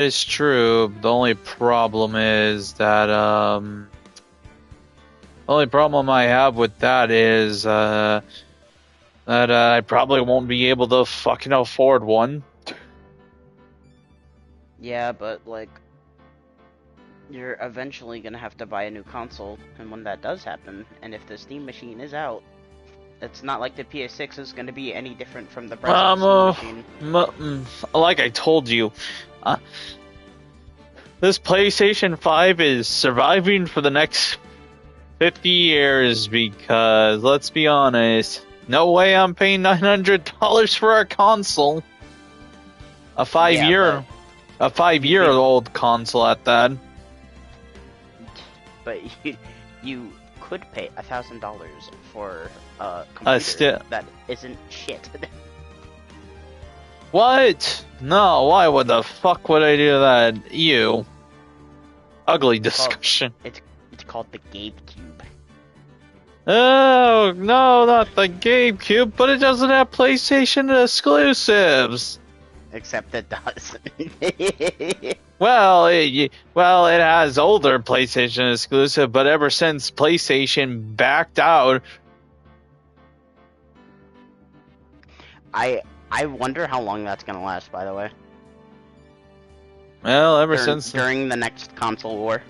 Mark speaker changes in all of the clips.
Speaker 1: It's true. The only problem is that the only problem I have with that is that I probably won't be able to fucking afford one.
Speaker 2: Yeah, but like, you're eventually gonna have to buy a new console, and when that does happen, and if the Steam machine is out, it's not like the PS6 is gonna be any different from the price of the Steam machine.
Speaker 1: Like I told you, this PlayStation 5 is surviving for the next 50 years because, let's be honest, no way I'm paying $900 for a console. A 5-year-old console at that.
Speaker 2: But you could pay $1,000 for a computer that isn't shit.
Speaker 1: What? No, why would the fuck would I do that? You. Ugly discussion.
Speaker 2: It's called the GameCube.
Speaker 1: Oh, no, not the GameCube, but it doesn't have PlayStation exclusives.
Speaker 2: Except it does.
Speaker 1: Well, it has older PlayStation exclusive, but ever since PlayStation backed out,
Speaker 2: I wonder how long that's gonna last. By the way.
Speaker 1: Well,
Speaker 2: since during the next console war.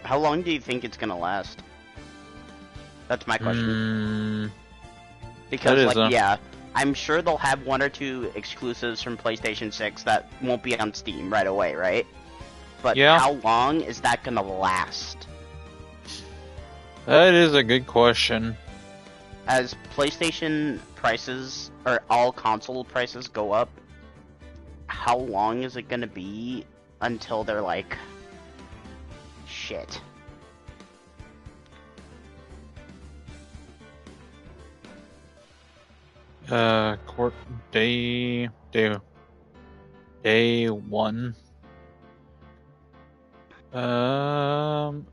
Speaker 2: How long do you think it's gonna last? That's my question. Because, yeah, I'm sure they'll have 1 or 2 exclusives from PlayStation 6 that won't be on Steam right away, right? But how long is that gonna last?
Speaker 1: That is a good question.
Speaker 2: As PlayStation prices, or all console prices go up, how long is it gonna be until they're like, shit?
Speaker 1: Court day 1.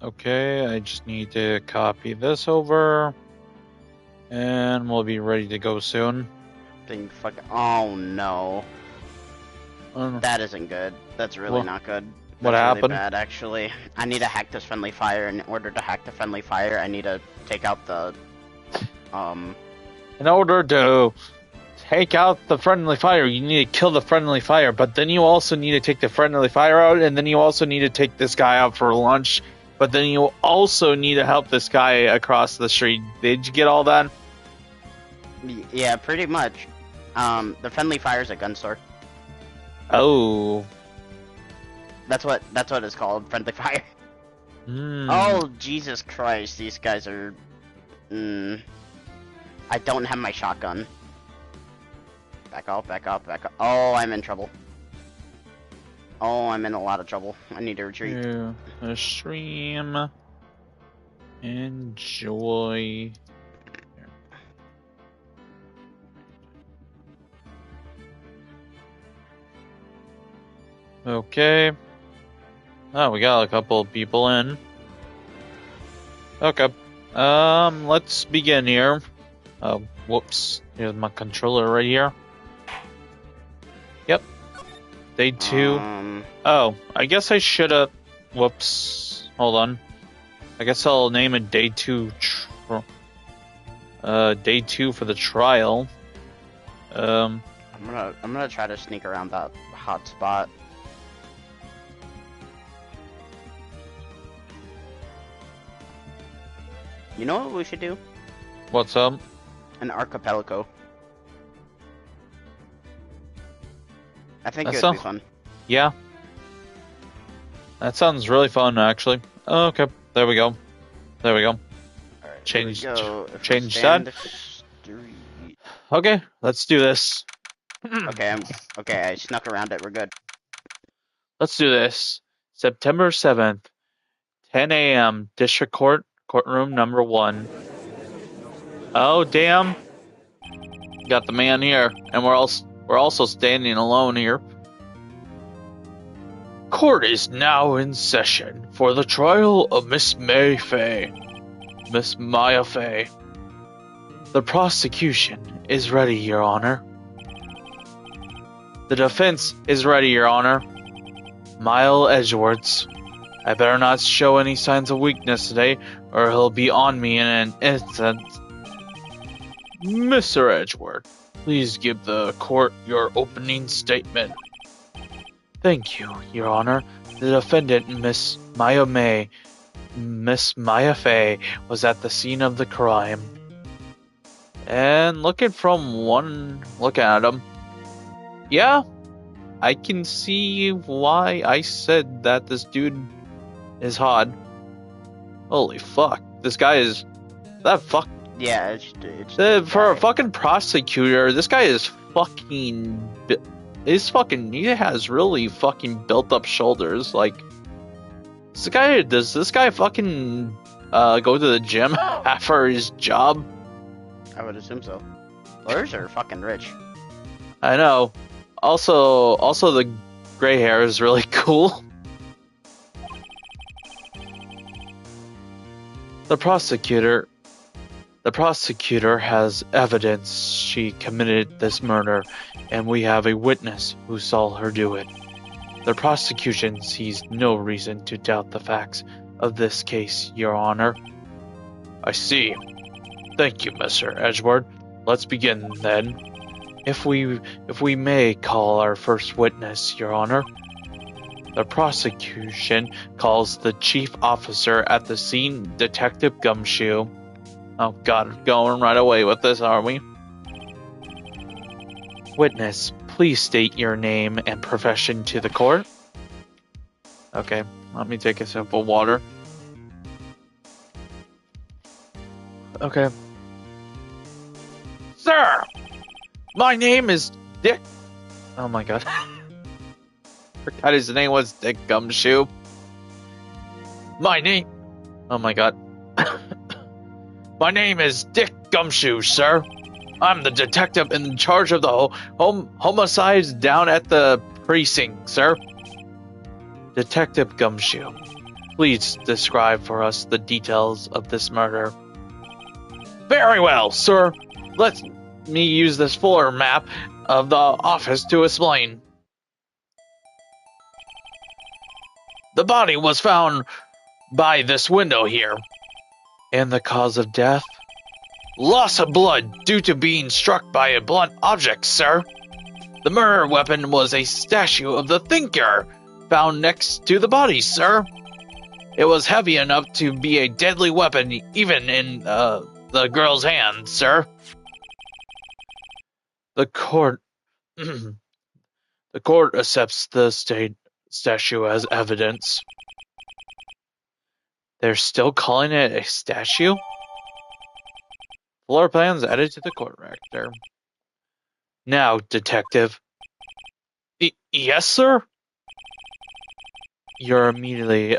Speaker 1: Okay, I just need to copy this over, and we'll be ready to go soon.
Speaker 2: Oh no. That isn't good. That's really not good.
Speaker 1: What happened?
Speaker 2: Really bad, actually. I need to hack this friendly fire. In order to hack the friendly fire, I need to take out the,
Speaker 1: In order to take out the friendly fire, you need to kill the friendly fire, but then you also need to take the friendly fire out, and then you also need to take this guy out for lunch, but then you also need to help this guy across the street. Did you get all that?
Speaker 2: Yeah, pretty much. The friendly fire's a gun store.
Speaker 1: Oh.
Speaker 2: That's what it's called, friendly fire. Oh, Jesus Christ, these guys are... I don't have my shotgun. Back off. Oh, I'm in trouble. Oh, I'm in a lot of trouble. I need to retreat.
Speaker 1: Yeah, stream. Enjoy. Okay. Oh, we got a couple of people in. Okay. Let's begin here. Oh, whoops. Here's my controller right here. Yep. Day 2. Oh, I guess I should have... Whoops. Hold on. I guess I'll name it Day 2... Day 2 for the trial.
Speaker 2: I'm gonna try to sneak around that hot spot. You know what we should do?
Speaker 1: What's up?
Speaker 2: An archipelago. I think it would be fun.
Speaker 1: Yeah. That sounds really fun, actually. Oh, okay, there we go. Alright, change that. Okay, let's do this.
Speaker 2: Okay, I snuck around it, we're good.
Speaker 1: Let's do this. September 7th, 10 a.m., District Courtroom number 1. Oh, damn. Got the man here, and we're also standing alone here. court is now in session for the trial of Miss Maya Fey. The prosecution is ready, Your Honor. The defense is ready, Your Honor. Mile Edgeworths. I better not show any signs of weakness today, or he'll be on me in an instant. Mr. Edgeworth, please give the court your opening statement. Thank you, Your Honor. The defendant, Miss Maya Fey, was at the scene of the crime. And looking from one look at him, yeah, I can see why I said that this dude is hot. Holy fuck, this guy is that fuck.
Speaker 2: Yeah,
Speaker 1: for a fucking prosecutor, this guy is fucking. He has really fucking built up shoulders. Like, does this guy fucking go to the gym after his job?
Speaker 2: I would assume so. Lawyers are fucking rich.
Speaker 1: I know. Also the gray hair is really cool. The prosecutor has evidence she committed this murder, and we have a witness who saw her do it. The prosecution sees no reason to doubt the facts of this case, Your Honor. I see. Thank you, Mr. Edgeworth. Let's begin, then. If we may call our first witness, Your Honor. The prosecution calls the chief officer at the scene, Detective Gumshoe. Oh god, going right away with this, are we? Witness, please state your name and profession to the court. Okay, let me take a sip of water. Okay. Sir! My name is Dick... Oh my god. Forgot his name was Dick Gumshoe. My name... Oh my god. My name is Dick Gumshoe, sir. I'm the detective in charge of the homicides down at the precinct, sir. Detective Gumshoe, please describe for us the details of this murder. Very well, sir. Let me use this floor map of the office to explain. The body was found by this window here. And the cause of death? Loss of blood due to being struck by a blunt object, sir. The murder weapon was a statue of the Thinker found next to the body, sir. It was heavy enough to be a deadly weapon even in the girl's hand, sir. The court accepts the statue as evidence. They're still calling it a statue? Floor plans added to the court record. Now, detective. Yes, sir? Your immediate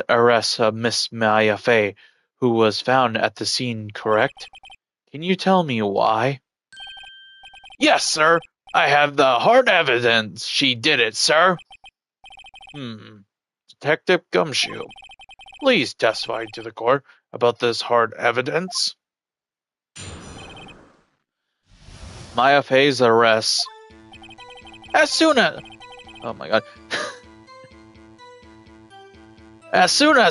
Speaker 1: arrest of Miss Maya Fey, who was found at the scene, correct? Can you tell me why? Yes, sir. I have the hard evidence she did it, sir. Detective Gumshoe, please testify to the court about this hard evidence. Maya Fey's arrest. As soon as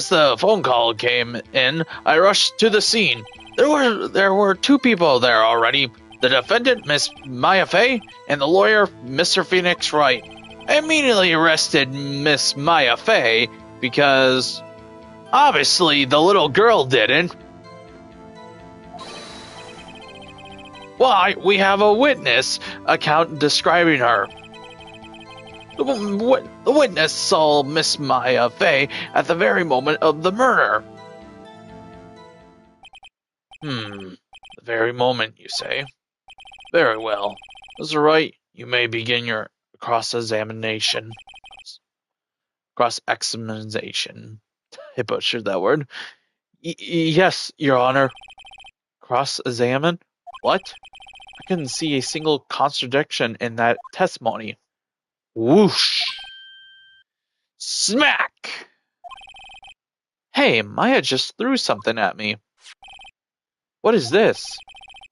Speaker 1: the phone call came in, I rushed to the scene. There were two people there already. The defendant, Miss Maya Fey, and the lawyer, Mr. Phoenix Wright. I immediately arrested Miss Maya Fey because obviously the little girl didn't. Why, we have a witness account describing her. The witness saw Miss Maya Fey at the very moment of the murder. The very moment, you say? Very well. Mr. Wright, you may begin your cross-examination. Cross-examination. I butchered that word. Yes, Your Honor. Cross-examine? What? I couldn't see a single contradiction in that testimony. Whoosh! Smack! Hey, Maya just threw something at me. What is this?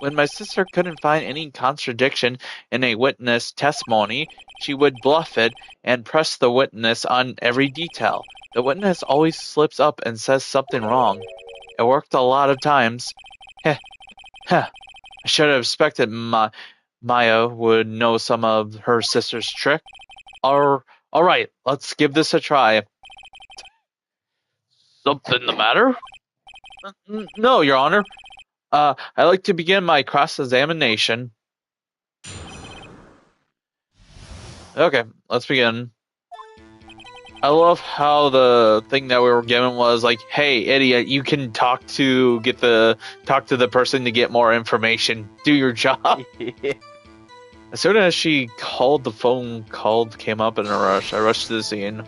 Speaker 1: When my sister couldn't find any contradiction in a witness testimony, she would bluff it and press the witness on every detail. The witness always slips up and says something wrong. It worked a lot of times. Heh, heh. I should have expected Maya would know some of her sister's trick. Alright, let's give this a try. Something the matter? No, Your Honor. I'd like to begin my cross-examination. Okay, let's begin. I love how the thing that we were given was like, hey, idiot, you can talk to the person to get more information. Do your job. As soon as she called, the phone came up in a rush. I rushed to the scene.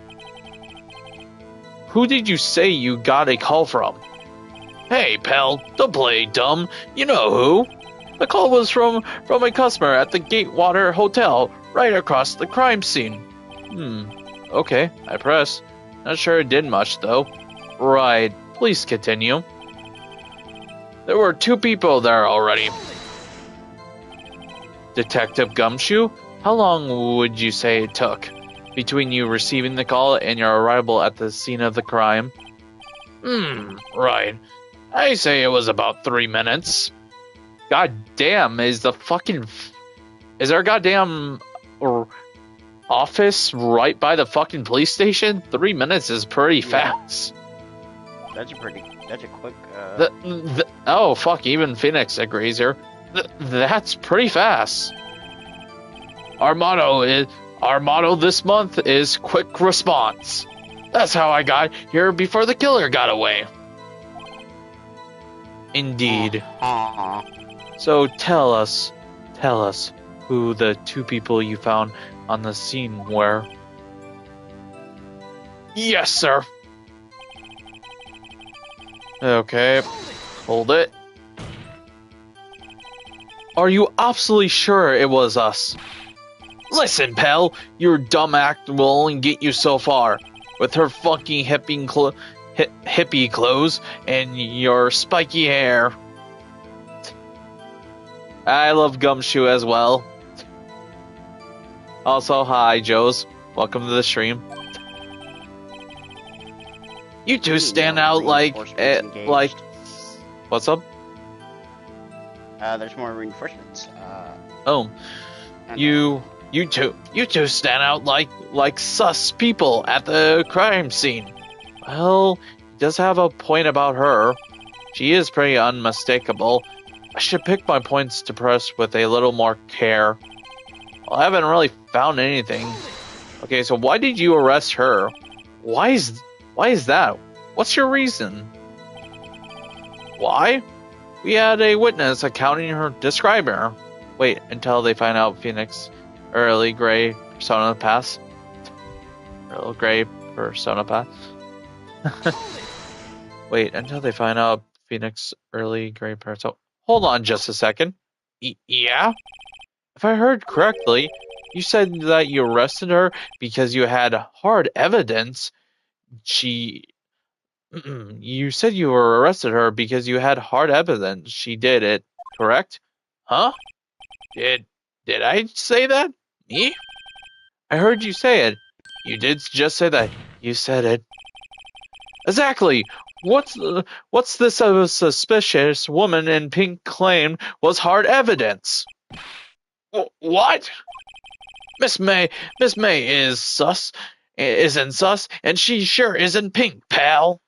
Speaker 1: Who did you say you got a call from? Hey, pal, don't play dumb. You know who. The call was from a customer at the Gatewater Hotel, right across the crime scene. Okay, I press. Not sure it did much, though. Right, please continue. There were 2 people there already. Detective Gumshoe, how long would you say it took between you receiving the call and your arrival at the scene of the crime? Right. I say it was about 3 minutes. God damn, is there a goddamn office right by the fucking police station? 3 minutes is pretty fast.
Speaker 2: That's a quick,
Speaker 1: oh, fuck, even Phoenix agrees here. That's pretty fast. Our motto this month is quick response. That's how I got here before the killer got away. Indeed. So tell us who the 2 people you found on the scene were. Yes, sir. Okay, hold it. Are you absolutely sure it was us? Listen, pal, your dumb act will only get you so far. With her fucking hippie clothes and your spiky hair. I love Gumshoe as well. Also, hi, Joes. Welcome to the stream. You 2 stand out like... What's up?
Speaker 2: There's more reinforcements.
Speaker 1: You two stand out like sus people at the crime scene. Well, he does have a point about her. She is pretty unmistakable. I should pick my points to press with a little more care. Well, I haven't really found anything. Okay, so why did you arrest her? Why is that? What's your reason? Why? We had a witness accounting her, describing her. Wait until they find out Phoenix early gray persona pass. Early gray persona pass. Wait until they find out Phoenix early gray persona. Hold on just a second. Yeah? If I heard correctly, you said that you arrested her because you had hard evidence. You said you were arrested her because you had hard evidence she did it, correct? Huh? Did I say that? Me? I heard you say it. You did just say that. You said it. Exactly. What's this of a suspicious woman in pink claimed was hard evidence? What? Miss May isn't sus, and she sure isn't pink, pal.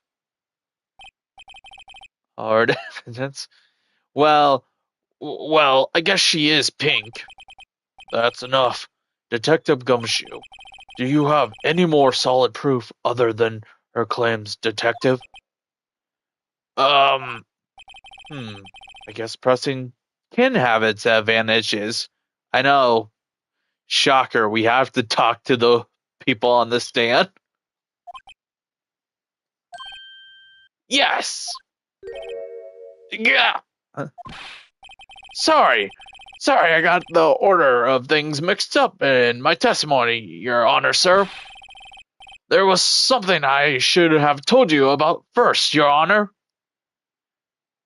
Speaker 1: Hard evidence? Well, I guess she is pink. That's enough. Detective Gumshoe, do you have any more solid proof other than her claims, detective? I guess pressing can have its advantages. I know. Shocker, we have to talk to the people on the stand. Yes! Yeah! Sorry, I got the order of things mixed up in my testimony, Your Honor, sir. There was something I should have told you about first, Your Honor.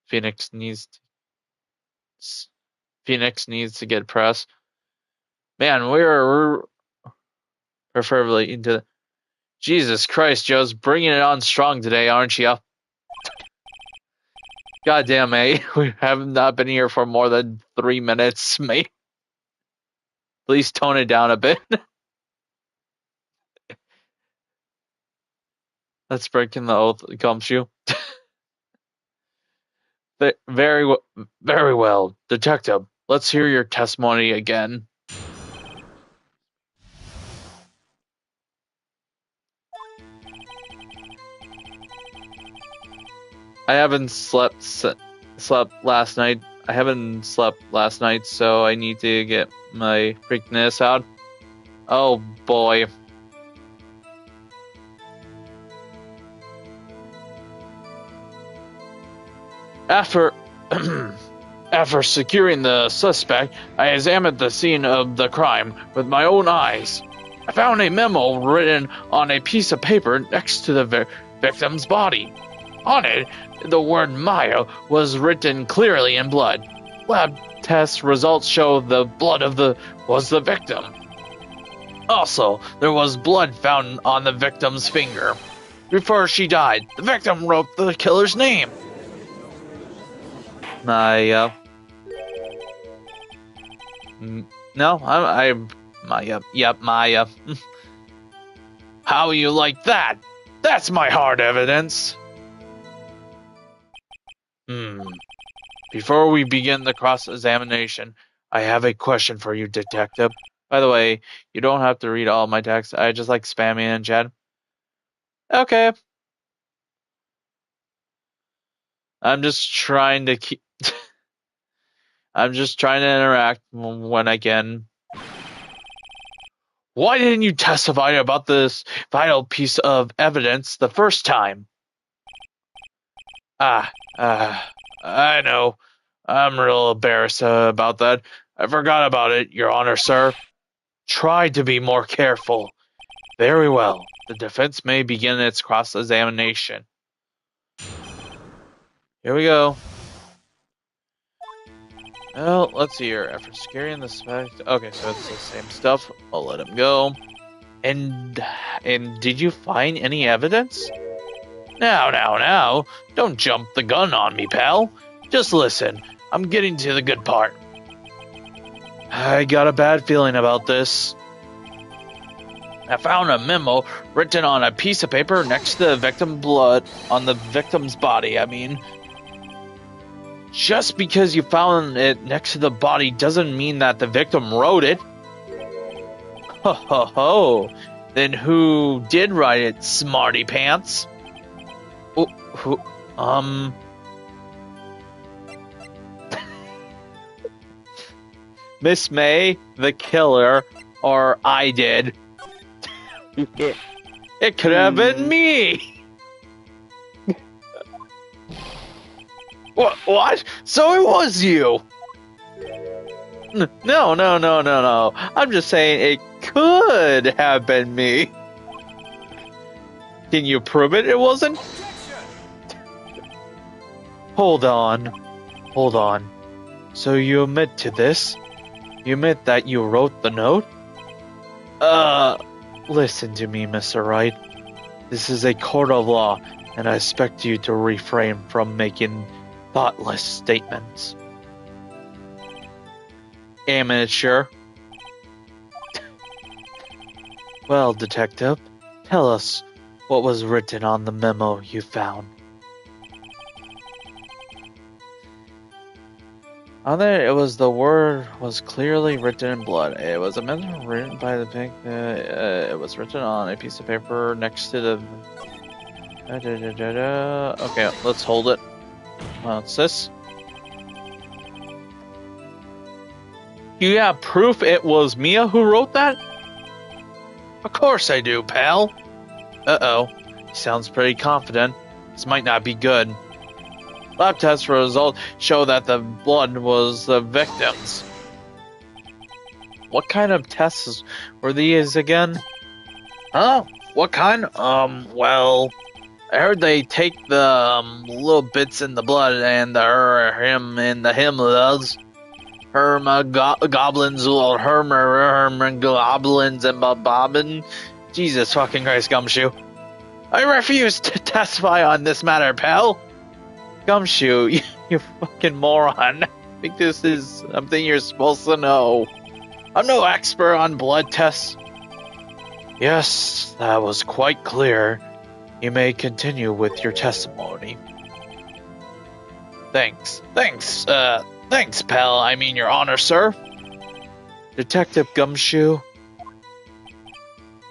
Speaker 1: Phoenix needs to get press. Man, we're preferably into... Jesus Christ, Joe's bringing it on strong today, aren't you? Goddamn, mate. We have not been here for more than 3 minutes, mate. Please tone it down a bit. That's breaking the oath, Gumshoe. Very well, Detective. Let's hear your testimony again. I haven't slept last night. So I need to get my freakness out. Oh boy. After securing the suspect, I examined the scene of the crime with my own eyes. I found a memo written on a piece of paper next to the victim's body. On it, the word Maya was written clearly in blood. Lab test results show the blood was the victim. Also, there was blood found on the victim's finger. Before she died, the victim wrote the killer's name. Maya. No, I'm Maya. Yep, Maya. How you like that? That's my hard evidence. Before we begin the cross-examination, I have a question for you, Detective. By the way, you don't have to read all my text. I just like spamming in chat. Okay. I'm just trying to interact when I can. Why didn't you testify about this vital piece of evidence the first time? I know. I'm real embarrassed about that. I forgot about it, Your Honor, sir. Try to be more careful. Very well. The defense may begin its cross-examination. Here we go. Well, let's see here. After securing the suspect... Okay, so it's the same stuff. I'll let him go. And did you find any evidence? Now. Don't jump the gun on me, pal. Just listen. I'm getting to the good part. I got a bad feeling about this. I found a memo written on a piece of paper next to the victim's blood on the victim's body. I mean, just because you found it next to the body doesn't mean that the victim wrote it. Ho ho ho. Then who did write it, smarty pants? Miss May, the killer, or I did. It could have been me. What? So it was you? No. I'm just saying it could have been me. Can you prove it wasn't? Hold on. So you admit to this? You admit that you wrote the note? Listen to me, Mr. Wright. This is a court of law, and I expect you to refrain from making thoughtless statements. Amateur. Well, Detective, tell us what was written on the memo you found. On there, the word was clearly written in blood. It was a memo written by the pig. It was written on a piece of paper next to the... Okay, let's hold it. What's this? You have proof it was Mia who wrote that? Of course I do, pal. Uh-oh. Sounds pretty confident. This might not be good. Lab test results show that the blood was the victim's. What kind of tests were these again? Huh? What kind? Well, I heard they take the little bits in the blood and the him and the himlas. Goblins will herm goblins and bobbin. Jesus fucking Christ, Gumshoe. I refuse to testify on this matter, pal. Gumshoe, you fucking moron. I think this is something you're supposed to know. I'm no expert on blood tests. Yes, that was quite clear. You may continue with your testimony. Thanks, pal. I mean, your honor, sir. Detective Gumshoe?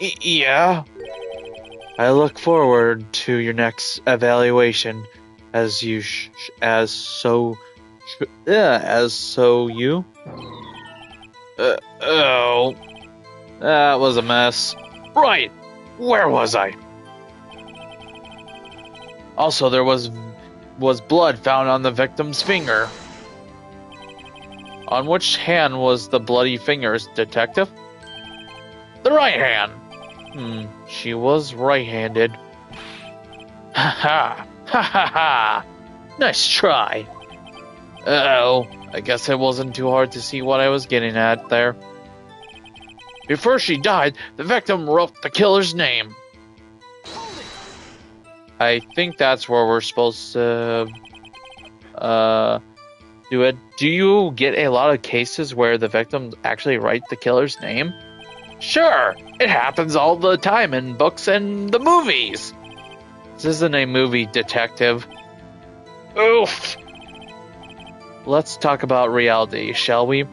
Speaker 1: Yeah? I look forward to your next evaluation as you oh. That was a mess. Right! Where was I? Also, there was blood found on the victim's finger. On which hand was the bloody fingers, detective? The right hand. She was right-handed. Ha ha! Ha ha ha! Nice try. Uh-oh. I guess it wasn't too hard to see what I was getting at there. Before she died, the victim wrote the killer's name. I think that's where we're supposed to do it. Do you get a lot of cases where the victim actually write the killer's name? Sure, it happens all the time in books and the movies. This isn't a movie, detective. Oof. Let's talk about reality, shall we?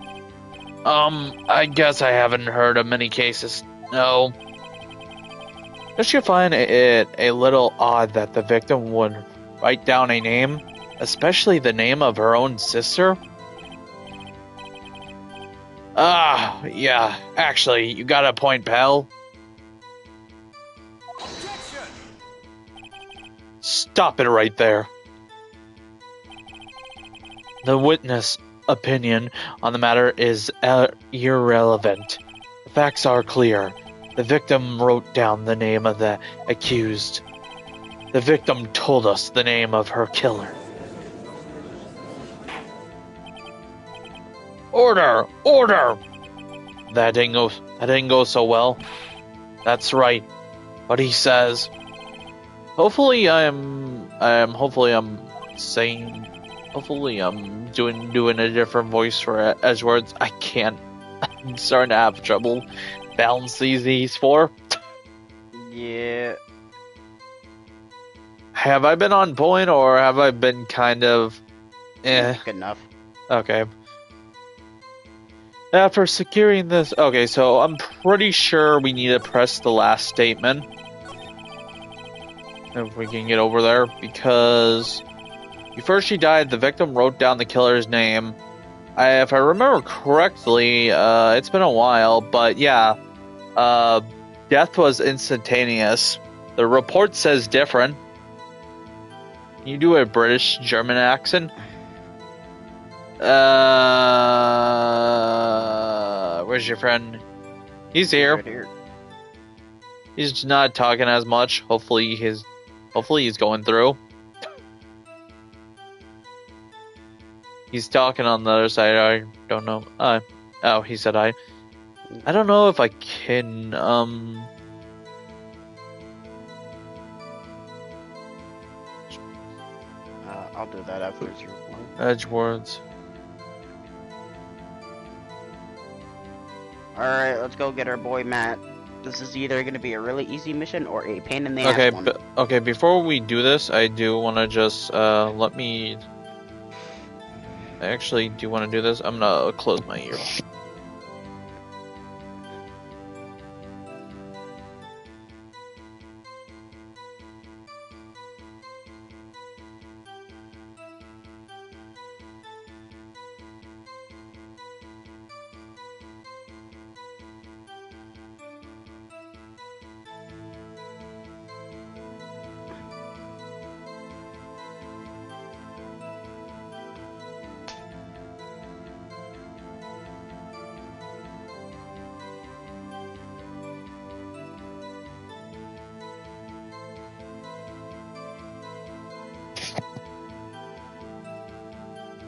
Speaker 1: I guess I haven't heard of many cases. No. Don't you find it a little odd that the victim would write down a name, especially the name of her own sister? Yeah, actually, you got a point, pal. Objection! Stop it right there. The witness opinion on the matter is irrelevant. The facts are clear. The victim wrote down the name of the accused. The victim told us the name of her killer. Order! Order! That didn't go so well. That's right. But he says, hopefully I'm doing a different voice for Edgewords. I can't. I'm starting to have trouble balancing these four.
Speaker 2: Yeah.
Speaker 1: Have I been on point or have I been kind of
Speaker 2: Good enough.
Speaker 1: Okay. After securing this, okay, so I'm pretty sure we need to press the last statement. If we can get over there, because before she died, the victim wrote down the killer's name. If I remember correctly, it's been a while, but yeah, death was instantaneous. The report says different. Can you do a British German accent? Where's your friend? He's here.
Speaker 2: Right here.
Speaker 1: He's not talking as much. Hopefully he's going through. He's talking on the other side. I don't know. Oh, he said I don't know if I can
Speaker 2: I'll do that after it's your one.
Speaker 1: Edgewords.
Speaker 2: Alright, let's go get our boy Matt. This is either going to be a really easy mission or a pain in the ass one.
Speaker 1: Okay, before we do this, I do want to just, let me... I actually do want to do this. I'm going to close my ear.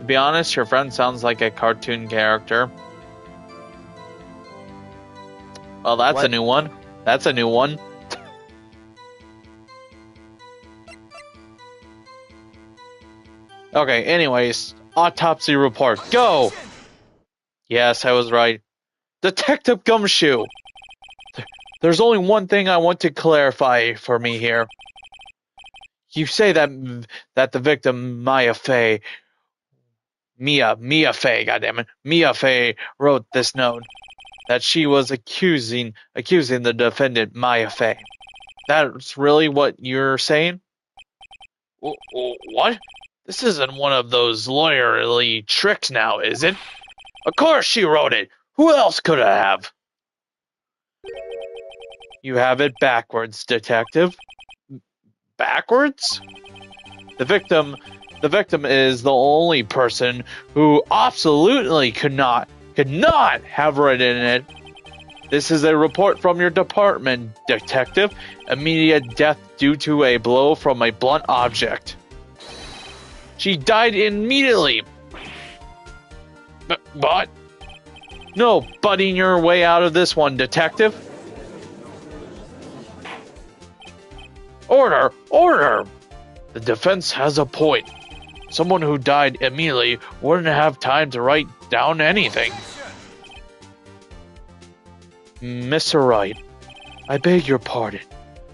Speaker 1: To be honest, your friend sounds like a cartoon character. Well, that's a new one. That's a new one. Okay, anyways, autopsy report. Go! Yes, I was right. Detective Gumshoe! There's only one thing I want to clarify for me here. You say that the victim, Mia Fey, goddammit, Mia Fey wrote this note. That she was accusing the defendant, Mia Fey. That's really what you're saying? What? This isn't one of those lawyerly tricks now, is it? Of course she wrote it! Who else could it have? You have it backwards, detective. Backwards? The victim is the only person who absolutely could not have written it. This is a report from your department, detective. Immediate death due to a blow from a blunt object. She died immediately. But? No butting your way out of this one, detective. Order! Order! The defense has a point. Someone who died immediately wouldn't have time to write down anything. Mr. Wright, I beg your pardon,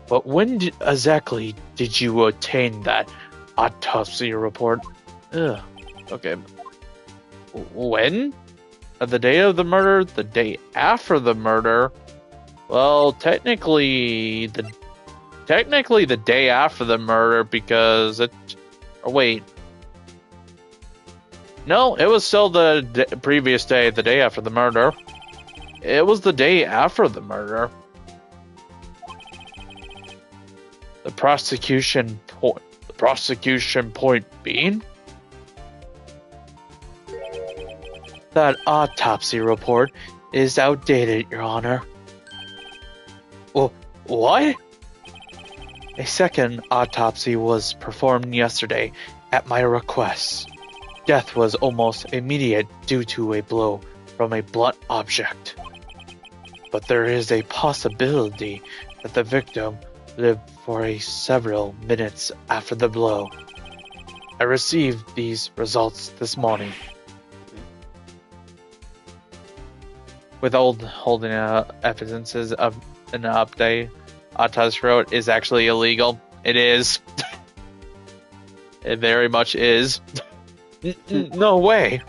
Speaker 1: but when exactly did you obtain that autopsy report? Ugh. Okay. When? The day of the murder? The day after the murder? Well, technically the day after the murder because it... Oh, wait. No, it was still the previous day, the day after the murder. It was the day after the murder. The prosecution point being? That autopsy report is outdated, Your Honor. Well, what? A second autopsy was performed yesterday at my request. Death was almost immediate due to a blow from a blunt object. But there is a possibility that the victim lived for several minutes after the blow. I received these results this morning. Withholding evidences of an update autopsy report is actually illegal. It is. It very much is. No way.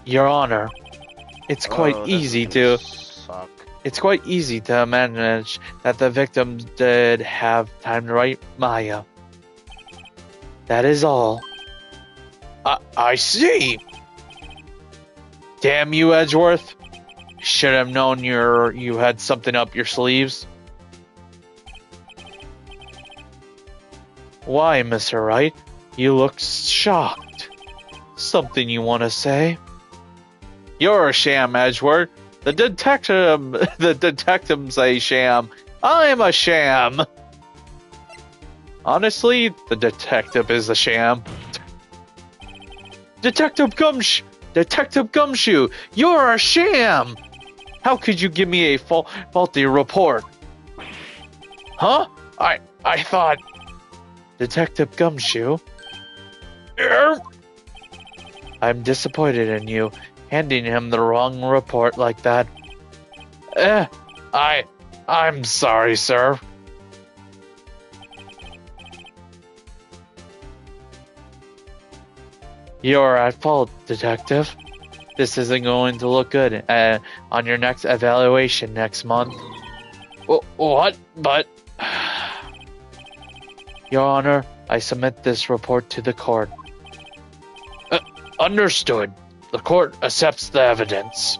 Speaker 1: Your Honor, it's quite easy to manage that the victim did have time to write Maya. That is all. I see. Damn you, Edgeworth. Should have known you had something up your sleeves. Why, Mr. Wright? You look shocked. Something you want to say? You're a sham, Edgeworth. The detective's a sham. I'm a sham. Honestly, the detective is a sham. Detective Gumshoe, you're a sham. How could you give me a faulty report? Huh? I thought... Detective Gumshoe? I'm disappointed in you, handing him the wrong report like that. I'm sorry, sir. You're at fault, detective. This isn't going to look good on your next evaluation next month. What? But... Your Honor, I submit this report to the court. Understood. The court accepts the evidence.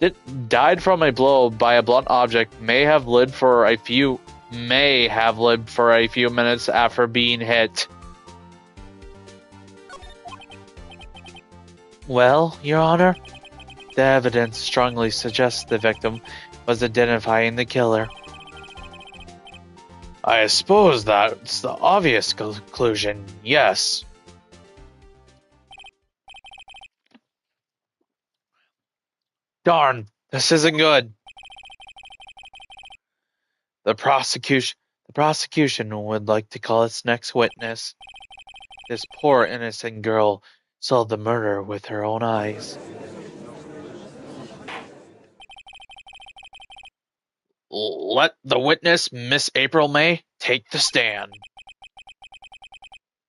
Speaker 1: It died from a blow by a blunt object may have lived for a few minutes after being hit. Well, Your Honor, the evidence strongly suggests the victim was identifying the killer. I suppose that's the obvious conclusion, yes. Darn, this isn't good. The prosecution would like to call its next witness. This poor innocent girl saw the murder with her own eyes. Let the witness, Miss April May, take the stand.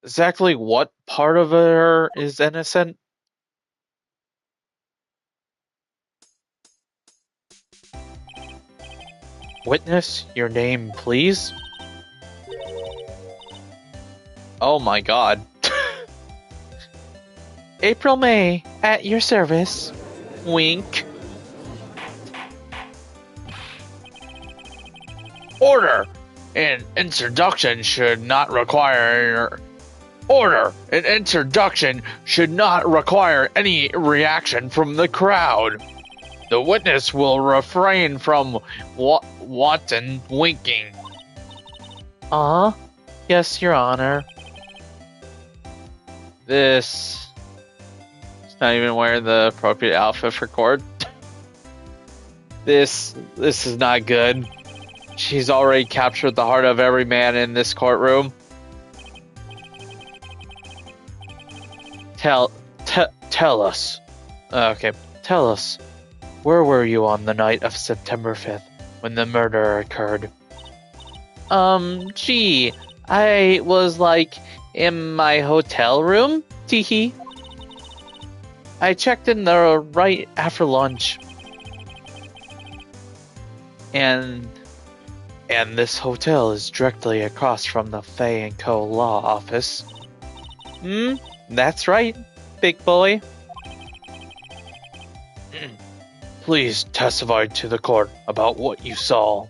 Speaker 1: Exactly what part of her is innocent? Witness, your name, please? Oh my god. April May, at your service. Wink. Order! An introduction should not require... Order! An introduction should not require any reaction from the crowd. The witness will refrain from wanton winking. Yes, Your Honor. This... It's not even wearing the appropriate outfit for court. This is not good. She's already captured the heart of every man in this courtroom. Tell us. Okay, tell us. Where were you on the night of September 5th when the murder occurred? Gee, I was in my hotel room, teehee. I checked in there right after lunch. And this hotel is directly across from the Fay & Co. law office. That's right, big boy. Please testify to the court about what you saw.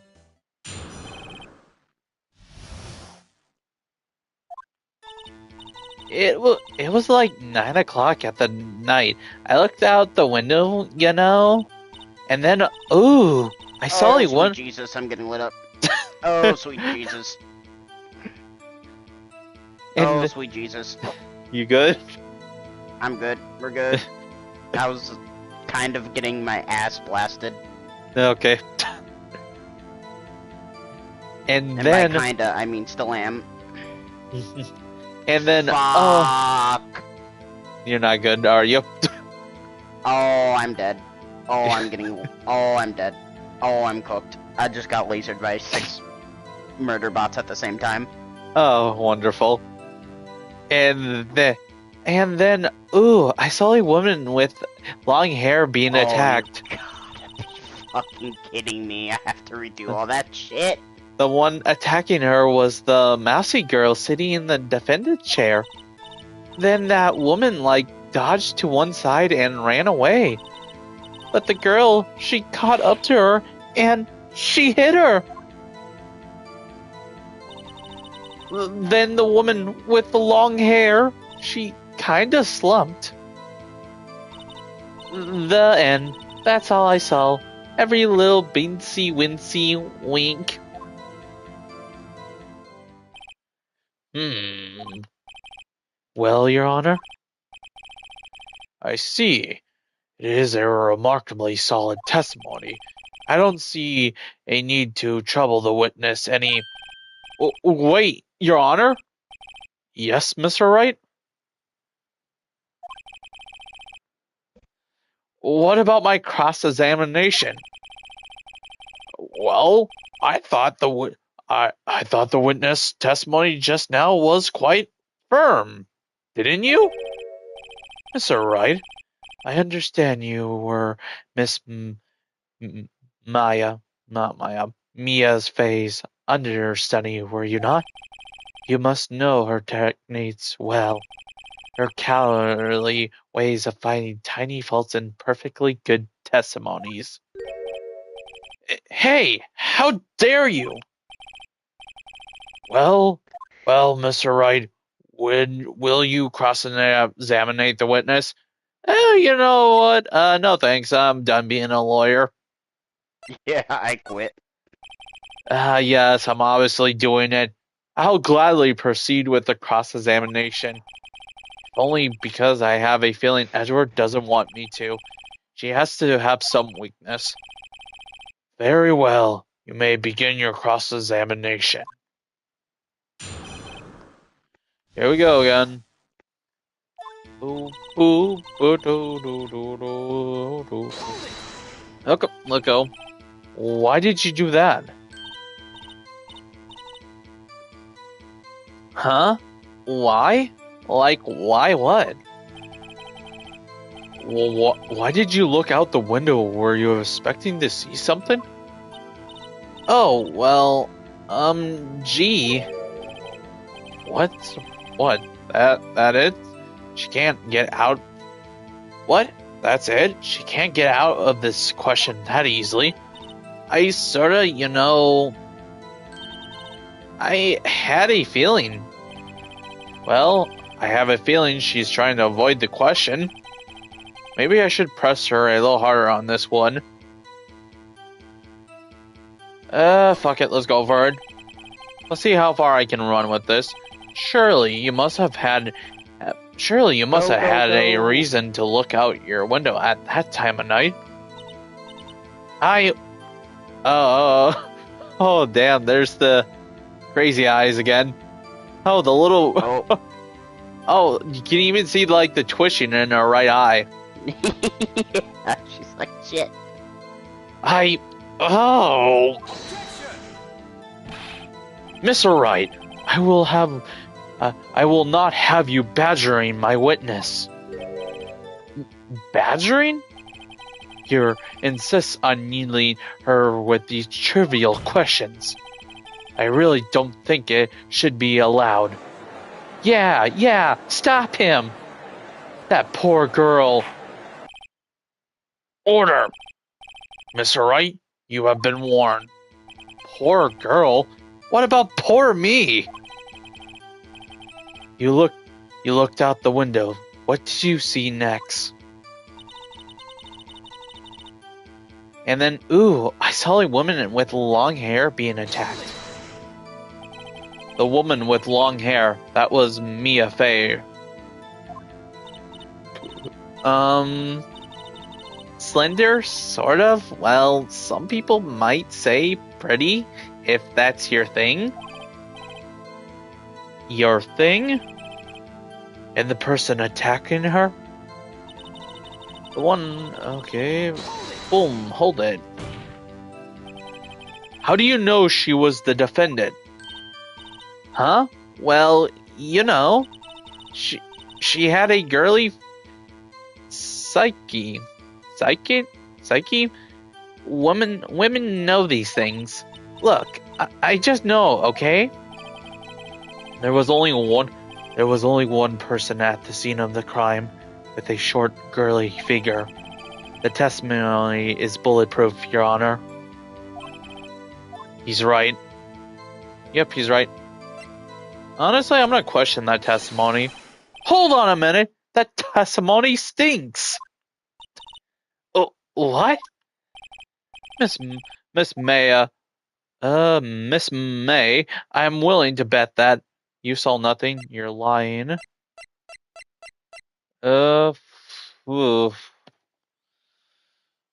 Speaker 1: It was 9 o'clock at the night. I looked out the window, and then, I saw
Speaker 2: one. Jesus, I'm getting lit up. Oh, sweet Jesus. Sweet Jesus.
Speaker 1: You good?
Speaker 2: I'm good. We're good. I was kind of getting my ass blasted.
Speaker 1: Okay. And then...
Speaker 2: by kinda, I mean still am.
Speaker 1: And then...
Speaker 2: Fuck.
Speaker 1: You're not good, are you?
Speaker 2: Oh, I'm dead. Oh, I'm dead. Oh, I'm cooked. I just got lasered by 6 murder bots at the same time.
Speaker 1: Oh, wonderful. And then, I saw a woman with long hair being attacked.
Speaker 2: You gotta be fucking kidding me. I have to redo all that shit.
Speaker 1: The one attacking her was the mousy girl sitting in the defendant chair. Then that woman, dodged to one side and ran away. But the girl, she caught up to her and she hit her. Then the woman with the long hair, she kinda slumped. The end. That's all I saw. Every little beansy wincy wink. Well, Your Honor? I see. It is a remarkably solid testimony. I don't see a need to trouble the witness any... wait, Your Honor? Yes, Mr. Wright? What about my cross-examination? Well, I thought the witness testimony just now was quite firm. Didn't you? Mr. Wright, I understand you were Miss Mia's Faye's understudy, were you not? You must know her techniques well. Her cowardly ways of finding tiny faults in perfectly good testimonies. Hey, how dare you? Well, Mr. Wright, will you cross-examine the witness? You know what? No thanks. I'm done being a lawyer.
Speaker 2: Yeah, I quit.
Speaker 1: Yes, I'm obviously doing it. I'll gladly proceed with the cross-examination. Only because I have a feeling Edward doesn't want me to. She has to have some weakness. Very well. You may begin your cross-examination. Here we go again. Let go. Why did you do that? Huh? Why? Like, why what? Well, why did you look out the window? Were you expecting to see something? Oh, well, gee. What? What? That it? She can't get out. What? That's it? She can't get out of this question that easily. I sorta, I had a feeling. Well, I have a feeling she's trying to avoid the question. Maybe I should press her a little harder on this one. Fuck it, let's go for it. Let's see how far I can run with this. Surely you must have had a reason to look out your window at that time of night. Oh damn, there's the crazy eyes again. Oh, the little... Oh, you can even see, like, the twitching in her right eye.
Speaker 2: She's like, shit.
Speaker 1: Oh! Mr. Wright, I will not have you badgering my witness. Badgering? You insist on needling her with these trivial questions. I really don't think it should be allowed. Yeah, stop him! That poor girl. Order! Mr. Wright, you have been warned. Poor girl? What about poor me? You looked out the window. What did you see next? And then, ooh, I saw a woman with long hair being attacked. The woman with long hair, that was Mia Fey. Slender, sort of. Well, some people might say pretty, if that's your thing. Your thing? And the person attacking her? The one, okay. Boom, hold it. How do you know she was the defendant? Huh? Well, she had a girly psyche. Women know these things. Look, I just know, okay? There was only one person at the scene of the crime with a short, girly figure. The testimony is bulletproof, Your Honor. He's right. Yep, he's right. Honestly, I'm gonna question that testimony. Hold on a minute! That testimony stinks! Oh, what? Miss May, Miss May, I'm willing to bet that you saw nothing. You're lying. Oof.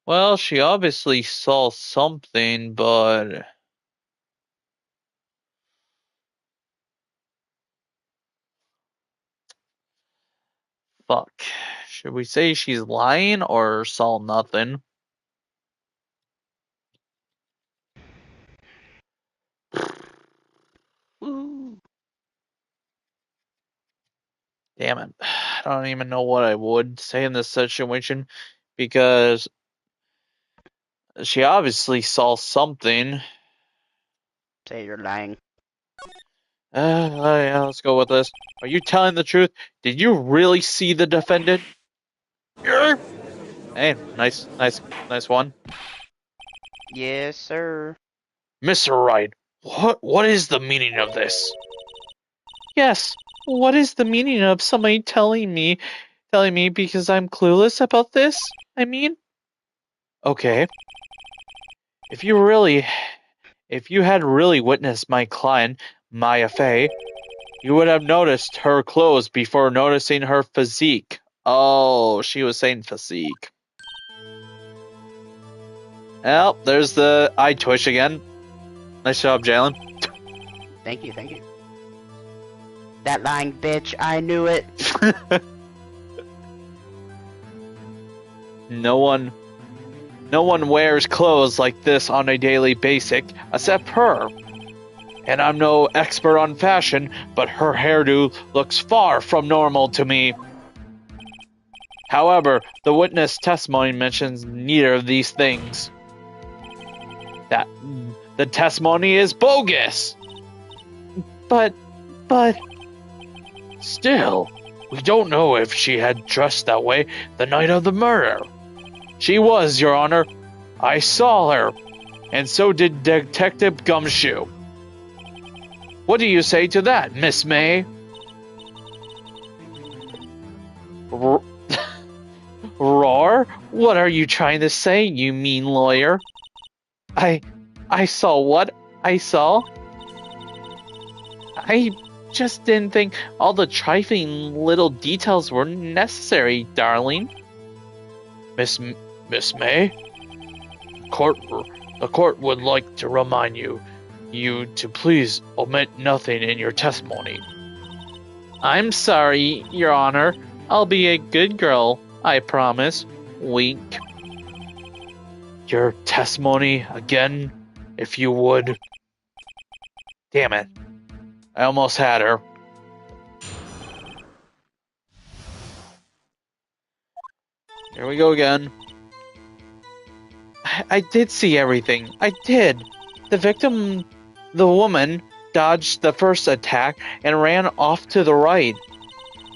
Speaker 1: Well, she obviously saw something, but... Fuck. Should we say she's lying or saw nothing?
Speaker 2: Ooh.
Speaker 1: Damn it. I don't even know what I would say in this situation, because she obviously saw something.
Speaker 2: Say you're lying.
Speaker 1: Yeah, let's go with this. Are you telling the truth? Did you really see the defendant? Hey, nice one.
Speaker 2: Yes, sir.
Speaker 1: Mr. Wright, what is the meaning of this? Yes, what is the meaning of somebody telling me because I'm clueless about this? I mean? Okay. If you had really witnessed my client, Maya Fey, you would have noticed her clothes before noticing her physique. Oh, she was saying physique. Well, there's the eye twitch again. Nice job, Jalen.
Speaker 2: Thank you. That lying bitch, I knew it.
Speaker 1: No one wears clothes like this on a daily basis except her. And I'm no expert on fashion, but her hairdo looks far from normal to me. However, the witness testimony mentions neither of these things. That the testimony is bogus. But still, we don't know if she had dressed that way the night of the murder. She was, Your Honor. I saw her, and so did Detective Gumshoe. What do you say to that, Miss May? Roar? What are you trying to say, you mean lawyer? I saw what I saw? I just didn't think all the trifling little details were necessary, darling. Miss May? The court would like to remind you to please omit nothing in your testimony. I'm sorry, Your Honor. I'll be a good girl, I promise. Wink. Your testimony again, if you would. Damn it. I almost had her. Here we go again. I did see everything. I did. The victim, the woman, dodged the first attack and ran off to the right.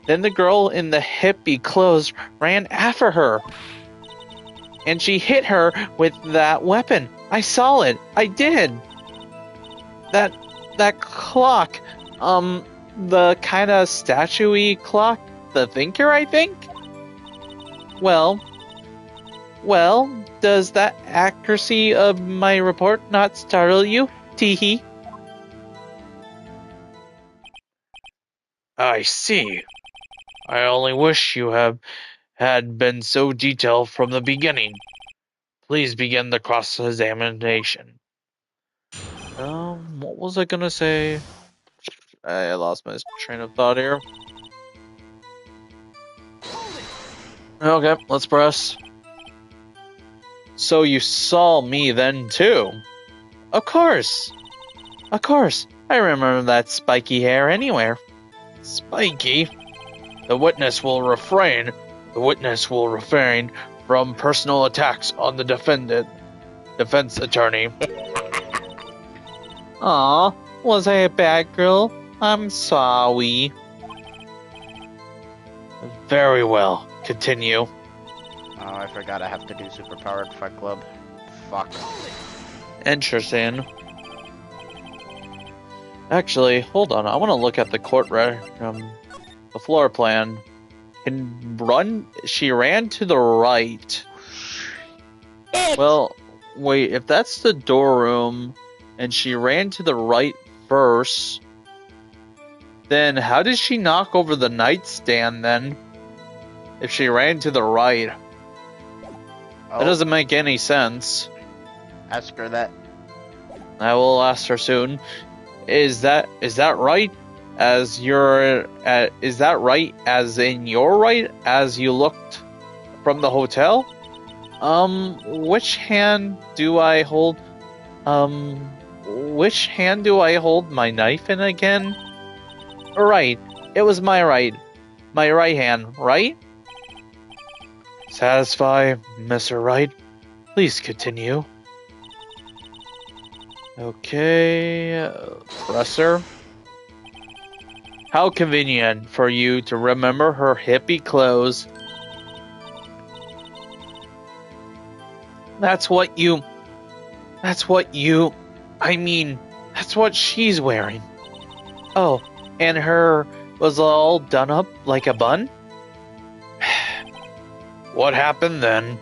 Speaker 1: Then the girl in the hippie clothes ran after her. And she hit her with that weapon. I saw it. I did. That clock, the kind of statue-y clock, the thinker, I think? Well, does that accuracy of my report not startle you? Teehee. I see. I only wish you had been so detailed from the beginning. Please begin the cross-examination. What was I gonna say? I lost my train of thought here. Okay, let's press. So you saw me then too? Of course. I remember that spiky hair anywhere. Spiky? The witness will refrain from personal attacks on the defense attorney. Aw, was I a bad girl? I'm sorry. Very well. Continue.
Speaker 2: Oh, I forgot I have to do Superpowered Fight Club. Fuck.
Speaker 1: Interesting. Actually, hold on. I want to look at the the floor plan. She ran to the right. Well, wait. If that's the door room, and she ran to the right first, then how did she knock over the nightstand then? If she ran to the right. That doesn't make any sense.
Speaker 2: Ask her that.
Speaker 1: I will ask her soon. Is that right? Is that right as in your right as you looked from the hotel? Which hand do I hold my knife in again? Right. It was my right hand, right? Satisfied, Mr. Wright? Please continue. Okay, Presser. How convenient for you to remember her hippie clothes. That's what she's wearing. Oh, and her was all done up like a bun? What happened then?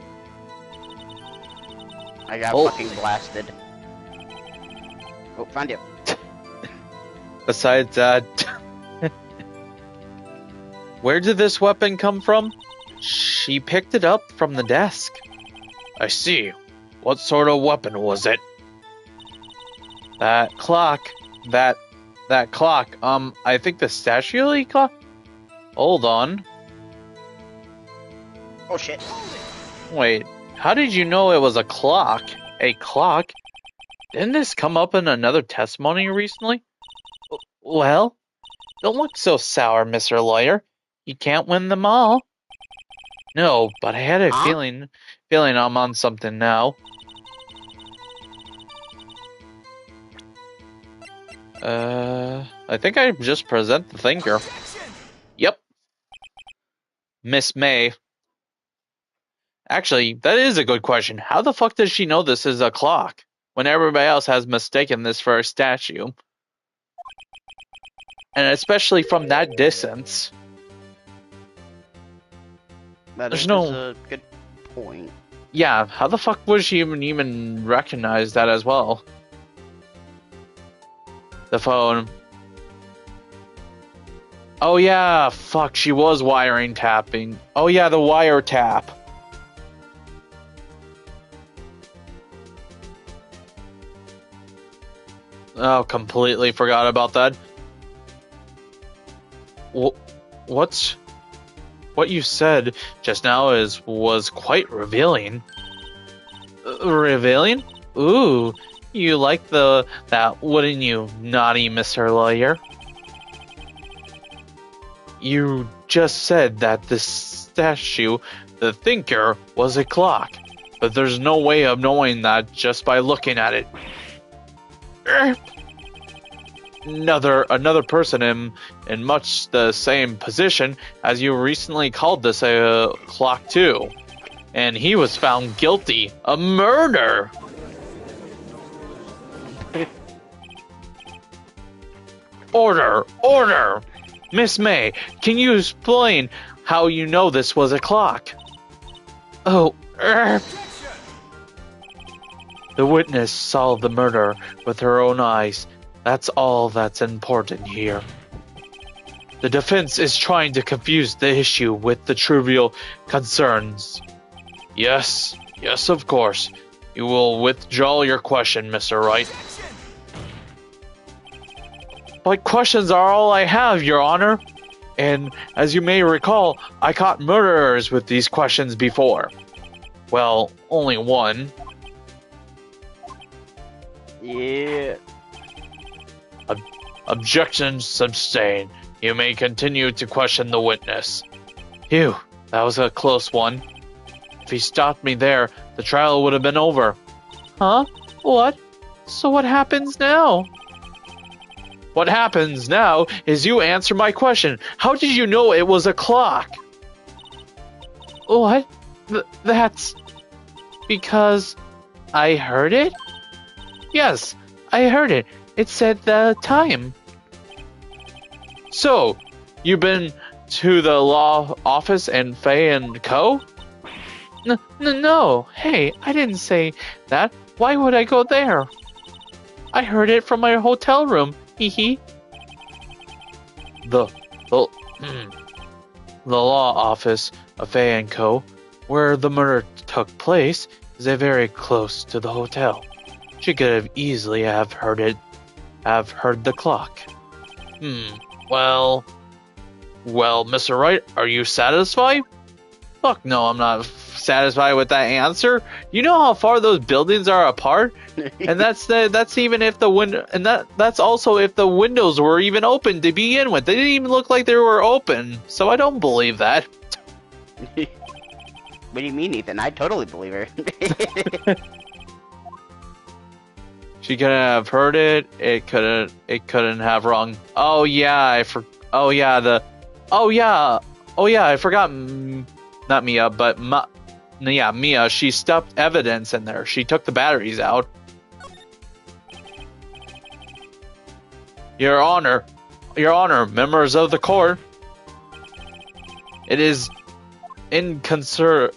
Speaker 2: I got fucking blasted. Oh, found you.
Speaker 1: Besides that, where did this weapon come from? She picked it up from the desk. I see. What sort of weapon was it? That clock. That clock. I think the statue clock? Hold on.
Speaker 2: Oh shit.
Speaker 1: Wait, how did you know it was a clock? A clock? Didn't this come up in another testimony recently? Well, don't look so sour, Mr. Lawyer. You can't win them all. No, but I had a feeling I'm on something now. I think I just present the thinker. Yep. Miss May. Actually, that is a good question. How the fuck does she know this is a clock, when everybody else has mistaken this for a statue? And especially from that distance.
Speaker 2: There's a good point.
Speaker 1: Yeah, how the fuck would she even recognize that as well? The phone. Oh yeah, fuck, she was wiring tapping. Oh yeah, the wire tap. Oh, completely forgot about that. What you said just now was quite revealing. Revealing? Ooh, you like that, wouldn't you, naughty Mr. Lawyer? You just said that this statue, the thinker, was a clock, but there's no way of knowing that just by looking at it. Another person in much the same position as you recently called this a clock too, and he was found guilty of murder. Order! Miss May, can you explain how you know this was a clock? Oh, The witness saw the murder with her own eyes. That's all that's important here. The defense is trying to confuse the issue with the trivial concerns. Yes, of course. You will withdraw your question, Mr. Wright. But questions are all I have, Your Honor. And as you may recall, I caught murderers with these questions before. Well, only one.
Speaker 2: Yeah.
Speaker 1: Objection sustained. You may continue to question the witness. Phew, that was a close one. If he stopped me there, the trial would have been over. Huh? What? So what happens now? What happens now is you answer my question. How did you know it was a clock? What? That's... because I heard it? Yes, I heard it. It said the time. So, you've been to the law office and Faye and Co.? No. Hey, I didn't say that. Why would I go there? I heard it from my hotel room. Hee. The law office of Faye and Co., where the murder took place, is very close to the hotel. She could have easily have heard the clock. Well, Mr. Wright, are you satisfied? Fuck no, I'm not satisfied with that answer. You know how far those buildings are apart? And that's even if the window, and that's also if the windows were even open to begin with. They didn't even look like they were open, so I don't believe that.
Speaker 2: What do you mean, Ethan? I totally believe her.
Speaker 1: She couldn't have heard it. It couldn't have wrong. Oh yeah, I forgot. Not Mia, but Mia. She stuffed evidence in there. She took the batteries out. Your Honor, members of the court. It is inconceivable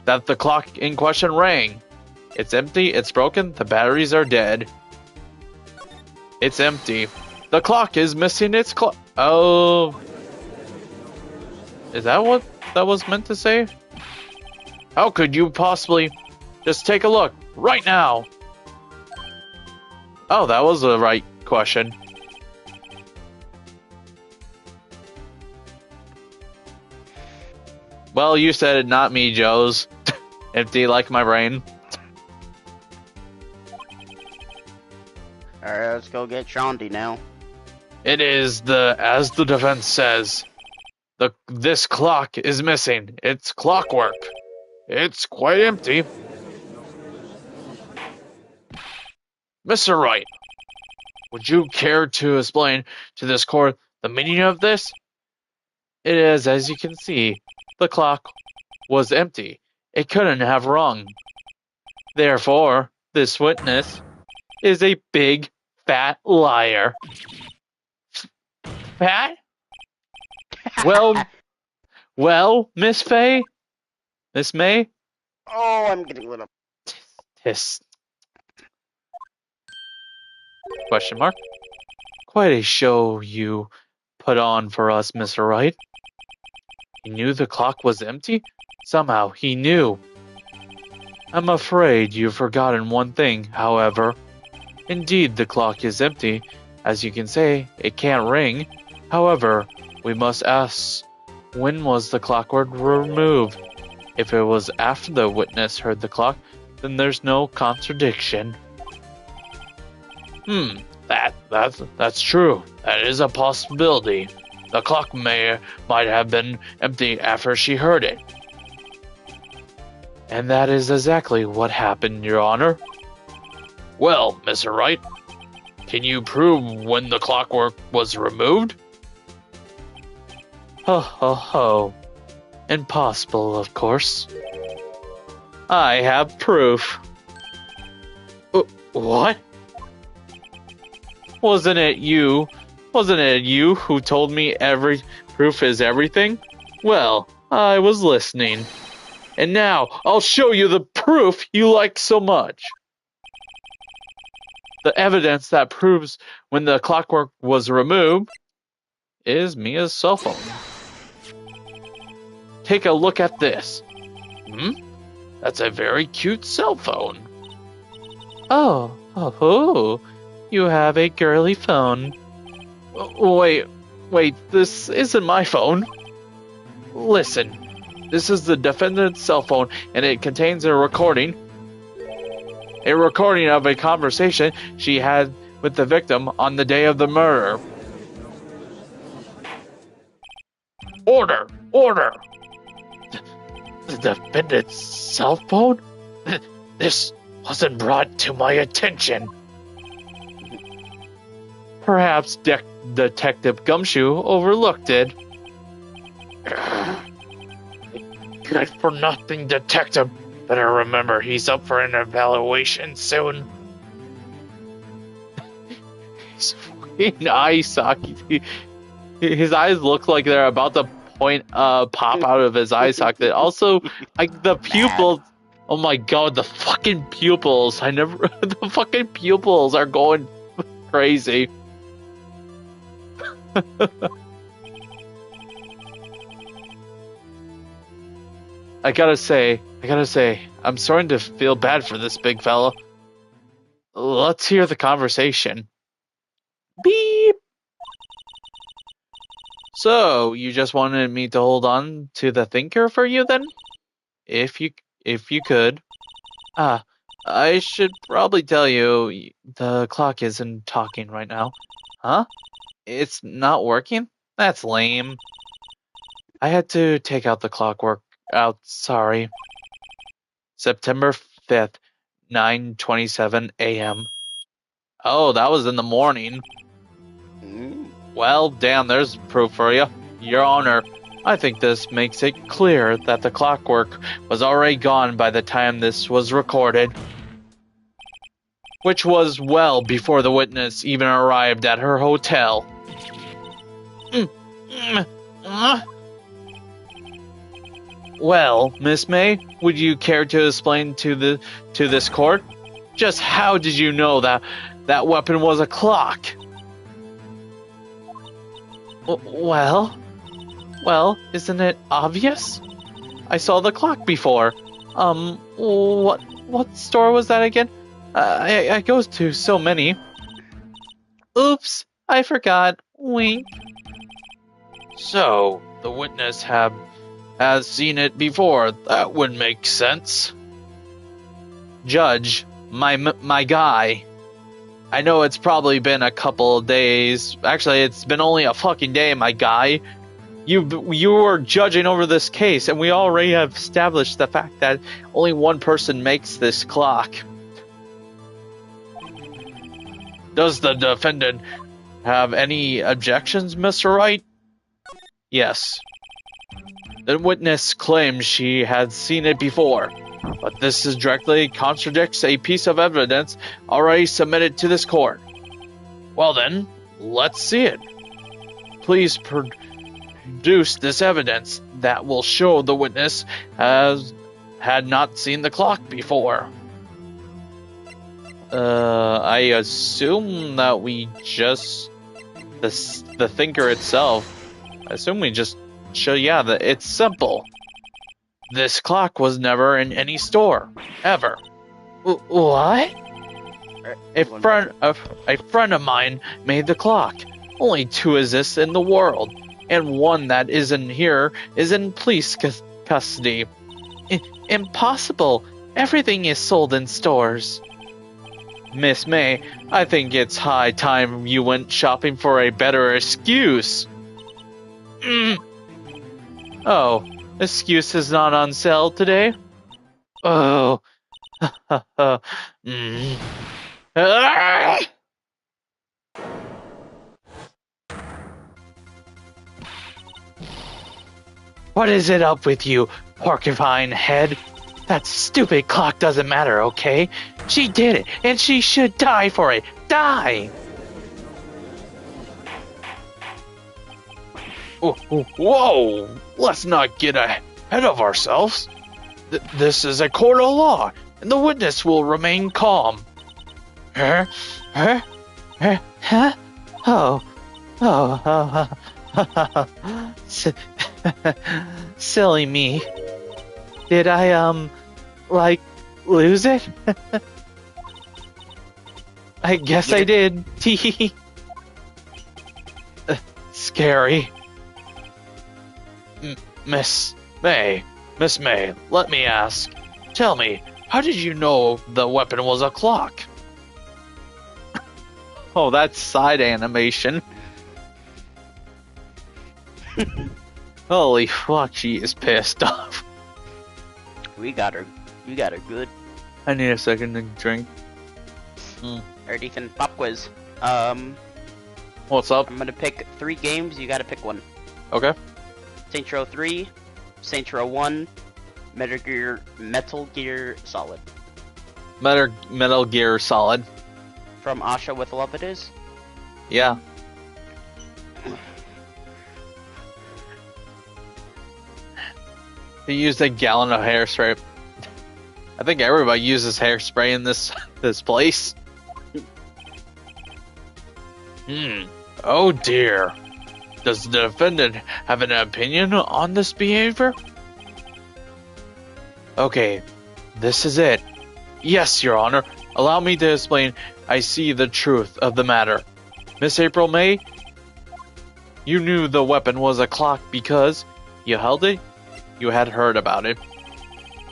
Speaker 1: that the clock in question rang. It's empty, it's broken, the batteries are dead. It's empty. The clock is missing its clock. Oh. Is that what that was meant to say? How could you possibly... Just take a look, right now. Oh, that was the right question. Well, you said it, not me, Joes. Empty like my brain.
Speaker 2: Alright, let's go get Shandy now.
Speaker 1: It is as the defense says, this clock is missing. It's clockwork. It's quite empty. Mr. Wright, would you care to explain to this court the meaning of this? It is, as you can see, the clock was empty. It couldn't have rung. Therefore, this witness is a big, fat liar. Fat? Well, Miss Faye? Miss May?
Speaker 2: Oh, I'm getting lit up.
Speaker 1: This. Question mark? Quite a show you put on for us, Mr. Wright. He knew the clock was empty? Somehow he knew. I'm afraid you've forgotten one thing, however. Indeed, the clock is empty. As you can say, it can't ring. However, we must ask, when was the clockwork removed? If it was after the witness heard the clock, then there's no contradiction. That's true. That is a possibility. The clock might have been empty after she heard it. And that is exactly what happened, Your Honor. Well, Mr. Wright, can you prove when the clockwork was removed? Ho ho ho. Impossible, of course. I have proof. What? Wasn't it you who told me every proof is everything? Well, I was listening. And now, I'll show you the proof you like so much. The evidence that proves when the clockwork was removed is Mia's cell phone. Take a look at this. That's a very cute cell phone. Oh, you have a girly phone. Wait, this isn't my phone. Listen, this is the defendant's cell phone, and it contains a recording of a conversation she had with the victim on the day of the murder. Order! The defendant's cell phone? This wasn't brought to my attention. Perhaps Detective Gumshoe overlooked it. Good for nothing, Detective. Better remember, he's up for an evaluation soon. His fucking eye socket. His eyes look like they're about to pop out of his eye socket. Also, like the pupils. Oh my god, the fucking pupils. The fucking pupils are going crazy. I gotta say, I'm starting to feel bad for this big fella. Let's hear the conversation. Beep! So, you just wanted me to hold on to the thinker for you then? If you could. I should probably tell you, the clock isn't talking right now. Huh? It's not working? That's lame. I had to take out the clockwork out, sorry. September 5th, 9:27 a.m. Oh, that was in the morning. Well, damn, there's proof for you. Your Honor, I think this makes it clear that the clockwork was already gone by the time this was recorded. Which was well before the witness even arrived at her hotel. Well, Miss May, would you care to explain to this court just how did you know that weapon was a clock? Well, isn't it obvious? I saw the clock before. What store was that again? I go to so many. Oops, I forgot. Wink. So, the witness has seen it before. That would make sense. Judge, my guy. I know it's probably been a couple of days. Actually, it's been only a fucking day, my guy. You were judging over this case, and we already have established the fact that only one person makes this clock. Does the defendant have any objections, Mr. Wright? Yes. The witness claims she had seen it before, but this directly contradicts a piece of evidence already submitted to this court. Well then, let's see it. Please produce this evidence that will show the witness had not seen the clock before. I assume that we just the thinker itself. I assume we just show that it's simple. This clock was never in any store ever. What? A friend of mine made the clock. Only 2 exist in the world, and one that isn't here is in police custody. Impossible. Everything is sold in stores. Miss May, I think it's high time you went shopping for a better excuse. Oh, excuse is not on sale today? Oh. What is it up with you, porcupine head? That stupid clock doesn't matter, okay? She did it, and she should die for it. Die! Whoa! Let's not get ahead of ourselves. This is a court of law, and the witness will remain calm. Huh? Oh. Silly me. Did I, lose it? I guess I did. Scary. Miss May, let me ask. Tell me, how did you know the weapon was a clock? Oh, that's side animation. Holy fuck, she is pissed off.
Speaker 2: We got her good.
Speaker 1: I need a second to drink.
Speaker 2: Alright, Ethan, pop quiz.
Speaker 1: What's up?
Speaker 2: I'm gonna pick 3 games, you gotta pick one.
Speaker 1: Okay.
Speaker 2: Saints Row 3, Saints Row 1, Metal Gear Solid.
Speaker 1: Metal Gear Solid.
Speaker 2: From Asha with Love It Is?
Speaker 1: Yeah. He used a gallon of hairspray. I think everybody uses hairspray in this place. Oh dear. Does the defendant have an opinion on this behavior? Okay, this is it. Yes, Your Honor. Allow me to explain. I see the truth of the matter. Miss April May, you knew the weapon was a clock because you held it. You had heard about it.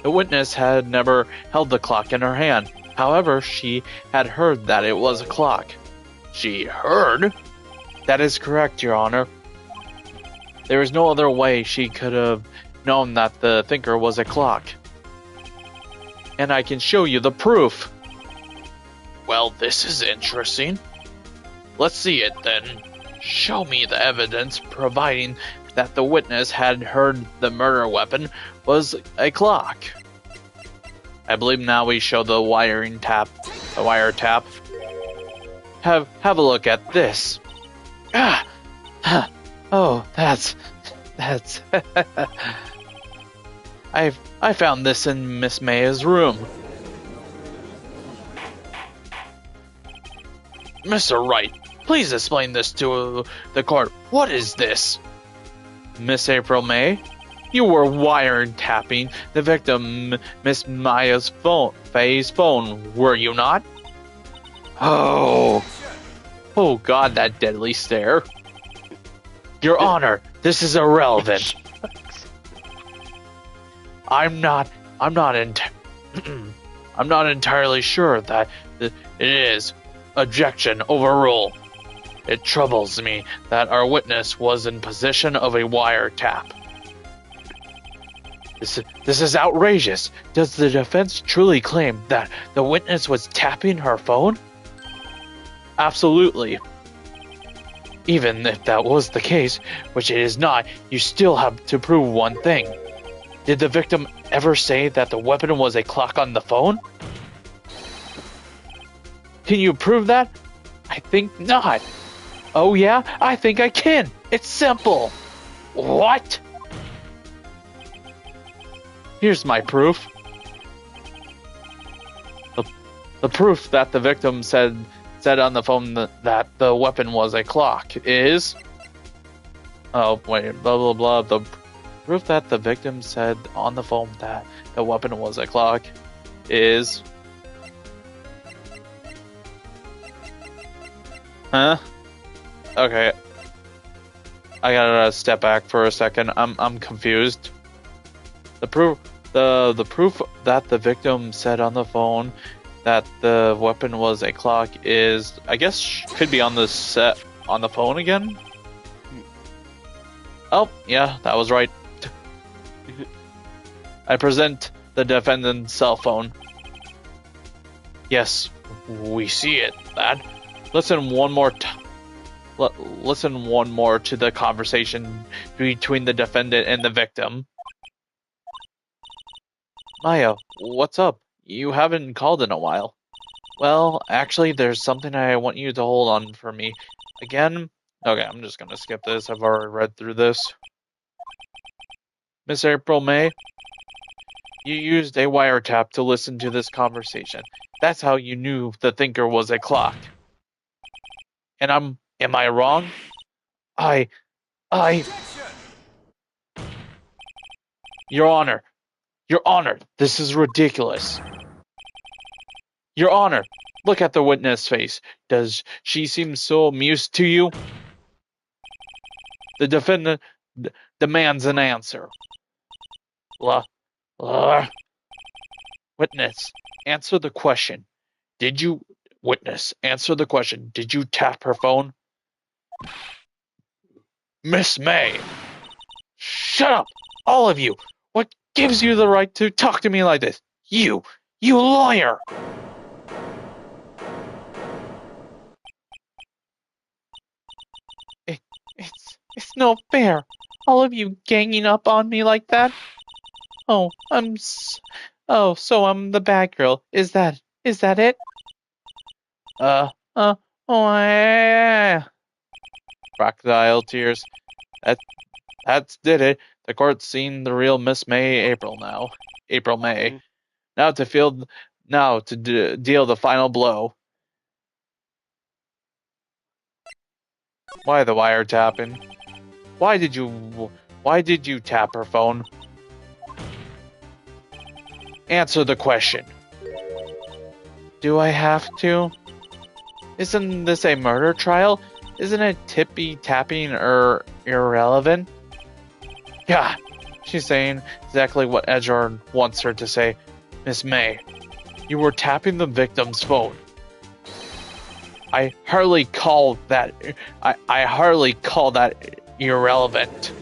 Speaker 1: The witness had never held the clock in her hand. However, she had heard that it was a clock. She heard? That is correct, Your Honor. There is no other way she could have known that the thinker was a clock. And I can show you the proof. Well, this is interesting. Let's see it then. Show me the evidence providing that the witness had heard the murder weapon was a clock. I believe now we show the wiretap. Have a look at this. Oh, that's I found this in Miss May's room. Mr. Wright, please explain this to the court. What is this? Miss April May, You were wiretapping the victim, Miss Maya's Faye's phone, were you not? Oh God, that deadly stare. Your Honor, this is irrelevant. I'm not entirely sure that it is. Objection, overrule. It troubles me that our witness was in possession of a wiretap. This is outrageous. Does the defense truly claim that the witness was tapping her phone? Absolutely. Even if that was the case, which it is not, you still have to prove one thing. Did the victim ever say that the weapon was a clock on the phone? Can you prove that? I think not. Oh yeah? I think I can. It's simple. What? Here's my proof. The proof that the victim said on the phone that the weapon was a clock is... Oh, wait, blah, blah, blah. The proof that the victim said on the phone that the weapon was a clock is... Huh? Okay. I gotta step back for a second. I'm confused. The proof that the victim said on the phone that the weapon was a clock is, I guess, could be on the phone again. Oh, yeah, that was right. I present the defendant's cell phone. Yes, we see it, lad. Listen one more to the conversation between the defendant and the victim. Maya, what's up? You haven't called in a while. Well, actually, there's something I want you to hold on for me. Again? Okay, I'm just gonna skip this. I've already read through this. Miss April May, you used a wiretap to listen to this conversation. That's how you knew the thinker was a clock. And am I wrong? Your Honor, this is ridiculous. Your Honor, look at the witness' face. Does she seem so amused to you? The defendant demands an answer. Witness, answer the question. Witness, answer the question. Did you tap her phone? Miss May! Shut up! All of you! What gives you the right to talk to me like this? You lawyer! It's no fair. All of you ganging up on me like that. So I'm the bad girl. Is that it? Yeah. Crocodile tears. That's did it. The court's seen the real Miss May April May. Mm-hmm. Now to deal the final blow. Why the wiretapping? Why did you tap her phone? Answer the question. Do I have to? Isn't this a murder trial? Isn't it tippy-tapping or irrelevant? God, she's saying exactly what Edgar wants her to say. Miss May, you were tapping the victim's phone. I hardly call that irrelevant.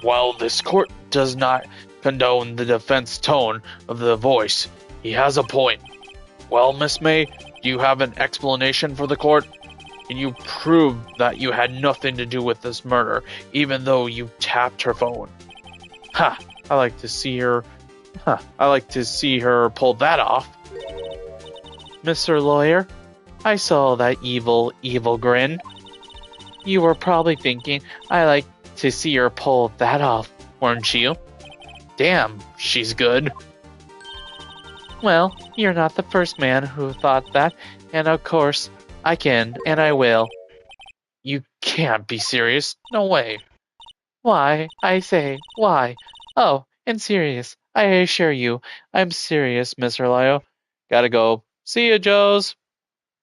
Speaker 1: While this court does not condone the defense tone of the voice, he has a point. Well, Miss May, do you have an explanation for the court? Can you prove that you had nothing to do with this murder, even though you tapped her phone? Ha! I like to see her pull that off. Mr. Lawyer, I saw that evil grin. You were probably thinking, I like to see her pull that off, weren't you? Damn, she's good. Well, you're not the first man who thought that, and of course, I can, and I will. You can't be serious. No way. Why? I say, why? Oh, and serious. I assure you, I'm serious, Mr. Lyle. Gotta go. See you, Joes.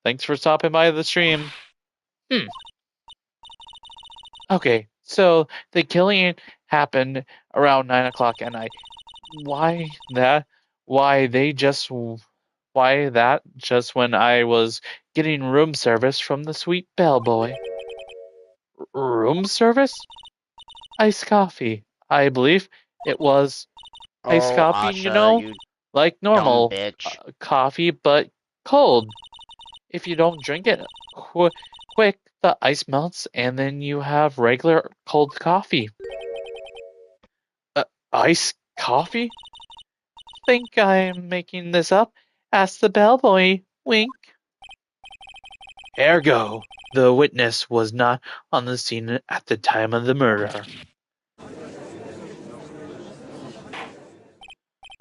Speaker 1: Thanks for stopping by the stream. Okay, so the killing happened around 9 o'clock, and why that? Why they just, why that? Just when I was getting room service from the sweet bellboy. Room service? Iced coffee. I believe it was iced
Speaker 2: Oh,
Speaker 1: coffee,
Speaker 2: Asha, you
Speaker 1: like
Speaker 2: dumb
Speaker 1: normal
Speaker 2: bitch.
Speaker 1: coffee, but cold. If you don't drink it quick, the ice melts, and then you have regular cold coffee. Iced coffee? Think I'm making this up? Ask the bellboy. Wink. Ergo, the witness was not on the scene at the time of the murder.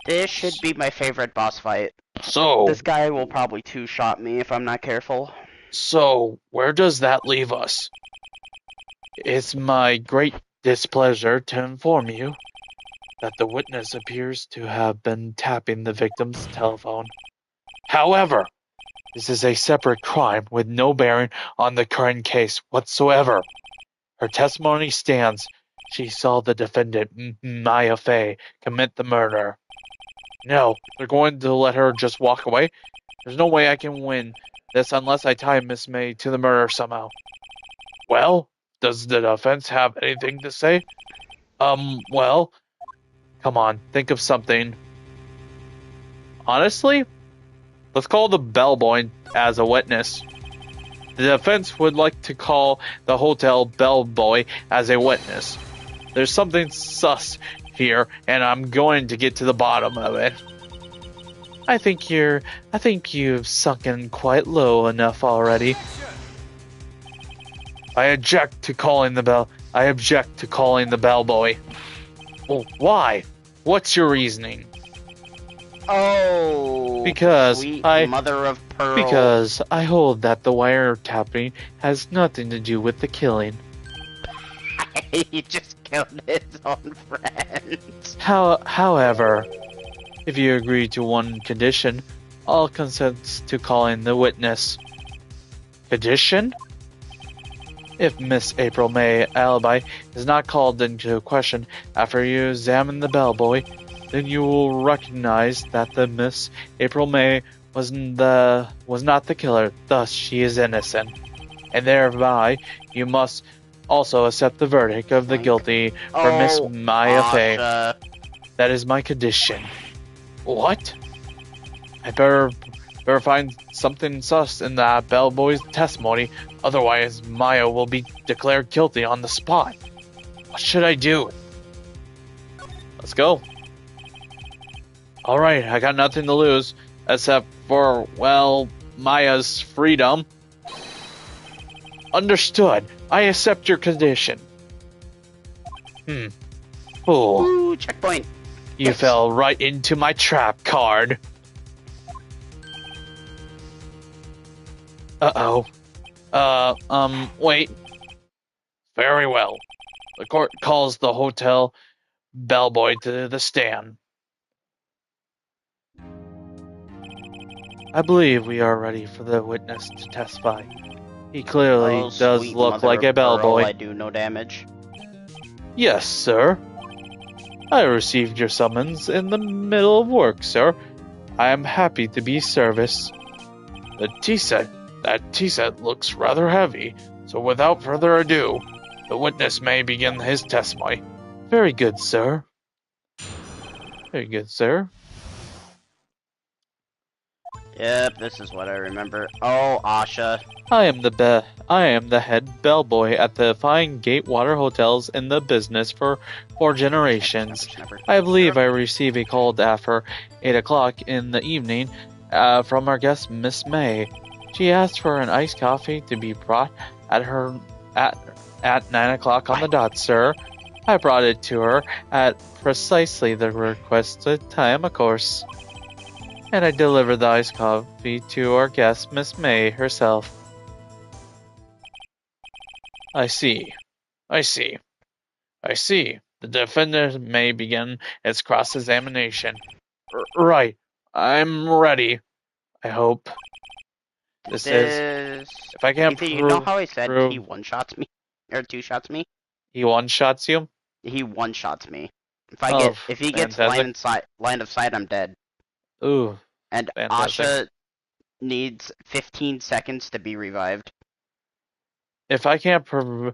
Speaker 2: This should be my favorite boss fight.
Speaker 1: So,
Speaker 2: This guy will probably two-shot me if I'm not careful.
Speaker 1: So, where does that leave us? It's my great displeasure to inform you that the witness appears to have been tapping the victim's telephone. However, this is a separate crime with no bearing on the current case whatsoever. Her testimony stands. She saw the defendant, Maya Fey, commit the murder. No, they're going to let her just walk away? There's no way I can win this unless I tie Miss May to the murder somehow. Well, does the defense have anything to say? Well, come on, think of something. Honestly, let's call the bellboy as a witness. The defense would like to call the hotel bellboy as a witness. There's something sus here, and I'm going to get to the bottom of it. I think you've sunken quite low enough already. I object to calling the bellboy. Well, why? What's your reasoning?
Speaker 2: Oh,
Speaker 1: Because
Speaker 2: sweet mother of pearl.
Speaker 1: Because I hold that the wiretapping has nothing to do with the killing.
Speaker 2: He just killed his own friend.
Speaker 1: However, if you agree to one condition, I'll consent to calling the witness. Condition? If Miss April May alibi is not called into question after you examine the bellboy, then you will recognize that the Miss April May was not the killer, thus she is innocent. And thereby, you must also accept the verdict of the guilty for Miss Maya Fey. That is my condition. What? I better find something sus in that bellboy's testimony, otherwise Maya will be declared guilty on the spot. What should I do? Let's go. Alright, I got nothing to lose, except for, well, Maya's freedom. Understood. I accept your condition.
Speaker 2: Ooh, checkpoint.
Speaker 1: You fell right into my trap card. Uh-oh. Wait. Very well. The court calls the hotel bellboy to the stand. I believe we are ready for the witness to testify. He clearly does look like a bellboy.
Speaker 2: I do no damage.
Speaker 1: Yes, sir. I received your summons in the middle of work, sir. I am happy to be service. That tea set looks rather heavy, so without further ado, the witness may begin his testimony. Very good, sir. Very good, sir.
Speaker 2: Yep, this is what I remember. Oh, Asha.
Speaker 1: I am the head bellboy at the fine Gatewater hotels in the business for 4 generations. I believe I received a call after 8 o'clock in the evening from our guest Miss May. She asked for an iced coffee to be brought at 9 o'clock on the dot, sir. I brought it to her at precisely the requested time, of course. And I delivered the iced coffee to our guest, Miss May herself. I see. I I see. The defendant may begin its cross-examination. Right. I'm ready. I hope. This is... If I can't
Speaker 2: prove... You know how I said he one-shots me? Or two-shots me?
Speaker 1: He one-shots you?
Speaker 2: He one-shots me. If he gets line of sight, I'm dead.
Speaker 1: Ooh.
Speaker 2: And fantastic. Asha needs 15 seconds to be revived.
Speaker 1: If I can't prove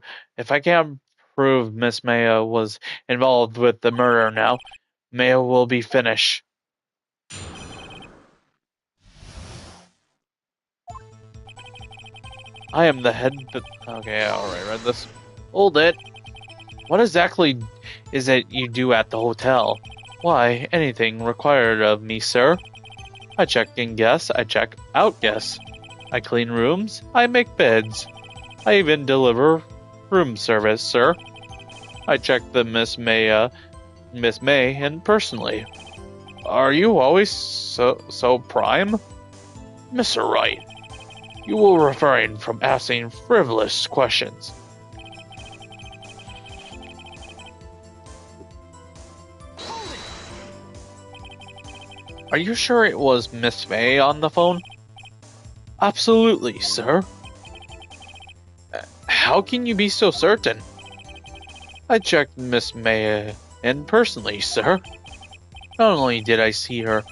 Speaker 1: Miss Maya was involved with the murder now, Maya will be finished. I am the head. Okay, alright, read this. Hold it. What exactly is it you do at the hotel? Why, anything required of me, sir. I check in guests, I check out guests. I clean rooms, I make beds. I even deliver room service, sir. I check the Miss May in personally. Are you always so prime? Mr. Wright, you will refrain from asking frivolous questions. Are you sure it was Miss May on the phone? Absolutely, sir. How can you be so certain? I checked Miss May in personally, sir. Not only did I see her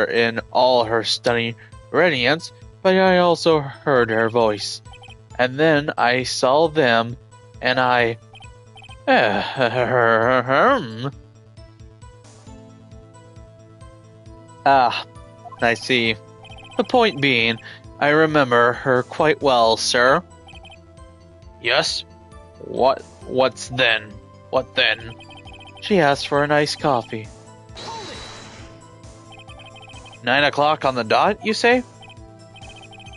Speaker 1: in all her stunning radiance, but I also heard her voice. And then I saw them, and I... Ah, I see. The point being, I remember her quite well, sir. Yes? What then? What then? She asked for an iced coffee. 9 o'clock on the dot, you say?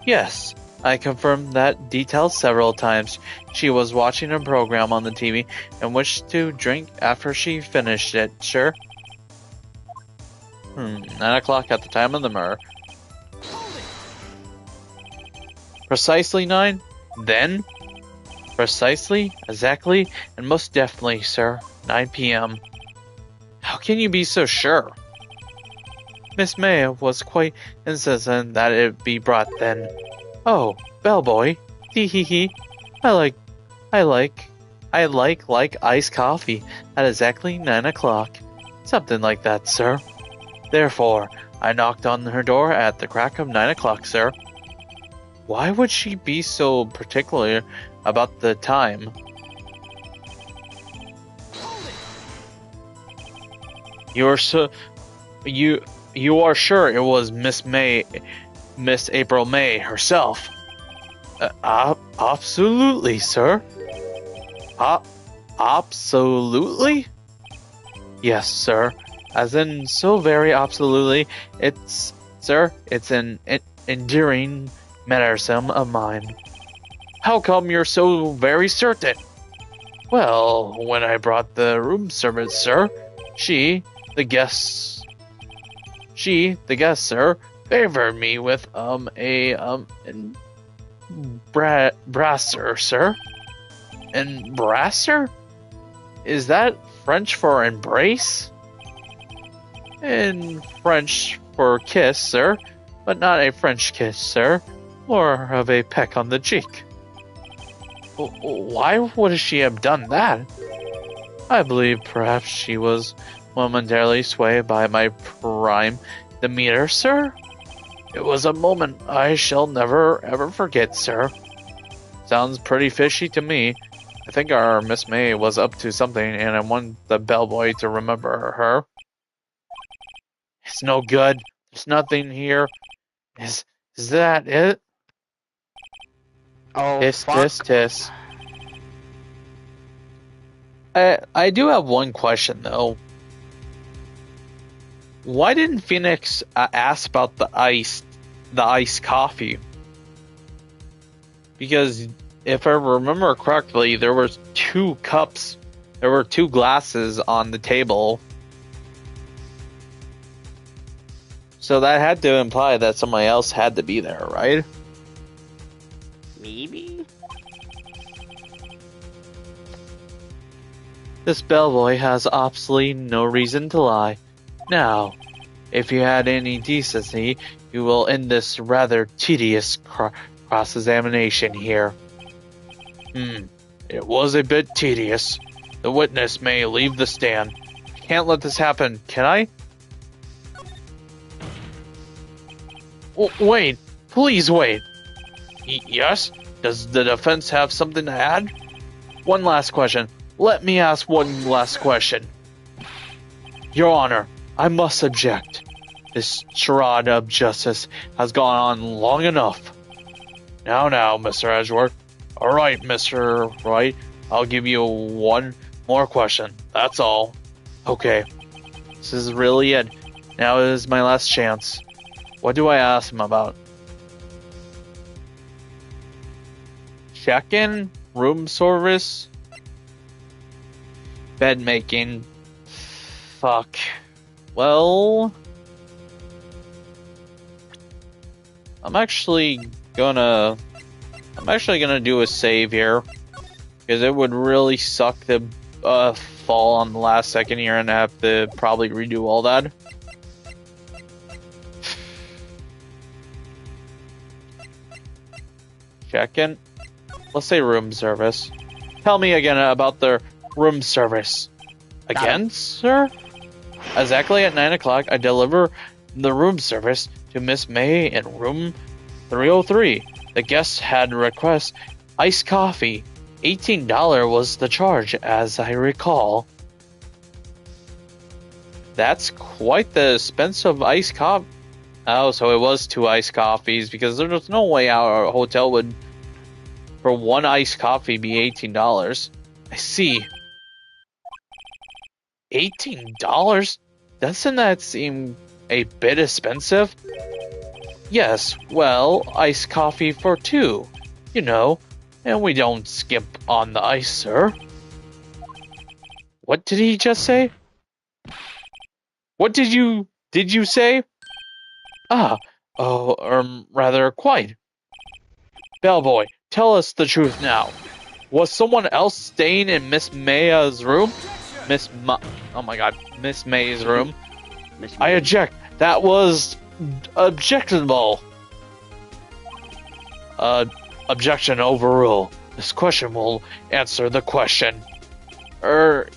Speaker 1: Yes, I confirmed that detail several times. She was watching a program on the TV and wished to drink after she finished it, sure. 9 o'clock at the time of the murder. Precisely 9? Then? Precisely, exactly, and most definitely, sir. 9 p.m. How can you be so sure? Miss May was quite insistent that it be brought then. Oh, bellboy. Hee hee hee. I like iced coffee at exactly 9 o'clock. Something like that, sir. Therefore, I knocked on her door at the crack of 9 o'clock, sir. Why would she be so particular about the time? You are sure it was Miss April May herself? Absolutely, sir. Absolutely? Yes, sir. As in, so very absolutely, it's an enduring mannerism of mine. How come you're so very certain? Well, when I brought the room service, sir, the guest, sir, favored me with brasser, sir. And brasser? Is that French for embrace? In French for kiss, sir, but not a French kiss, sir. More of a peck on the cheek. Why would she have done that? I believe perhaps she was momentarily swayed by my prime demeanor, sir. It was a moment I shall never ever forget, sir. Sounds pretty fishy to me. I think our Miss May was up to something, and I want the bellboy to remember her. It's no good. There's nothing here. Is that it?
Speaker 2: Oh,
Speaker 1: tisk,
Speaker 2: fuck.
Speaker 1: tisk, tisk. I do have one question, though. Why didn't Phoenix ask about the iced coffee? Because if I remember correctly, there were 2 cups. There were 2 glasses on the table. So that had to imply that somebody else had to be there, right?
Speaker 2: Maybe?
Speaker 1: This bellboy has absolutely no reason to lie. Now, if you had any decency, you will end this rather tedious cross-examination here. It was a bit tedious. The witness may leave the stand. Can't let this happen, can I? Wait, please wait. Yes? Does the defense have something to add? One last question. Let me ask one last question. Your Honor, I must object. This charade of justice has gone on long enough. Now, Mr. Edgeworth. Alright, Mr. Wright. I'll give you one more question. That's all. Okay. This is really it. Now is my last chance. What do I ask him about? Check-in? Room service? Bed making? Fuck. Well... I'm actually gonna do a save here. Because it would really suck to fall on the last second here and have to probably redo all that. Check-in. Let's say room service. Tell me again about the room service. Again, sir? Exactly at 9 o'clock, I deliver the room service to Miss May in room 303. The guest had requested iced coffee. $18 was the charge, as I recall. That's quite the expensive iced coffee. Oh, so it was 2 iced coffees, because there's no way our hotel would, for one iced coffee, be $18. I see. $18? Doesn't that seem a bit expensive? Yes, well, iced coffee for 2. You know, and we don't skip on the ice, sir. What did he just say? What did you say? Rather quite. Bellboy, tell us the truth now. Was someone else staying in Miss May's room? Miss May's room? I object. That was objectionable. Objection overruled. This question will answer the question.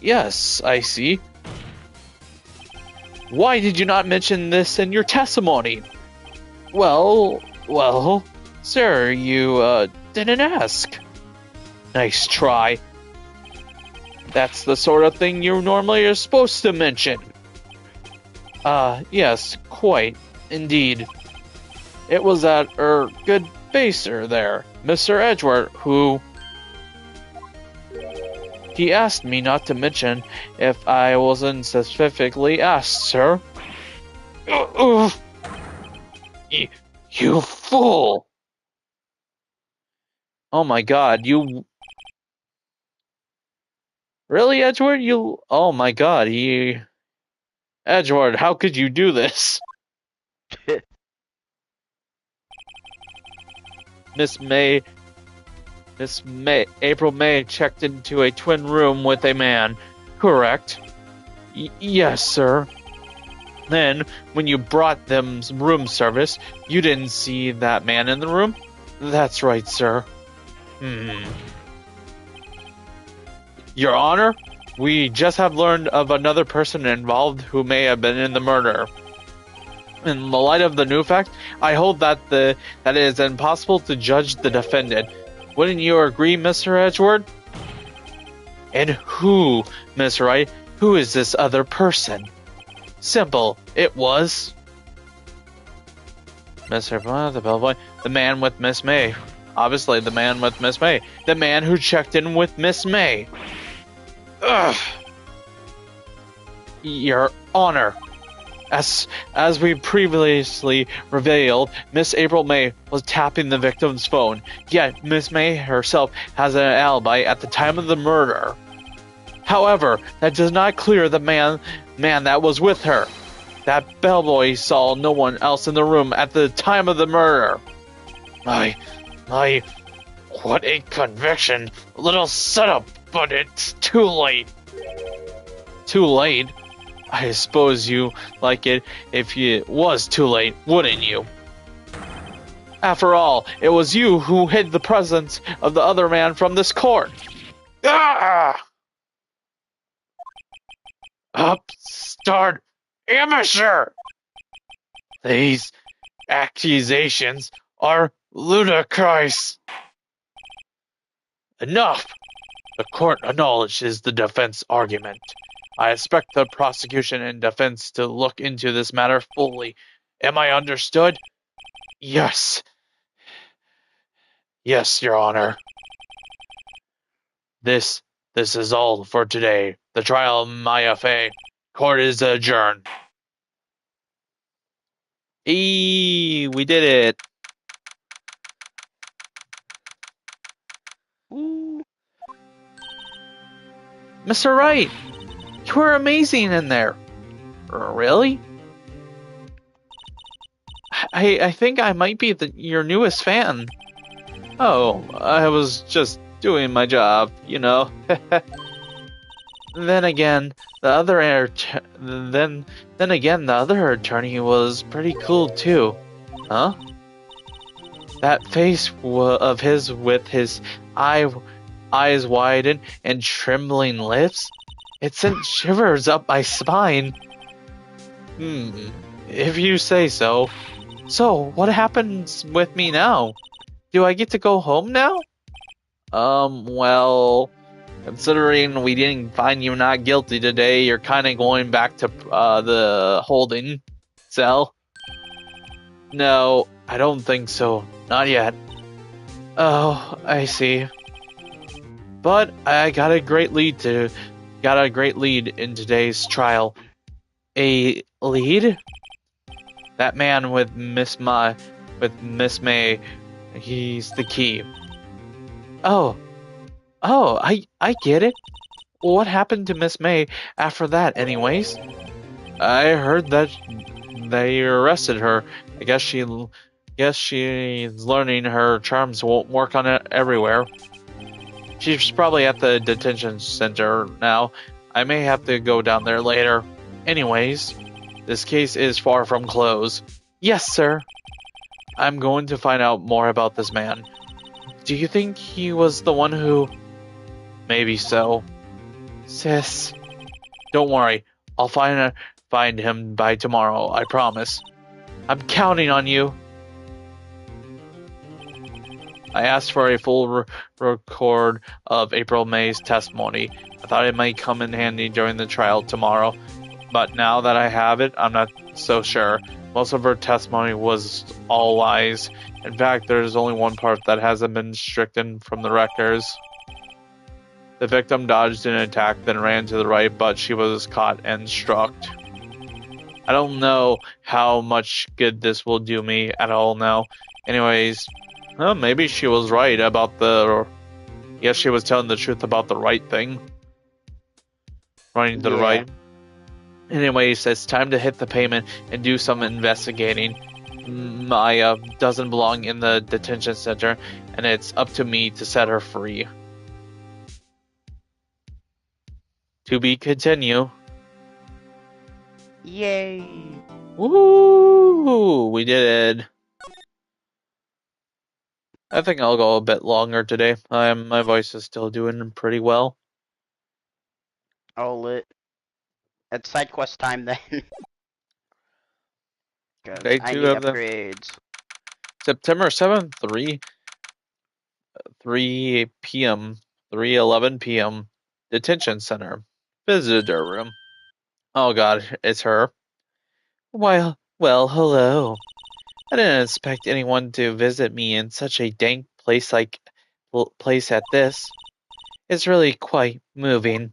Speaker 1: Yes, I see. Why did you not mention this in your testimony? Well, sir, you, didn't ask. Nice try. That's the sort of thing you normally are supposed to mention. Yes, quite, indeed. It was that, good baser there, Mr. Edgeworth, who... He asked me not to mention if I wasn't specifically asked, sir. You fool! Oh my god, you... Really, Edgeworth? Oh my god, Edgeworth, how could you do this? April May checked into a twin room with a man, correct? Yes, sir. Then, when you brought them room service, you didn't see that man in the room? That's right, sir. Your Honor, we just have learned of another person involved who may have been in the murder. In the light of the new fact, I hold that it is impossible to judge the defendant. Wouldn't you agree, Mr. Edgeworth? And who, Miss Wright, who is this other person? Simple, it was... Mr. The bellboy, the man with Miss May. Obviously, the man with Miss May. The man who checked in with Miss May. Ugh. Your Honor. As we previously revealed, Miss April May was tapping the victim's phone. Yet, Miss May herself has an alibi at the time of the murder. However, that does not clear the man that was with her. That bellboy saw no one else in the room at the time of the murder. What a conviction. A little setup, but it's too late. Too late? I suppose you like it if it was too late, wouldn't you? After all, it was you who hid the presence of the other man from this court. Ah! Upstart amateur! These accusations are ludicrous. Enough! The court acknowledges the defense argument. I expect the prosecution and defense to look into this matter fully. Am I understood? Yes. Yes, Your Honor. This is all for today. The trial of Maya Fey. Court is adjourned. We did it.
Speaker 2: Ooh.
Speaker 1: Mr. Wright, you were amazing in there. Really? I think I might be your newest fan. Oh, I was just doing my job, you know. Then again, the other attorney was pretty cool too. Huh? That face of his with his eyes widened and trembling lips, it sent shivers up my spine. If you say so. So, what happens with me now? Do I get to go home now? Well, considering we didn't find you not guilty today, you're kind of going back to the holding cell. No, I don't think so. Not yet. Oh, I see. But I got a great lead in today's trial. A lead? That man with Miss May, he's the key. Oh, I get it. What happened to Miss May after that, anyways? I heard that they arrested her. I guess she's learning her charms won't work on it everywhere. She's probably at the detention center now. I may have to go down there later. Anyways, this case is far from closed. Yes, sir. I'm going to find out more about this man. Do you think he was the one who... Maybe so. Sis. Don't worry. I'll find him by tomorrow, I promise. I'm counting on you. I asked for a full record of April May's testimony. I thought it might come in handy during the trial tomorrow, but now that I have it, I'm not so sure. Most of her testimony was all lies. In fact, there's only one part that hasn't been stricken from the records. The victim dodged an attack, then ran to the right, but she was caught and struck. I don't know how much good this will do me at all now. Anyways, well, maybe she was right about Yes, she was telling the truth about the right thing. Running to the right. Anyways, it's time to hit the payment and do some investigating. Maya doesn't belong in the detention center, and it's up to me to set her free. To be continued.
Speaker 2: Yay!
Speaker 1: Woo! We did it. I think I'll go a bit longer today. My voice is still doing pretty well.
Speaker 2: Oh, lit. It's side quest time then.
Speaker 1: Day
Speaker 2: I
Speaker 1: 2
Speaker 2: need
Speaker 1: of
Speaker 2: upgrades.
Speaker 1: September 7th, 3 p.m. 3:11 p.m. Detention Center. Visitor room. Oh god, it's her. Well, hello. I didn't expect anyone to visit me in such a dank place at this. It's really quite moving.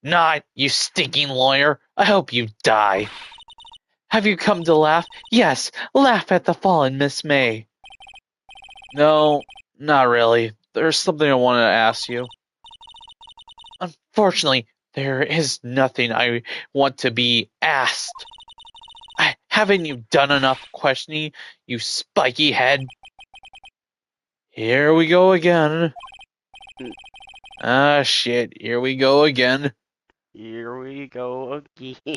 Speaker 1: Not, you stinking lawyer. I hope you die. Have you come to laugh? Yes, laugh at the fallen Miss May. No, not really. There's something I want to ask you. Unfortunately, there is nothing I want to be asked. Haven't you done enough questioning, you spiky head? Here we go again. Ah, shit. Here we go again.
Speaker 2: Here we go again.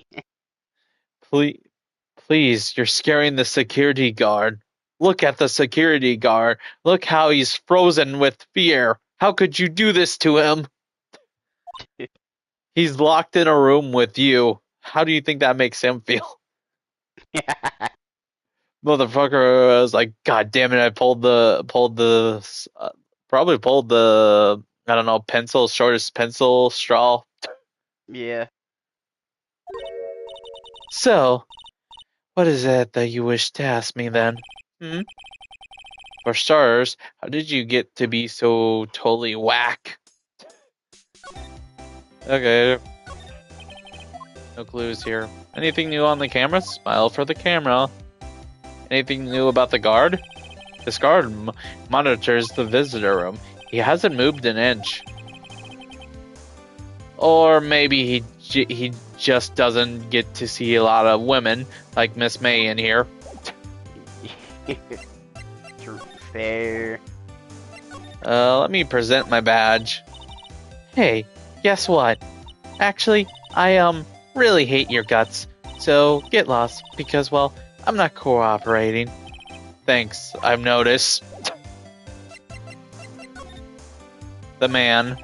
Speaker 1: Please, you're scaring the security guard. Look at the security guard. Look how he's frozen with fear. How could you do this to him? He's locked in a room with you. How do you think that makes him feel? Motherfucker was like, God damn it! I probably pulled the, I don't know, shortest pencil straw.
Speaker 2: Yeah.
Speaker 1: So, what is it that you wish to ask me then? Hmm? For starters, how did you get to be so totally whack? Okay, no clues here. Anything new on the camera? Smile for the camera. Anything new about the guard? This guard monitors the visitor room. He hasn't moved an inch. Or maybe he just doesn't get to see a lot of women like Miss May in here.
Speaker 2: Fair.
Speaker 1: Let me present my badge. Hey, guess what? Actually, I really hate your guts. So get lost because, well, I'm not cooperating. Thanks, I've noticed. The man.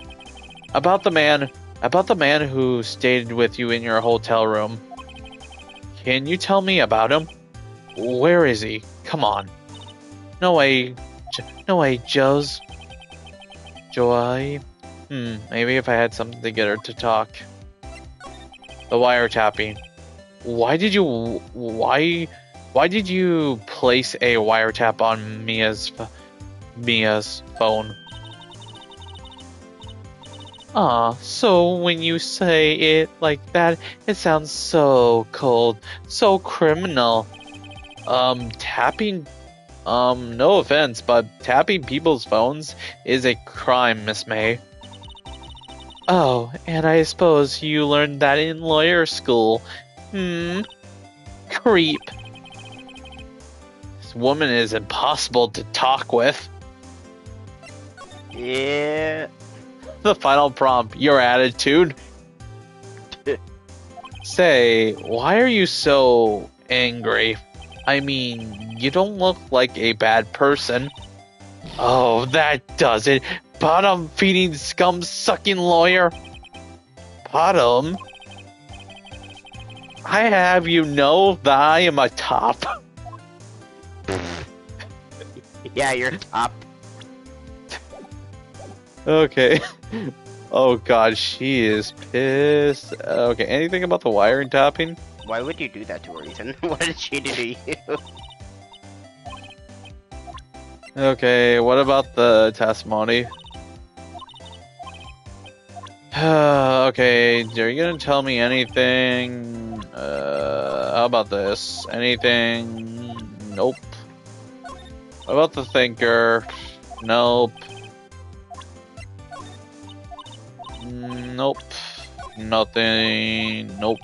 Speaker 1: About the man who stayed with you in your hotel room. Can you tell me about him? Where is he? Come on. No way, Joe's. Joy. Maybe if I had something to get her to talk. The wiretapping. Why did you place a wiretap on Mia's phone? So when you say it like that, it sounds so cold, so criminal. Tapping, no offense, but tapping people's phones is a crime, Miss May. Oh, and I suppose you learned that in lawyer school. Creep. This woman is impossible to talk with.
Speaker 2: Yeah.
Speaker 1: The final prompt, your attitude. Say, why are you so angry? I mean, you don't look like a bad person. Oh, that does it. Bottom feeding scum sucking lawyer. Bottom? I have you know that I am a top.
Speaker 2: Yeah, you're top.
Speaker 1: Okay. Oh god, she is pissed. Okay, anything about the wiring tapping?
Speaker 2: Why would you do that to her, Ethan? What did she do to you?
Speaker 1: Okay, what about the testimony? Okay, are you gonna tell me anything? How about this? Anything? Nope. What about the thinker? Nope. Nope. Nothing. Nope.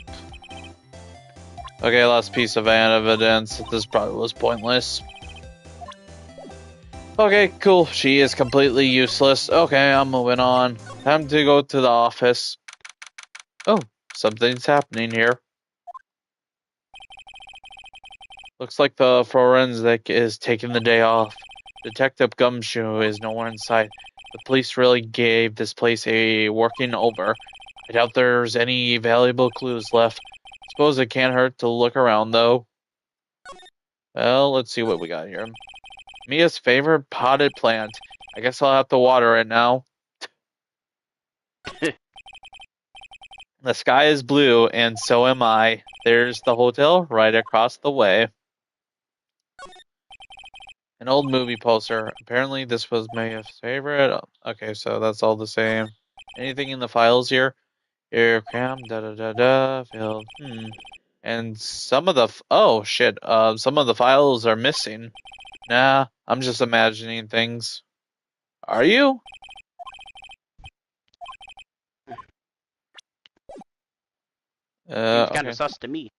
Speaker 1: Okay, last piece of evidence. This probably was pointless. Okay, cool. She is completely useless. Okay, I'm moving on. Time to go to the office. Oh, something's happening here. Looks like the forensic is taking the day off. Detective Gumshoe is nowhere in sight. The police really gave this place a working over. I doubt there's any valuable clues left. Suppose it can't hurt to look around, though. Well, let's see what we got here. Mia's favorite potted plant. I guess I'll have to water it now. The sky is blue, and so am I. There's the hotel right across the way. An old movie poster. Apparently this was Mia's favorite. Okay, so that's all the same. Anything in the files here? Here, cram, da-da-da-da, filled, And some of the, oh shit, some of the files are missing. Nah, I'm just imagining things. Are you?
Speaker 2: Seems kind
Speaker 1: Okay.
Speaker 2: of sus to me.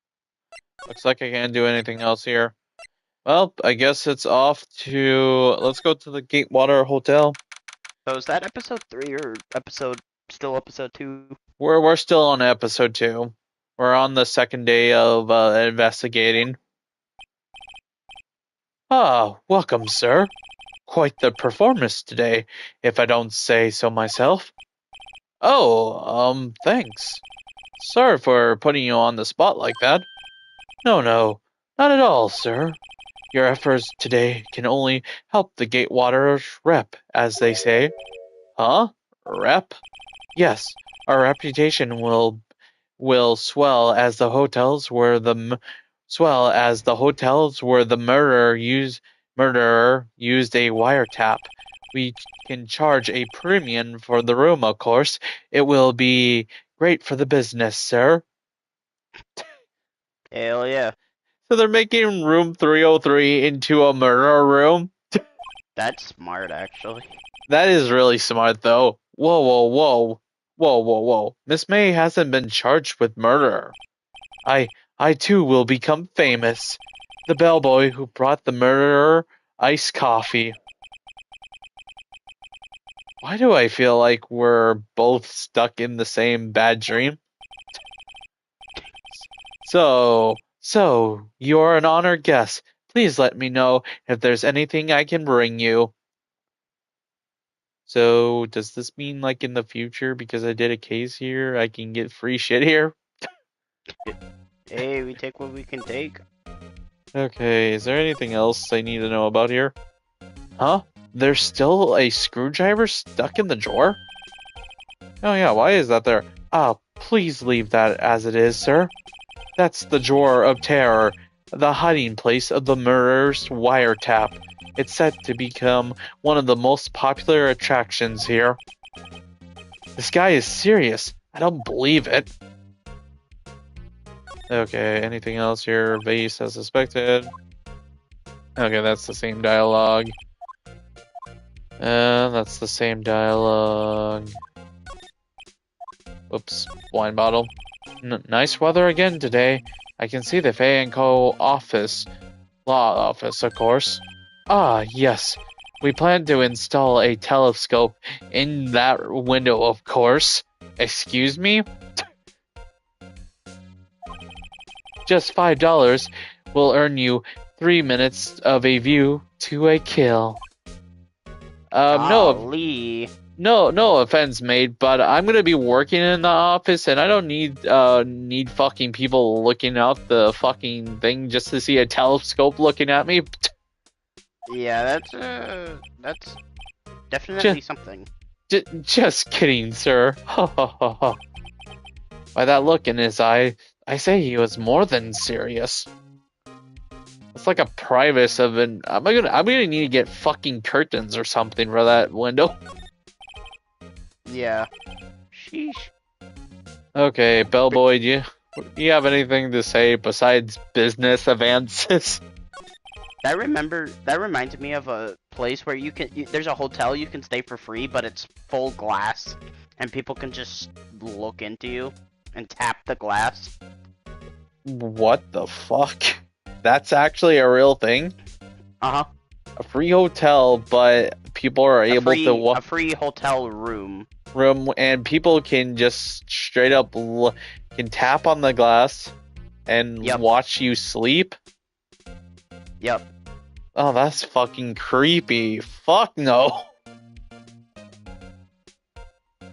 Speaker 1: Looks like I can't do anything else here. Well, I guess it's off to, let's go to the Gatewater Hotel.
Speaker 2: So is that episode 3 or still episode 2?
Speaker 1: We're still on episode 2. We're on the second day of investigating. Ah, welcome, sir. Quite the performance today, if I don't say so myself. Oh, thanks. Sorry for putting you on the spot like that. No, not at all, sir. Your efforts today can only help the Gatewaters rep, as they say. Huh? Rep? Yes, our reputation will swell as the hotels where the murderer used a wiretap. We can charge a premium for the room, of course. It will be great for the business, sir.
Speaker 2: Hell yeah.
Speaker 1: So they're making room 303 into a murder room?
Speaker 2: That's smart, actually.
Speaker 1: That is really smart, though. Whoa. Miss May hasn't been charged with murder. I too will become famous. The bellboy who brought the murderer iced coffee. Why do I feel like we're both stuck in the same bad dream? So, you're an honored guest. Please let me know if there's anything I can bring you. So, does this mean like in the future, because I did a case here, I can get free shit here?
Speaker 2: Hey, we take what we can take.
Speaker 1: Okay, is there anything else I need to know about here? Huh? There's still a screwdriver stuck in the drawer? Oh yeah, why is that there? Ah, please leave that as it is, sir. That's the drawer of terror, the hiding place of the murderer's wiretap. It's set to become one of the most popular attractions here. This guy is serious. I don't believe it. Okay, anything else here? Base as suspected. Okay, that's the same dialogue. That's the same dialogue. Oops, wine bottle. Nice weather again today. I can see the Fay & Co. office. Law office, of course. Ah, yes. We plan to install a telescope in that window, of course. Excuse me? Just $5 will earn you 3 minutes of a view to a kill. No offense, mate, but I'm gonna be working in the office, and I don't need fucking people looking out the fucking thing just to see a telescope looking at me.
Speaker 2: Yeah, that's definitely something.
Speaker 1: Just kidding, sir. By that look in his eye, I say he was more than serious. It's like a privacy of an. I'm gonna need to get fucking curtains or something for that window.
Speaker 2: Yeah. Sheesh.
Speaker 1: Okay, bellboy, do you have anything to say besides business advances?
Speaker 2: That reminds me of a place where there's a hotel you can stay for free, but it's full glass, and people can just look into you and tap the glass.
Speaker 1: What the fuck? That's actually a real thing?
Speaker 2: Uh-huh.
Speaker 1: A free hotel, but people are able to
Speaker 2: a free hotel room,
Speaker 1: and people can just straight up can tap on the glass and watch you sleep.
Speaker 2: Yep.
Speaker 1: Oh, that's fucking creepy. Fuck no.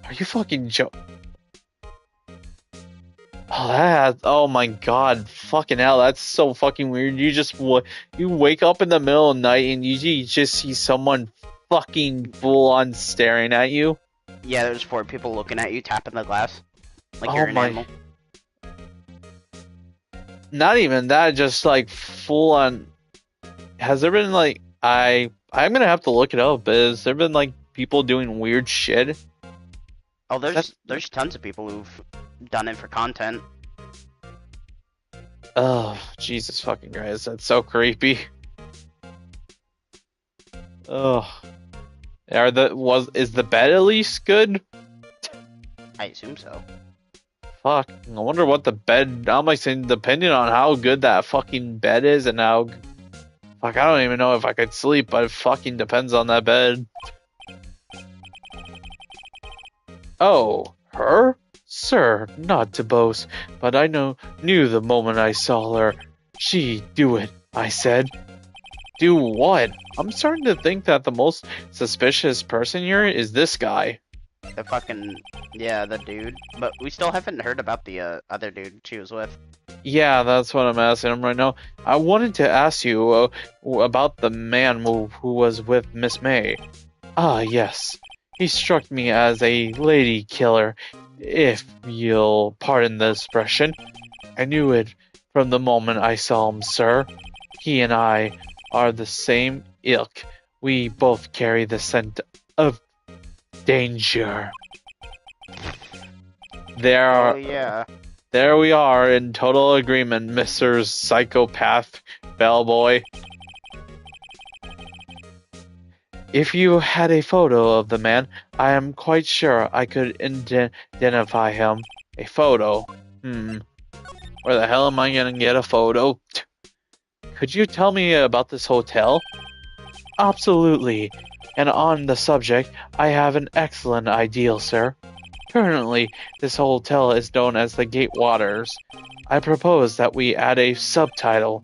Speaker 1: Are you fucking joking? Oh my god, fucking hell, that's so fucking weird. You wake up in the middle of the night and you just see someone fucking full on staring at you.
Speaker 2: Yeah, there's 4 people looking at you, tapping the glass. Like you're an animal.
Speaker 1: Not even that, just like full on. Has there been like, I'm gonna have to look it up, but has there been like people doing weird shit?
Speaker 2: Oh, there's tons of people who've done it for content.
Speaker 1: Oh, Jesus fucking Christ, that's so creepy. Oh. Is the bed at least good?
Speaker 2: I assume so.
Speaker 1: Fuck. I wonder what the bed, how am I saying, depending on how good that fucking bed is and how, fuck, I don't even know if I could sleep, but it fucking depends on that bed. Oh, her? Sir, not to boast, but I knew the moment I saw her. She do it, I said. Do what? I'm starting to think that the most suspicious person here is this guy.
Speaker 2: The fucking, yeah, the dude. But we still haven't heard about the other dude she was with.
Speaker 1: Yeah, that's what I'm asking him right now. I wanted to ask you about the man who was with Miss May. Ah, yes. He struck me as a lady killer, if you'll pardon the expression. I knew it from the moment I saw him, sir. He and I are the same ilk. We both carry the scent of danger.
Speaker 2: Oh, yeah.
Speaker 1: There we are in total agreement, Mr. Psychopath Bellboy. If you had a photo of the man, I am quite sure I could identify him. A photo? Where the hell am I gonna get a photo? Could you tell me about this hotel? Absolutely. And on the subject, I have an excellent idea, sir. Currently, this hotel is known as the Gatewaters. I propose that we add a subtitle.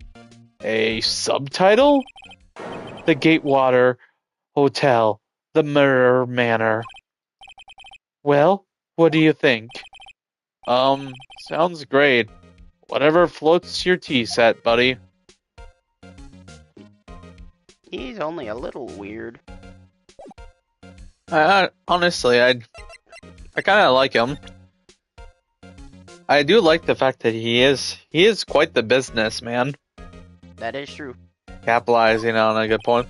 Speaker 1: A subtitle? The Gatewater Hotel, the Murder Manor. Well, what do you think? Sounds great. Whatever floats your tea set, buddy.
Speaker 2: He's only a little weird.
Speaker 1: Honestly, I kind of like him. I do like the fact that he is quite the businessman.
Speaker 2: That is true.
Speaker 1: Capitalizing on a good point.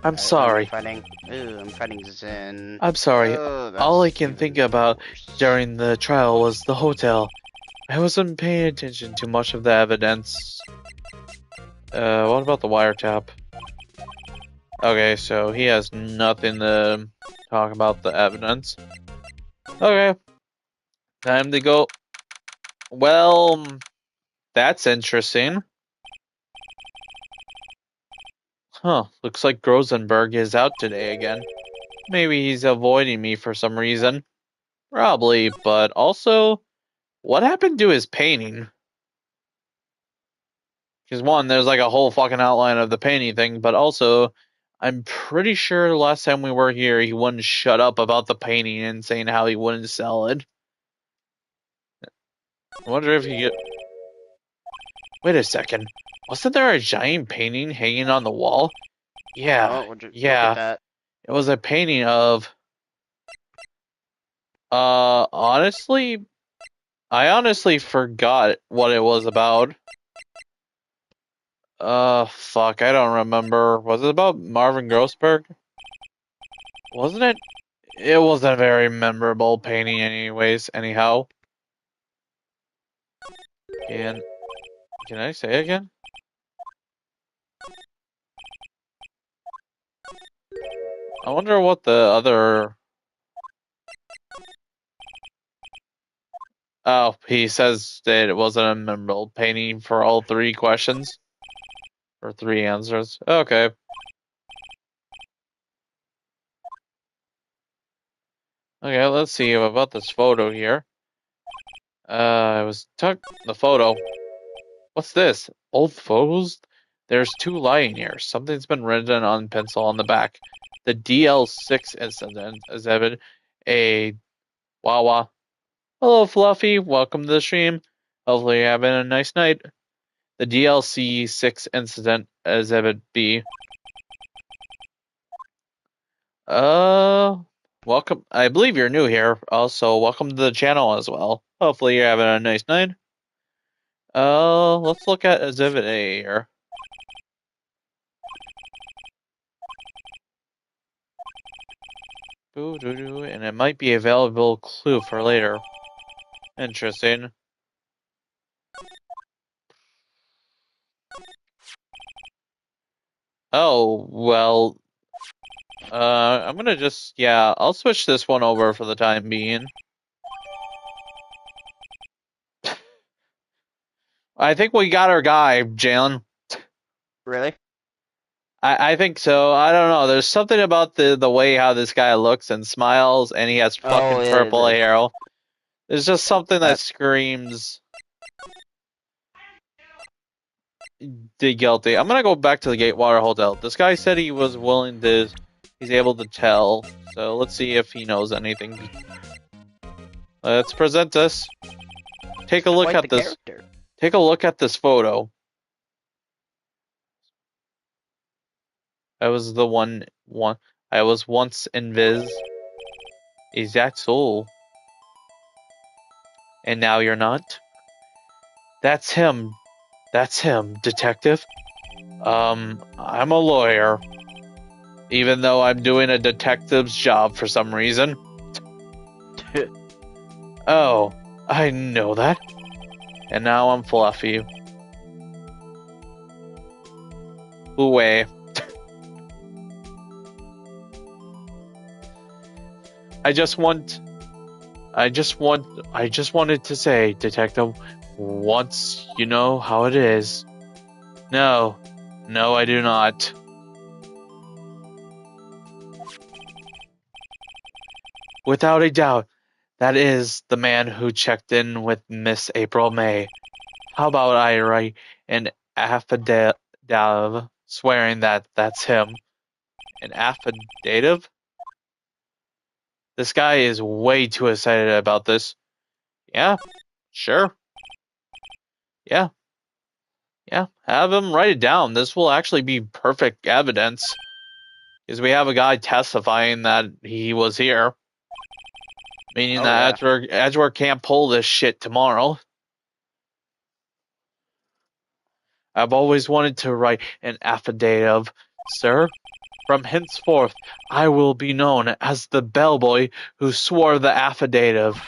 Speaker 1: I'm sorry.
Speaker 2: I'm fighting Zen.
Speaker 1: I'm sorry. All I can think about during the trial was the hotel. I wasn't paying attention to much of the evidence. What about the wiretap? Okay, so he has nothing to talk about the evidence. Okay. Time to go. Well, that's interesting. Huh, looks like Grosenberg is out today again. Maybe he's avoiding me for some reason. Probably, but also, what happened to his painting? Because one, there's like a whole fucking outline of the painting thing, but also, I'm pretty sure last time we were here, he wouldn't shut up about the painting and saying how he wouldn't sell it. I wonder if he get... Wait a second. Wasn't there a giant painting hanging on the wall? Yeah, yeah. It was a painting of... honestly, I honestly forgot what it was about. Fuck, I don't remember. Was it about Marvin Grossberg? Wasn't it? It wasn't a very memorable painting anyhow. Can I say it again? I wonder what the other... Oh, he says that it wasn't a memorable painting for all three questions. Or three answers. Okay. Okay, let's see about this photo here. I was the photo. What's this? Old photos? There's two lying here. Something's been written on pencil on the back. The DL6 incident is evident. A Wawa. Hello, Fluffy. Welcome to the stream. Hopefully you're having a nice night. The DLC6 incident, Exhibit B. Welcome. I believe you're new here. Also, welcome to the channel as well. Hopefully you're having a nice night. Let's look at Exhibit A here. And it might be a valuable clue for later. Interesting. Oh, well, I'm gonna just, yeah, I'll switch this one over for the time being. I think we got our guy, Jalen.
Speaker 2: Really?
Speaker 1: I think so. I don't know. There's something about the way how this guy looks and smiles, and he has fucking purple hair. There's just something that screams the guilty. I'm gonna go back to the Gatewater Hotel. This guy said he was willing to. He's able to tell. So let's see if he knows anything. Let's present this. Take a look at this. Character. Take a look at this photo. I was the one. I was once invis. Is that so? And now you're not? That's him. That's him, detective. I'm a lawyer. Even though I'm doing a detective's job for some reason. Oh, I know that. And now I'm fluffy. Away. I just wanted to say, detective, once you know how it is. No, I do not. Without a doubt, that is the man who checked in with Miss April May. How about I write an affidavit swearing that that's him? An affidavit? This guy is way too excited about this. Yeah, sure. Yeah, have him write it down. This will actually be perfect evidence. Because we have a guy testifying that he was here. Meaning that Edgeworth can't pull this shit tomorrow. I've always wanted to write an affidavit, sir. From henceforth, I will be known as the bellboy who swore the affidavit.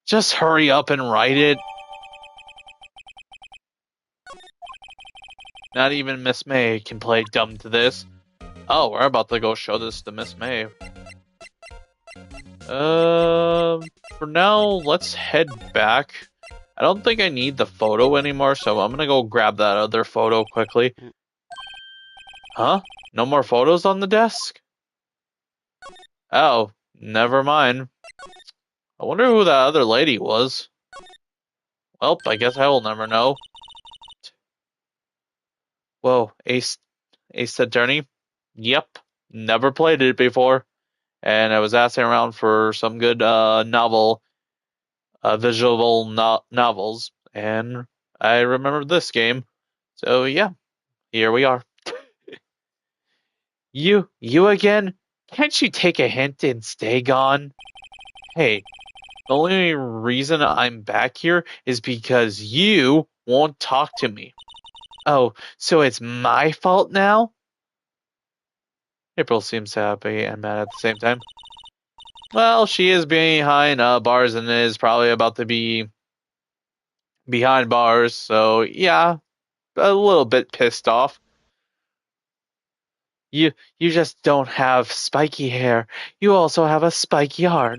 Speaker 1: Just hurry up and write it. Not even Miss May can play dumb to this. Oh, we're about to go show this to Miss May. For now, let's head back. I don't think I need the photo anymore, so I'm gonna go grab that other photo quickly. Huh? No more photos on the desk? Oh, never mind. I wonder who that other lady was. Well, I guess I will never know. Whoa, Ace Attorney? Yep, never played it before. And I was asking around for some good visual novels, and I remember this game. So yeah, here we are. You again? Can't you take a hint and stay gone? Hey, the only reason I'm back here is because you won't talk to me. Oh, so it's my fault now? April seems happy and mad at the same time. Well, she is behind bars and is probably about to be behind bars, so yeah, a little bit pissed off. You just don't have spiky hair. You also have a spiky heart.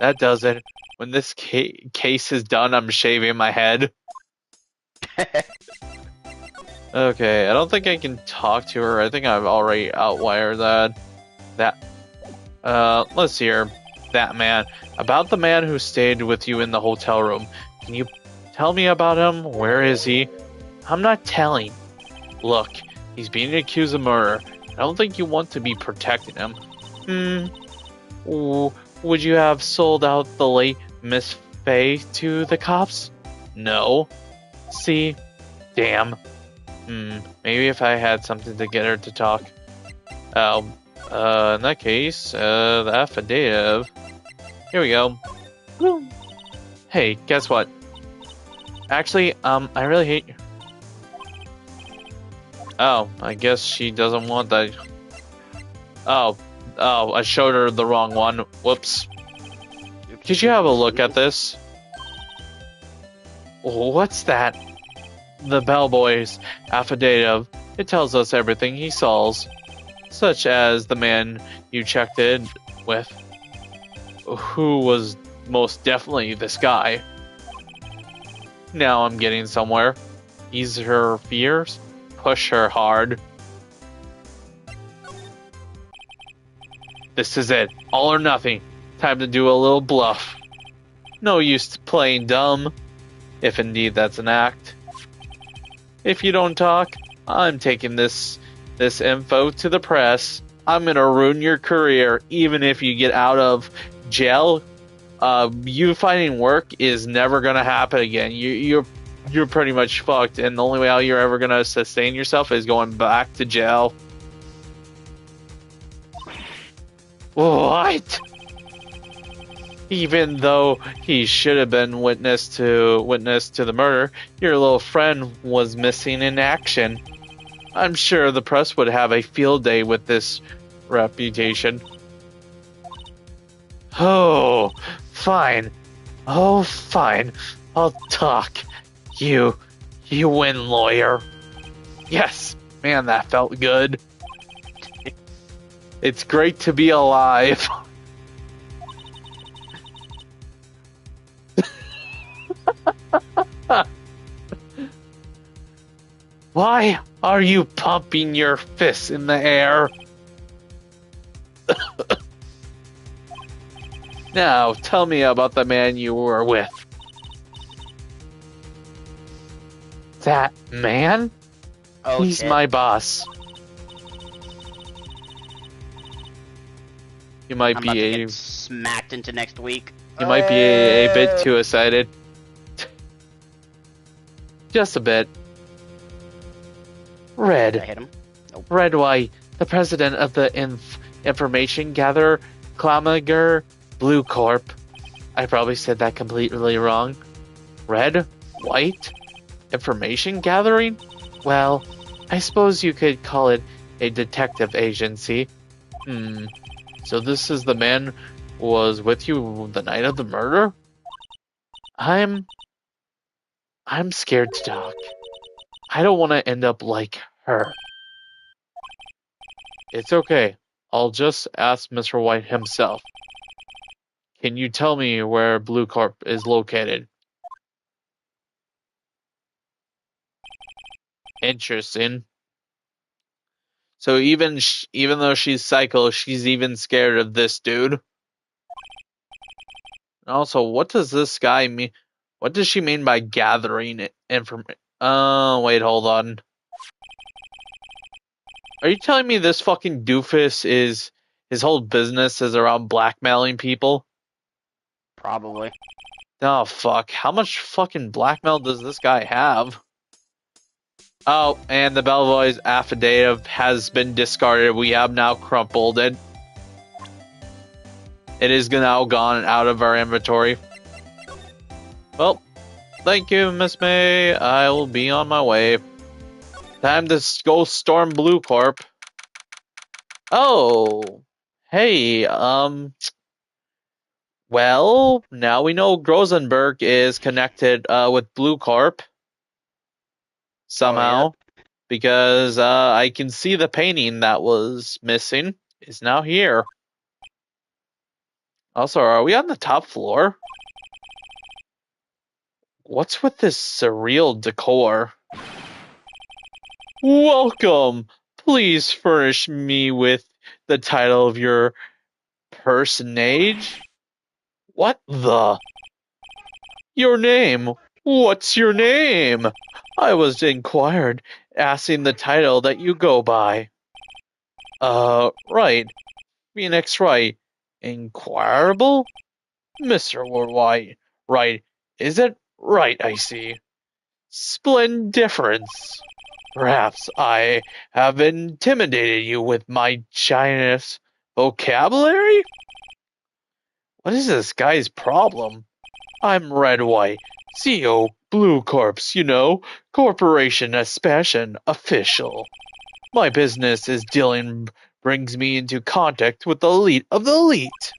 Speaker 1: That does it. When this case is done, I'm shaving my head. Okay, I don't think I can talk to her. I think I've already outwired that. Let's hear that man. About the man who stayed with you in the hotel room. Can you tell me about him? Where is he? I'm not telling. Look, he's being accused of murder. I don't think you want to be protecting him. Would you have sold out the late Miss Faye to the cops? No. See? Damn. Maybe if I had something to get her to talk. In that case, the affidavit. Here we go. Woo. Hey, guess what? Actually, I really hate you. Oh, I guess she doesn't want that. Oh, I showed her the wrong one. Whoops. Could you have a look at this? What's that? The bellboy's affidavit. It tells us everything he saw, such as the man you checked in with, who was most definitely this guy. Now I'm getting somewhere. Ease her fears. Push her hard. This is it. All or nothing. Time to do a little bluff. No use playing dumb, if indeed that's an act. If you don't talk, I'm taking this info to the press. I'm gonna ruin your career, even if you get out of jail. You finding work is never gonna happen again. You're pretty much fucked, and the only way out you're ever gonna sustain yourself is going back to jail. What? Even though he should have been witness to the murder, your little friend was missing in action. I'm sure the press would have a field day with this reputation. Oh, fine. Oh, fine. I'll talk. You win, lawyer. Yes, man, that felt good. It's great to be alive. Why are you pumping your fists in the air? Now, tell me about the man you were with. That man? Oh, he's shit. My boss. You might be
Speaker 2: smacked into next week.
Speaker 1: You might be a bit too excited. Just a bit. Red.
Speaker 2: Did I hit him? Nope.
Speaker 1: Red White, the president of the information gatherer, Clamager Blue Corp. I probably said that completely wrong. Red? White? Information gathering? Well, I suppose you could call it a detective agency. So this is the man who was with you the night of the murder? I'm scared to talk. I don't want to end up like her. It's okay. I'll just ask Mr. White himself. Can you tell me where Blue Corp is located? Interesting. So even though she's psycho, she's even scared of this dude. And also, what does this guy mean? What does she mean by gathering information? Oh, wait, hold on. Are you telling me this fucking doofus is his whole business is around blackmailing people?
Speaker 2: Probably.
Speaker 1: Oh, fuck. How much fucking blackmail does this guy have? Oh, and the Bellavoy's affidavit has been discarded. We have now crumpled it. It is now gone out of our inventory. Well, thank you, Miss May. I will be on my way. Time to go storm Blue Corp. Oh, hey, well, now we know Grosenberg is connected with Blue Corp somehow, because I can see the painting that was missing is now here. Also, are we on the top floor? What's with this surreal decor? Welcome! Please furnish me with the title of your personage. What the? Your name? What's your name? I was inquired, asking the title that you go by. Right. Phoenix Wright. Inquirable? Mr. White. Right. Is it right, I see? Splendiference. Perhaps I have intimidated you with my Chinese vocabulary? What is this guy's problem? I'm Red White, CEO, Blue Corps, you know, corporation expansion official. My business is dealing brings me into contact with the elite of the elite.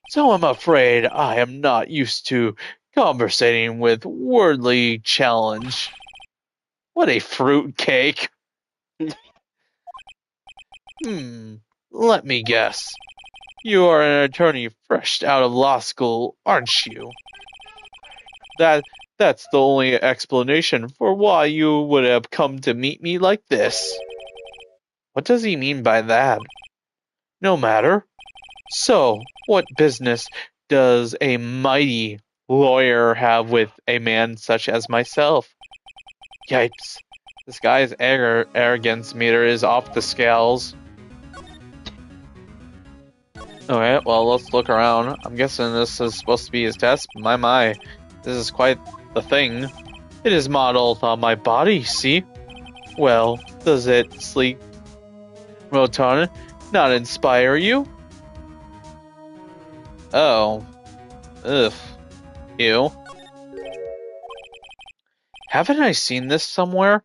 Speaker 1: So I'm afraid I am not used to conversating with wordly challenge. What a fruit cake. Let me guess. You are an attorney fresh out of law school, aren't you? That's the only explanation for why you would have come to meet me like this. What does he mean by that? No matter. So, what business does a mighty lawyer have with a man such as myself? Yipes. This guy's arrogance meter is off the scales. Alright, well, let's look around. I'm guessing this is supposed to be his test. My. This is quite the thing. It is modeled on my body, see? Well, does it, sleek Rotana, not inspire you? Oh. Ugh. Ew. Haven't I seen this somewhere?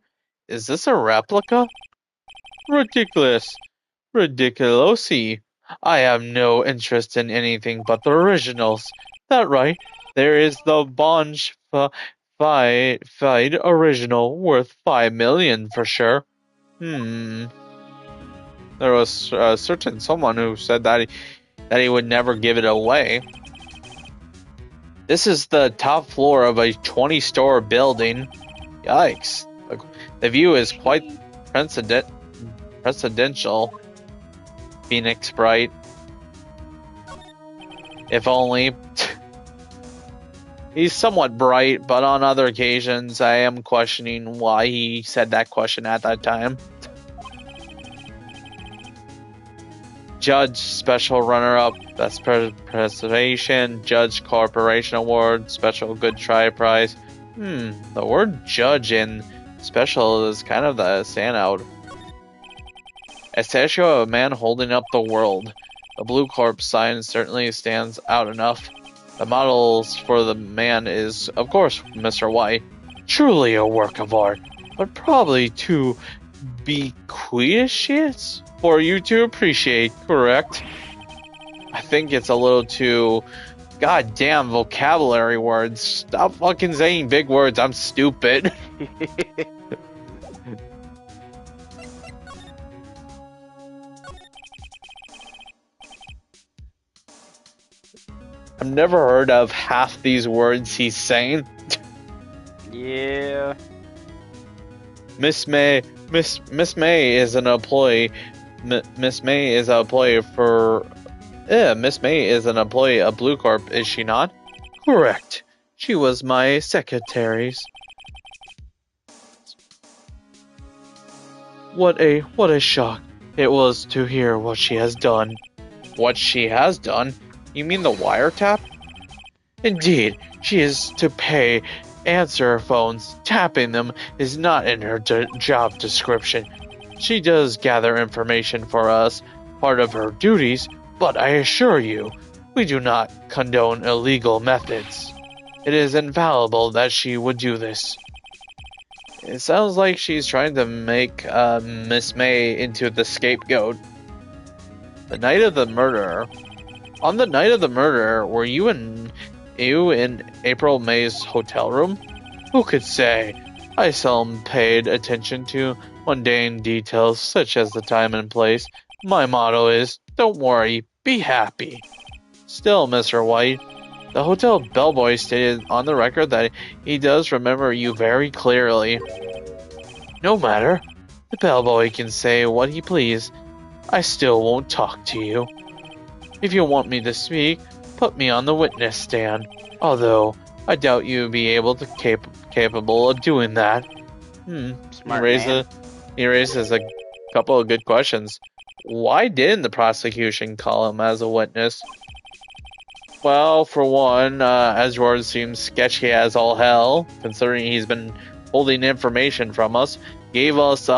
Speaker 1: Is this a replica? Ridiculous. Ridiculousy. I have no interest in anything but the originals. That right? There is the bonafide original worth 5 million for sure. There was a certain someone who said that he would never give it away. This is the top floor of a 20-story building. Yikes. The view is quite presidential. Phoenix Bright. If only. He's somewhat bright, but on other occasions I am questioning why he said that question at that time. Judge, Special Runner-Up, Best Preservation, Judge Corporation Award, Special Good Try Prize. The word judge in special is kind of the standout. A statue of a man holding up the world. The Blue Corp sign certainly stands out enough. The models for the man is, of course, Mr. White. Truly a work of art, but probably too bequeathous for you to appreciate, correct? I think it's a little too goddamn vocabulary words. Stop fucking saying big words, I'm stupid. I've never heard of half these words he's saying.
Speaker 2: Yeah.
Speaker 1: Miss May is an employee. Miss May is an employee for. Miss May is an employee of Blue Corp, is she not? Correct. She was my secretary's. What a shock it was to hear what she has done. What she has done? You mean the wiretap? Indeed, she is to pay answer phones. Tapping them is not in her job description. She does gather information for us, part of her duties, but I assure you, we do not condone illegal methods. It is infallible that she would do this. It sounds like she's trying to make Miss May into the scapegoat. The night of the murder. On the night of the murder, were you in April May's hotel room? Who could say? I seldom paid attention to mundane details such as the time and place. My motto is, don't worry, be happy. Still, Mr. White, the hotel bellboy stated on the record that he does remember you very clearly. No matter. The bellboy can say what he please. I still won't talk to you. If you want me to speak, put me on the witness stand. Although, I doubt you'd be able to capable of doing that. He raises a couple of good questions. Why didn't the prosecution call him as a witness? Well, for one, Edward seems sketchy as all hell, considering he's been holding information from us. Gave us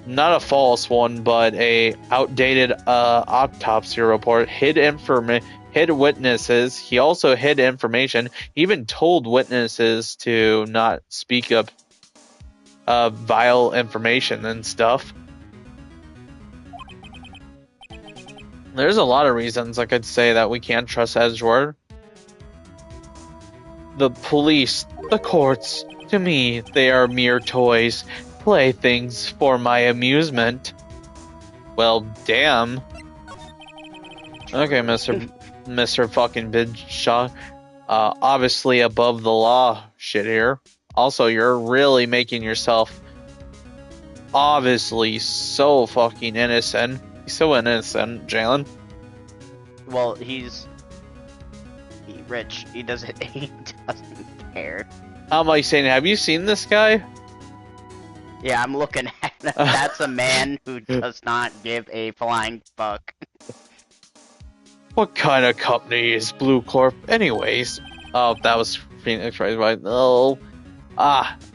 Speaker 1: not a false one, but a outdated autopsy report. Hid witnesses. He also hid information. He even told witnesses to not speak up vile information and stuff. There's a lot of reasons I could say that we can't trust Edward. The police, the courts, to me, they are mere toys, playthings for my amusement. Well, damn. Okay, Mr. fucking Bidshaw. Obviously above the law shit here. Also, you're really making yourself obviously so fucking innocent. He's so innocent, Jalen.
Speaker 2: Well, he's rich. He doesn't care.
Speaker 1: How am I saying? Have you seen this guy?
Speaker 2: Yeah, I'm looking at him. That's a man who does not give a flying fuck.
Speaker 1: What kind of company is Blue Corp, anyways? Oh, that was Phoenix, right? Oh,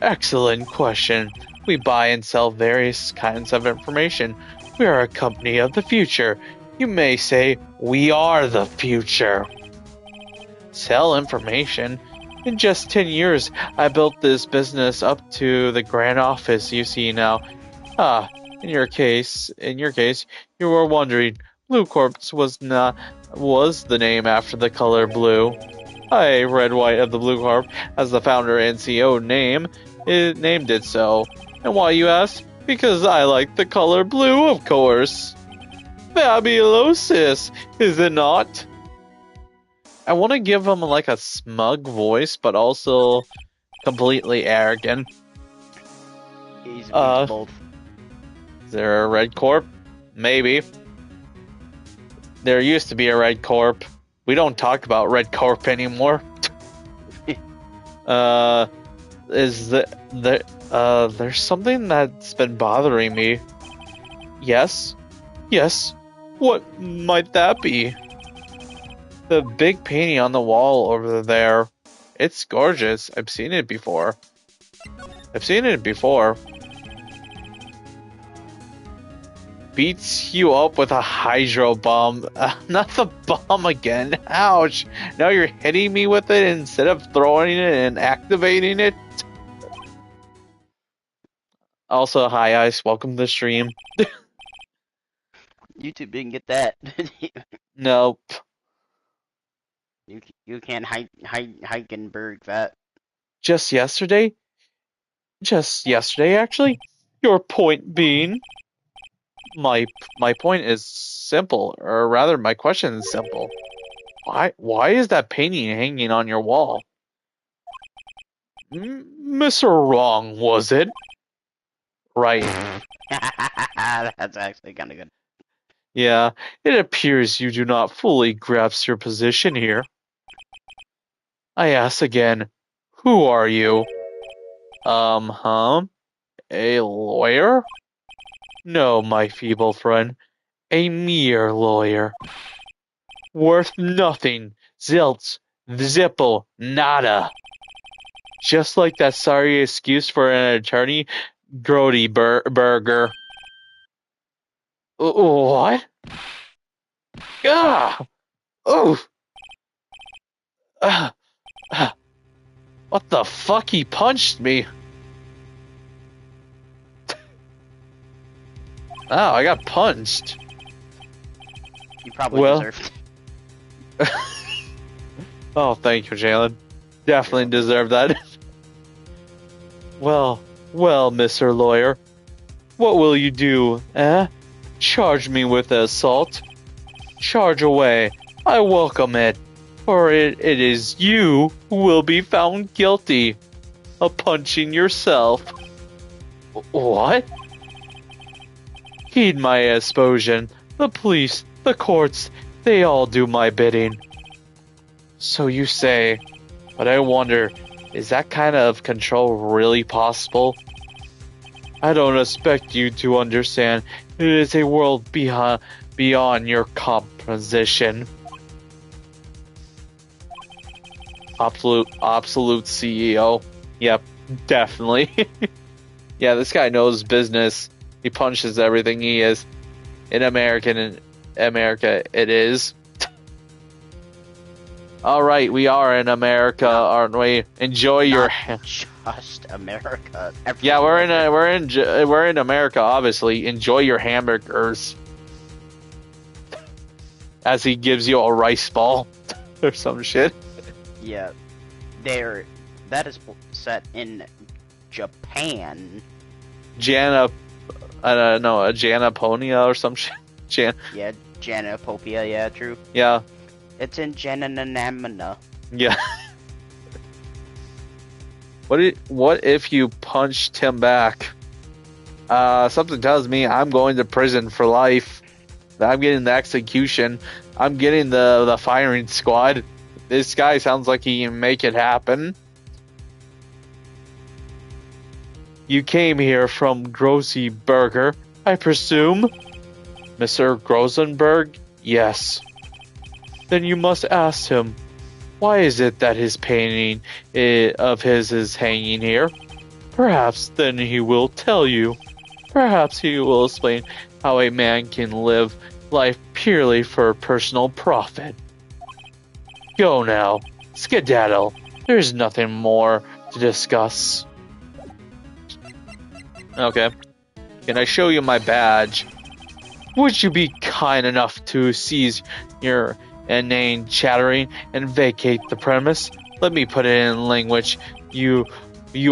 Speaker 1: excellent question. We buy and sell various kinds of information. We are a company of the future. You may say we are the future. Sell information? In just 10 years, I built this business up to the grand office you see now. In your case, you were wondering, Blue Corp was the name after the color blue. I read Wright of the Blue Corp as the founder and CEO named it so. And why, you ask? Because I like the color blue, of course. Fabulosis, is it not? I want to give him like a smug voice, but also completely arrogant.
Speaker 2: He's both.
Speaker 1: Is there a red corp? Maybe. There used to be a red corp. We don't talk about red corp anymore. There's something that's been bothering me. Yes? What might that be? The big painting on the wall over there. It's gorgeous. I've seen it before. Beats you up with a hydro bomb. Not the bomb again. Ouch. Now you're hitting me with it instead of throwing it and activating it. Also, hi Ice. Welcome to the stream.
Speaker 2: YouTube didn't get that.
Speaker 1: Nope.
Speaker 2: You can't Heikenberg that.
Speaker 1: Just yesterday, actually. Your point being, my point is simple, or rather, my question is simple. Why is that painting hanging on your wall? Mr. Wrong, was it? Right.
Speaker 2: That's actually kind of good.
Speaker 1: Yeah, it appears you do not fully grasp your position here. I ask again, who are you? A lawyer? No, my feeble friend, a mere lawyer. Worth nothing, zilts, zippo, nada. Just like that sorry excuse for an attorney, Grody Burger. What? Ah! Oh! What the fuck? He punched me. Oh, I got punched.
Speaker 2: You probably deserved it.
Speaker 1: Oh, thank you, Jalen. Definitely deserve that. Well, Mr. Lawyer. What will you do, eh? Charge me with assault? Charge away. I welcome it. For it is you who will be found guilty of punching yourself. What? Heed my exposition. The police, the courts, they all do my bidding. So you say, but I wonder, is that kind of control really possible? I don't expect you to understand. It is a world beyond your comprehension. Absolute CEO. Yep, definitely. Yeah, this guy knows business. He punches everything he is. In America, it is. All right, we are in America, aren't we? Enjoy your.
Speaker 2: Just America.
Speaker 1: Yeah, we're in America. Obviously, enjoy your hamburgers. As he gives you a rice ball or some shit.
Speaker 2: Yeah, that is set in Japan.
Speaker 1: Janaponia or some shit.
Speaker 2: Yeah, Janapopia. Yeah, true.
Speaker 1: Yeah.
Speaker 2: It's in Jananamana.
Speaker 1: Yeah. What if you punched him back? Something tells me I'm going to prison for life. I'm getting the execution. I'm getting the firing squad. This guy sounds like he can make it happen. You came here from Grossy Burger, I presume? Mr. Grosenberg? Yes. Then you must ask him, why is it that his painting of his is hanging here? Perhaps then he will tell you. Perhaps he will explain how a man can live life purely for personal profit. Go now. Skedaddle. There's nothing more to discuss. Okay. Can I show you my badge? Would you be kind enough to cease your inane chattering and vacate the premise? Let me put it in language you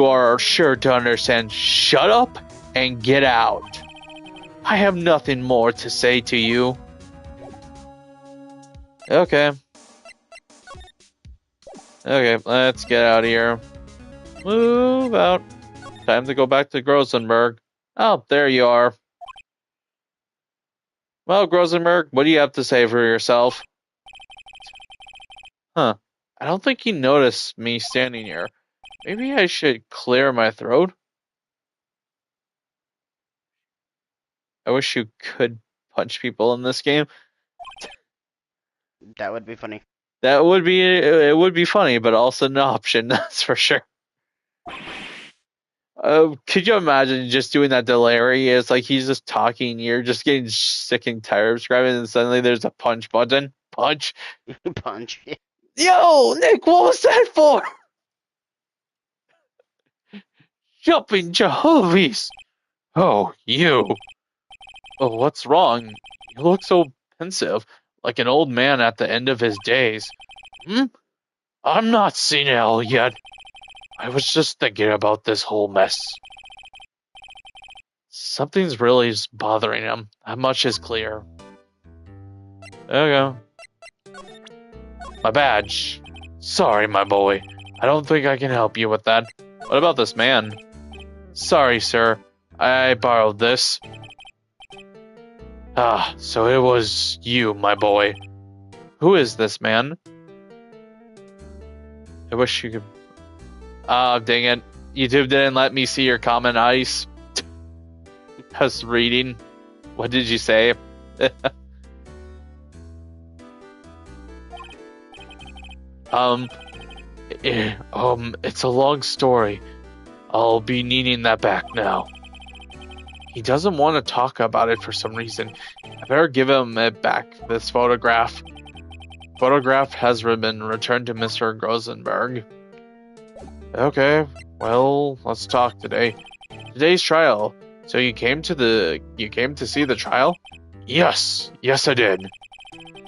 Speaker 1: are sure to understand. Shut up and get out. I have nothing more to say to you. Okay. Okay, let's get out of here. Move out. Time to go back to Grosenberg. Oh, there you are. Well, Grosenberg, what do you have to say for yourself? Huh. I don't think he noticed me standing here. Maybe I should clear my throat? I wish you could punch people in this game.
Speaker 2: That would be funny.
Speaker 1: It would be funny, but also an option, that's for sure. Could you imagine just doing that delirium? It's like he's just talking, you're just getting sick and tired of screaming, and suddenly there's a punch button. Punch.
Speaker 2: Punch.
Speaker 1: Yo, Nick, what was that for? Jumping Jehovah's. Oh, you. Oh, what's wrong? You look so pensive, like an old man at the end of his days. I'm not senile yet. I was just thinking about this whole mess. Something's really bothering him. That much is clear. There we go. My badge. Sorry, my boy. I don't think I can help you with that. What about this man? Sorry, sir. I borrowed this. Ah, so it was you, my boy. Who is this man? I wish you could... Ah, dang it. YouTube didn't let me see your comment, Ice. I was reading. What did you say? It's a long story. I'll be needing that back now. He doesn't want to talk about it for some reason. I better give him it back, this photograph. Photograph has been returned to Mr. Grosenberg. Okay, well, let's talk today. Today's trial. So you came to see the trial? Yes, I did.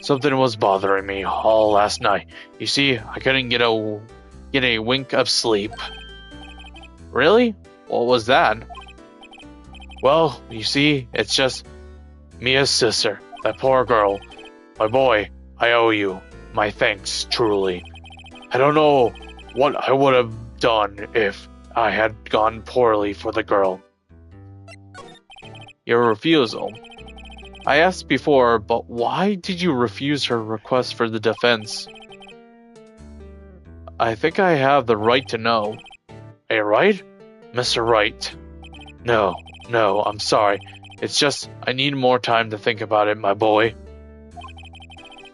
Speaker 1: Something was bothering me all last night. You see, I couldn't get a wink of sleep. Really? What was that? Well, you see, it's just Mia's sister, that poor girl. My boy, I owe you my thanks, truly. I don't know what I would have done if I had gone poorly for the girl. Your refusal. I asked before, but why did you refuse her request for the defense? I think I have the right to know. A right? Mr. Wright. No, I'm sorry. It's just, I need more time to think about it, my boy.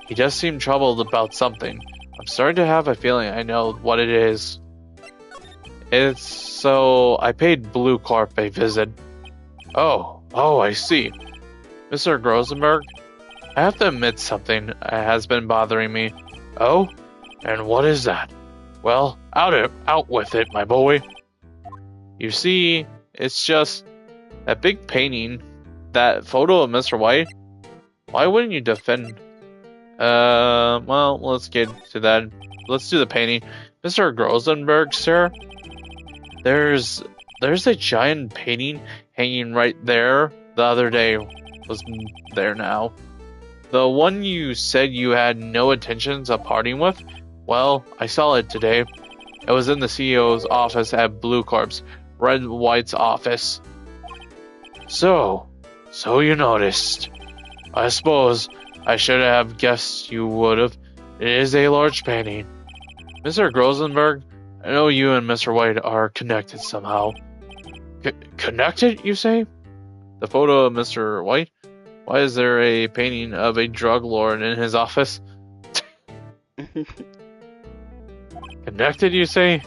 Speaker 1: He does seem troubled about something. I'm starting to have a feeling I know what it is. I paid Blue Corp a visit. Oh, I see. Mr. Grosenberg, I have to admit something has been bothering me. Oh? And what is that? Well, out with it, my boy. You see, it's just that big painting, that photo of Mr. White. Why wouldn't you defend? Well, let's get to that. Let's do the painting. Mr. Grosenberg, sir, there's a giant painting hanging right there. The other day was there now. The one you said you had no intentions of parting with? Well, I saw it today. It was in the CEO's office at Blue Corp's Red White's office. So you noticed. I suppose I should have guessed you would have. It is a large painting. Mr. Grosenberg, I know you and Mr. White are connected somehow. Connected, you say? The photo of Mr. White? Why is there a painting of a drug lord in his office? Connected, you say?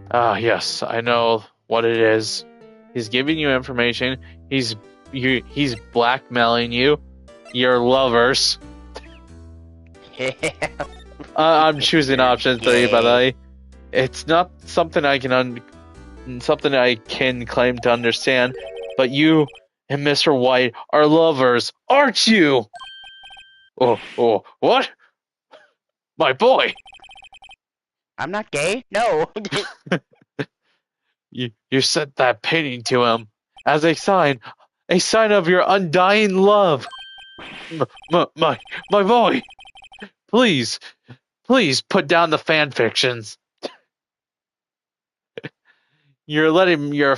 Speaker 1: Ah, yes, I know what it is. He's giving you information. He's blackmailing you. Your lovers. I'm choosing option 3, by the way. It's not something I can claim to understand, but you and Mr. White are lovers, aren't you? Oh, what? My boy!
Speaker 2: I'm not gay? No.
Speaker 1: You sent that painting to him as a sign of your undying love. My boy! Please put down the fan fictions. You're letting your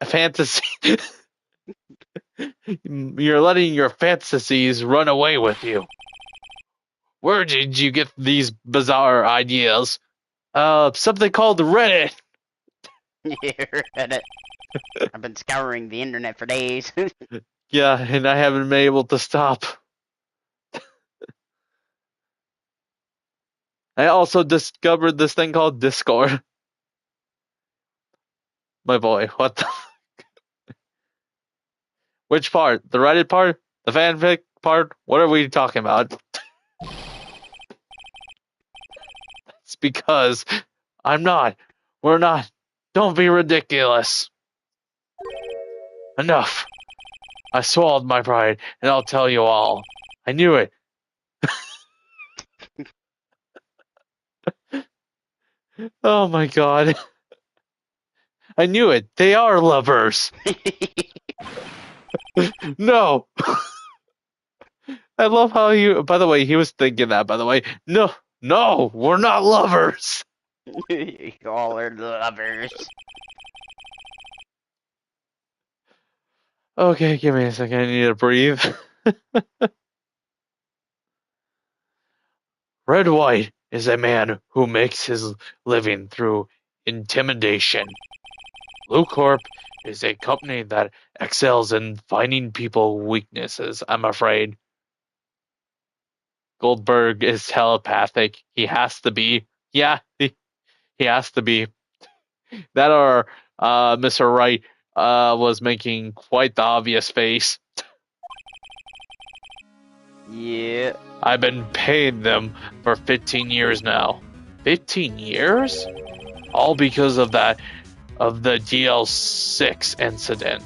Speaker 1: fantasy. You're letting your fantasies run away with you. Where did you get these bizarre ideas? Something called Reddit.
Speaker 2: Reddit. I've been scouring the internet for days.
Speaker 1: Yeah, and I haven't been able to stop. I also discovered this thing called Discord. My boy, what the... Which part? The Reddit part? The fanfic part? What are we talking about? It's because I'm not. We're not. Don't be ridiculous. Enough. I swallowed my pride, and I'll tell you all. I knew it. Oh my god. I knew it. They are lovers. No. I love how you... By the way, he was thinking that, by the way. No, we're not lovers.
Speaker 2: Y'all are lovers.
Speaker 1: Okay, give me a second. I need to breathe. Red White is a man who makes his living through intimidation. Blue Corp is a company that excels in finding people weaknesses, I'm afraid. Goldberg is telepathic. He has to be. Yeah, he has to be. That or Mr. Wright was making quite the obvious face.
Speaker 2: Yeah.
Speaker 1: I've been paying them for 15 years now. 15 years? All because of that, of the DL6 incident,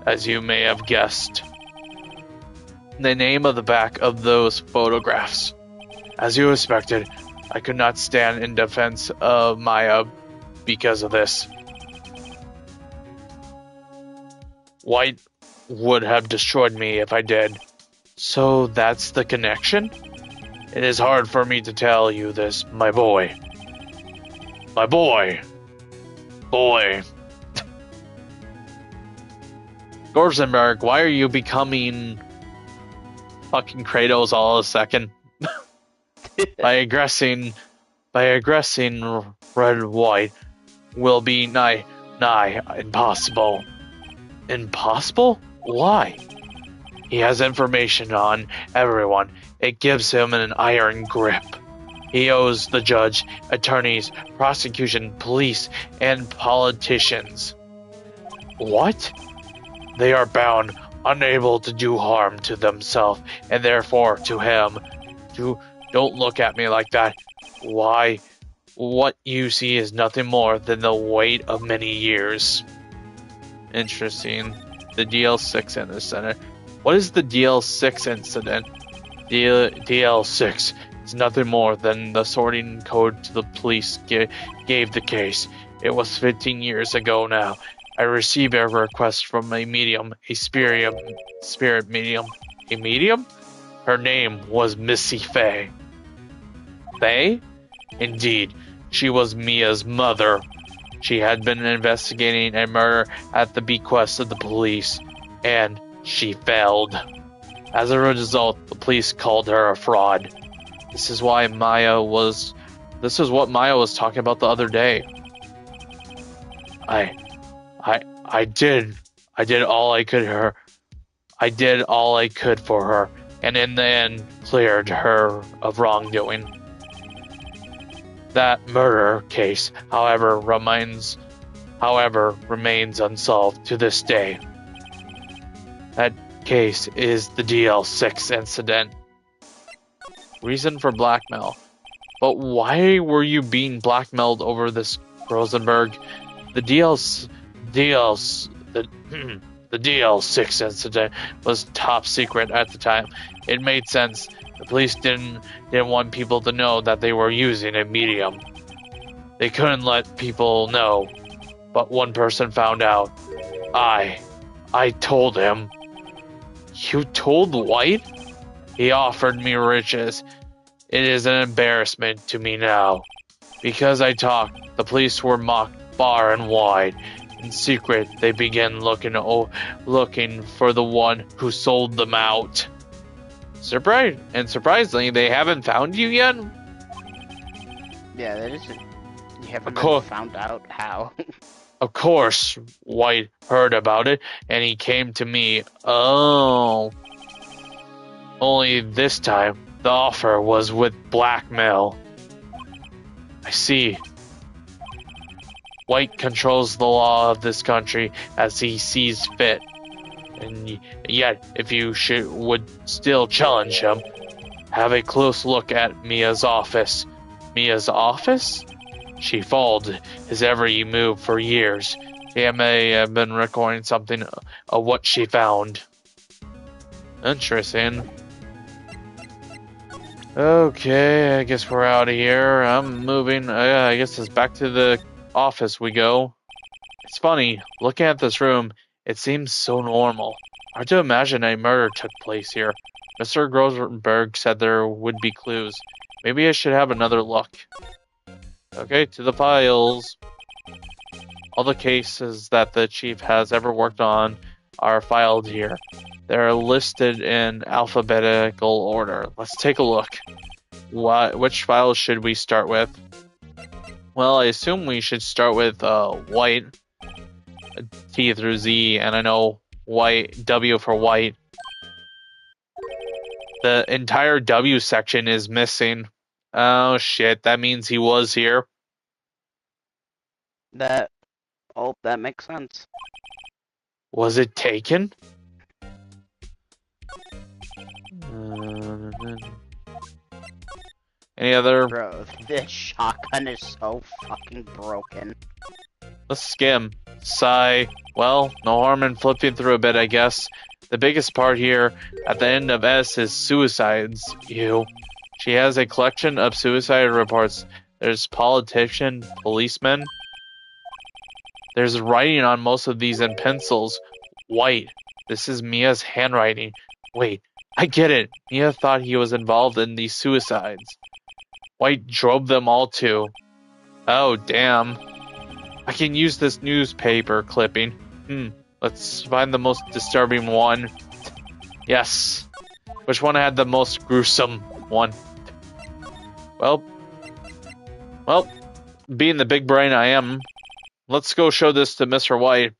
Speaker 1: as you may have guessed. The name of the back of those photographs. As you expected, I could not stand in defense of Maya because of this. White would have destroyed me if I did. So that's the connection? It is hard for me to tell you this, my boy. My boy. Boy. Gorsenberg, why are you becoming fucking Kratos all of a second? By aggressing Red White will be nigh impossible. Impossible? Why? He has information on everyone. It gives him an iron grip. He owes the judge, attorneys, prosecution, police, and politicians. What? They are bound, unable to do harm to themselves, and therefore to him. Don't look at me like that. Why? What you see is nothing more than the weight of many years. Interesting. The DL6 in the center. What is the DL6 incident? DL6 is nothing more than the sorting code to the police gave the case. It was 15 years ago now. I received a request from a medium, a spirit medium. A medium? Her name was Missy Faye. Faye? Indeed, she was Mia's mother. She had been investigating a murder at the bequest of the police, and she failed. As a result, the police called her a fraud. This is what Maya was talking about the other day. I did all I could I did all I could for her, and in the end cleared her of wrongdoing. That murder case, however, remains unsolved to this day. That case is the DL6 incident. Reason for blackmail. But why were you being blackmailed over this, Rosenberg? The DL6 incident was top secret at the time. It made sense. The police didn't want people to know that they were using a medium. They couldn't let people know, but one person found out. I told him. You told White? He offered me riches. It is an embarrassment to me now. Because I talked, the police were mocked far and wide. In secret, they began looking for the one who sold them out. Surprisingly, they haven't found you yet?
Speaker 2: Yeah, that isn't. You haven't been found out how.
Speaker 1: Of course, White heard about it, and he came to me. Oh. Only this time, the offer was with blackmail. I see. White controls the law of this country as he sees fit. And yet, if you would still challenge him, have a close look at Mia's office. Mia's office? She followed his every move for years. She may have been recording something of what she found. Interesting. Okay, I guess we're out of here. I'm moving. I guess it's back to the office we go. It's funny, looking at this room, it seems so normal. Hard to imagine a murder took place here. Mr. Rosenberg said there would be clues. Maybe I should have another look. Okay, to the files. All the cases that the chief has ever worked on are filed here. They're listed in alphabetical order. Let's take a look. Which files should we start with? Well, I assume we should start with White. T through Z, and I know White, W for White. The entire W section is missing. Oh shit, that means he was here.
Speaker 2: That makes sense.
Speaker 1: Was it taken? Any other?
Speaker 2: Bro, this shotgun is so fucking broken.
Speaker 1: Let's skim. Sigh. Well, no harm in flipping through a bit, I guess. The biggest part here, at the end of S, is suicides. Ew. She has a collection of suicide reports. There's politician, policemen. There's writing on most of these in pencils. White. This is Mia's handwriting. Wait, I get it. Mia thought he was involved in these suicides. White drove them all too. Oh, damn. I can use this newspaper clipping. Let's find the most disturbing one. Yes. Which one had the most gruesome one? Well, being the big brain I am, let's go show this to Mr. White.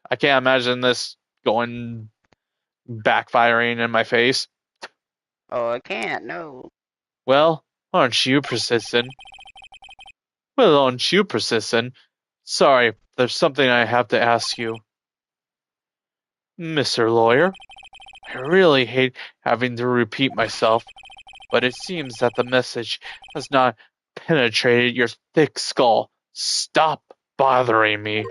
Speaker 1: I can't imagine this backfiring in my face.
Speaker 2: Oh, I can't, no.
Speaker 1: Well, aren't you persistent? Sorry, there's something I have to ask you. Mr. Lawyer, I really hate having to repeat myself, but it seems that the message has not penetrated your thick skull. Stop bothering me.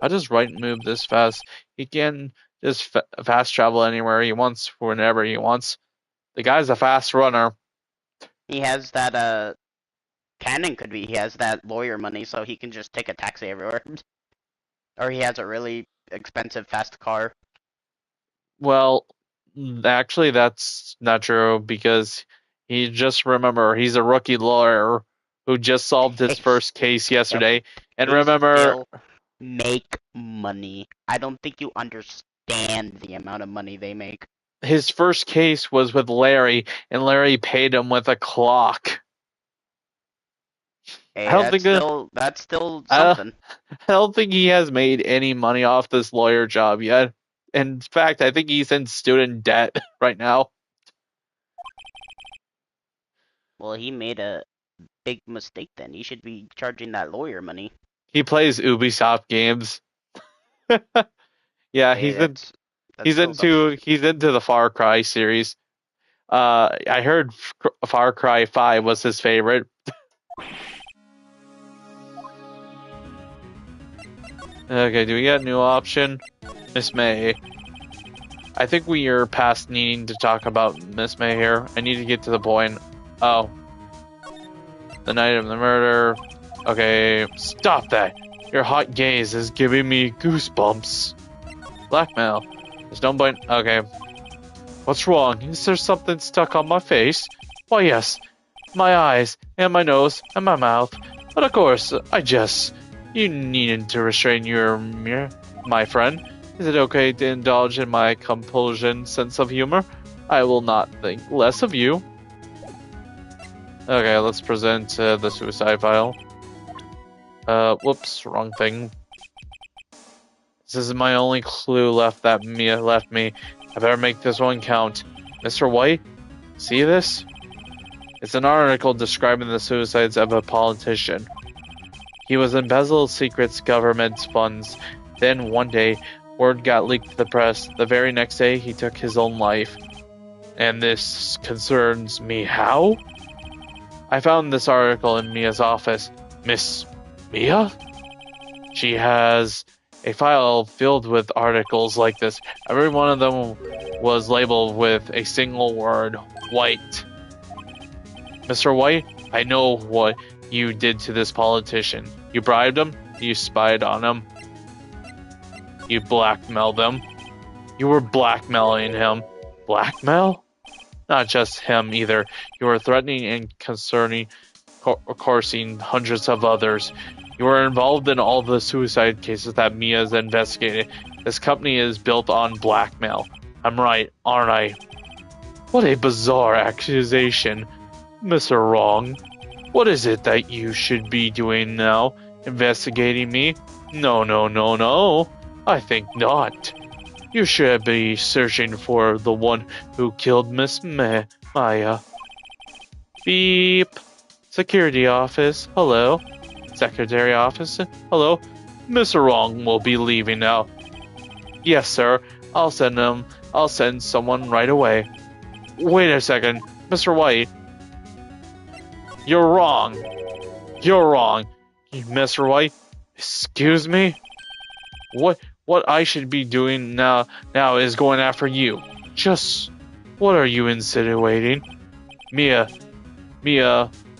Speaker 1: How does Wright move this fast? He can just fast travel anywhere he wants, whenever he wants. The guy's a fast runner.
Speaker 2: He has that, Cannon could be. He has that lawyer money, so he can just take a taxi everywhere. Or he has a really expensive fast car.
Speaker 1: Well, actually, that's not true, because he's a rookie lawyer who just solved his first case yesterday. And remember,
Speaker 2: make money. I don't think you understand the amount of money they make.
Speaker 1: his first case was with Larry, and Larry paid him with a clock.
Speaker 2: Hey, that's still something.
Speaker 1: I don't think he has made any money off this lawyer job yet. In fact, I think he's in student debt right now.
Speaker 2: Well, he made a big mistake then. He should be charging that lawyer money.
Speaker 1: He plays Ubisoft games. Yeah,
Speaker 2: hey,
Speaker 1: he's into the Far Cry series. I heard Far Cry 5 was his favorite. Okay, do we get a new option? Miss May. I think we are past needing to talk about Miss May here. I need to get to the point. Oh. The night of the murder. Okay, stop that. Your hot gaze is giving me goosebumps. Blackmail. There's no point. Okay. What's wrong? Is there something stuck on my face? Why, yes. My eyes, and my nose, and my mouth. But of course, I jest. You needn't to restrain my friend. Is it okay to indulge in my compulsion sense of humor? I will not think less of you. Okay, let's present the suicide file. Whoops, wrong thing. This is my only clue left that Mia left me. I better make this one count. Mr. White, see this? It's an article describing the suicides of a politician. He was embezzled secret government funds. Then one day, word got leaked to the press. The very next day, he took his own life. And this concerns me how? I found this article in Mia's office. Miss Mia? She has a file filled with articles like this. Every one of them was labeled with a single word, White. Mr. White, I know what you did to this politician. You bribed him, you spied on him, you blackmailed him. You were blackmailing him. Blackmail? Not just him either. You were threatening and coercing hundreds of others. You were involved in all the suicide cases that Mia's investigated. This company is built on blackmail. I'm right, aren't I? What a bizarre accusation. Mr. Wrong. What is it that you should be doing now? Investigating me? No. I think not. You should be searching for the one who killed Miss Maya. Beep. Security office. Hello. Secretary office. Hello. Mr. Wrong will be leaving now. Yes, sir. I'll send someone right away. Wait a second. Mr. White. You're wrong. Mr. White. Excuse me? What I should be doing now is going after you. Just what are you insinuating? Mia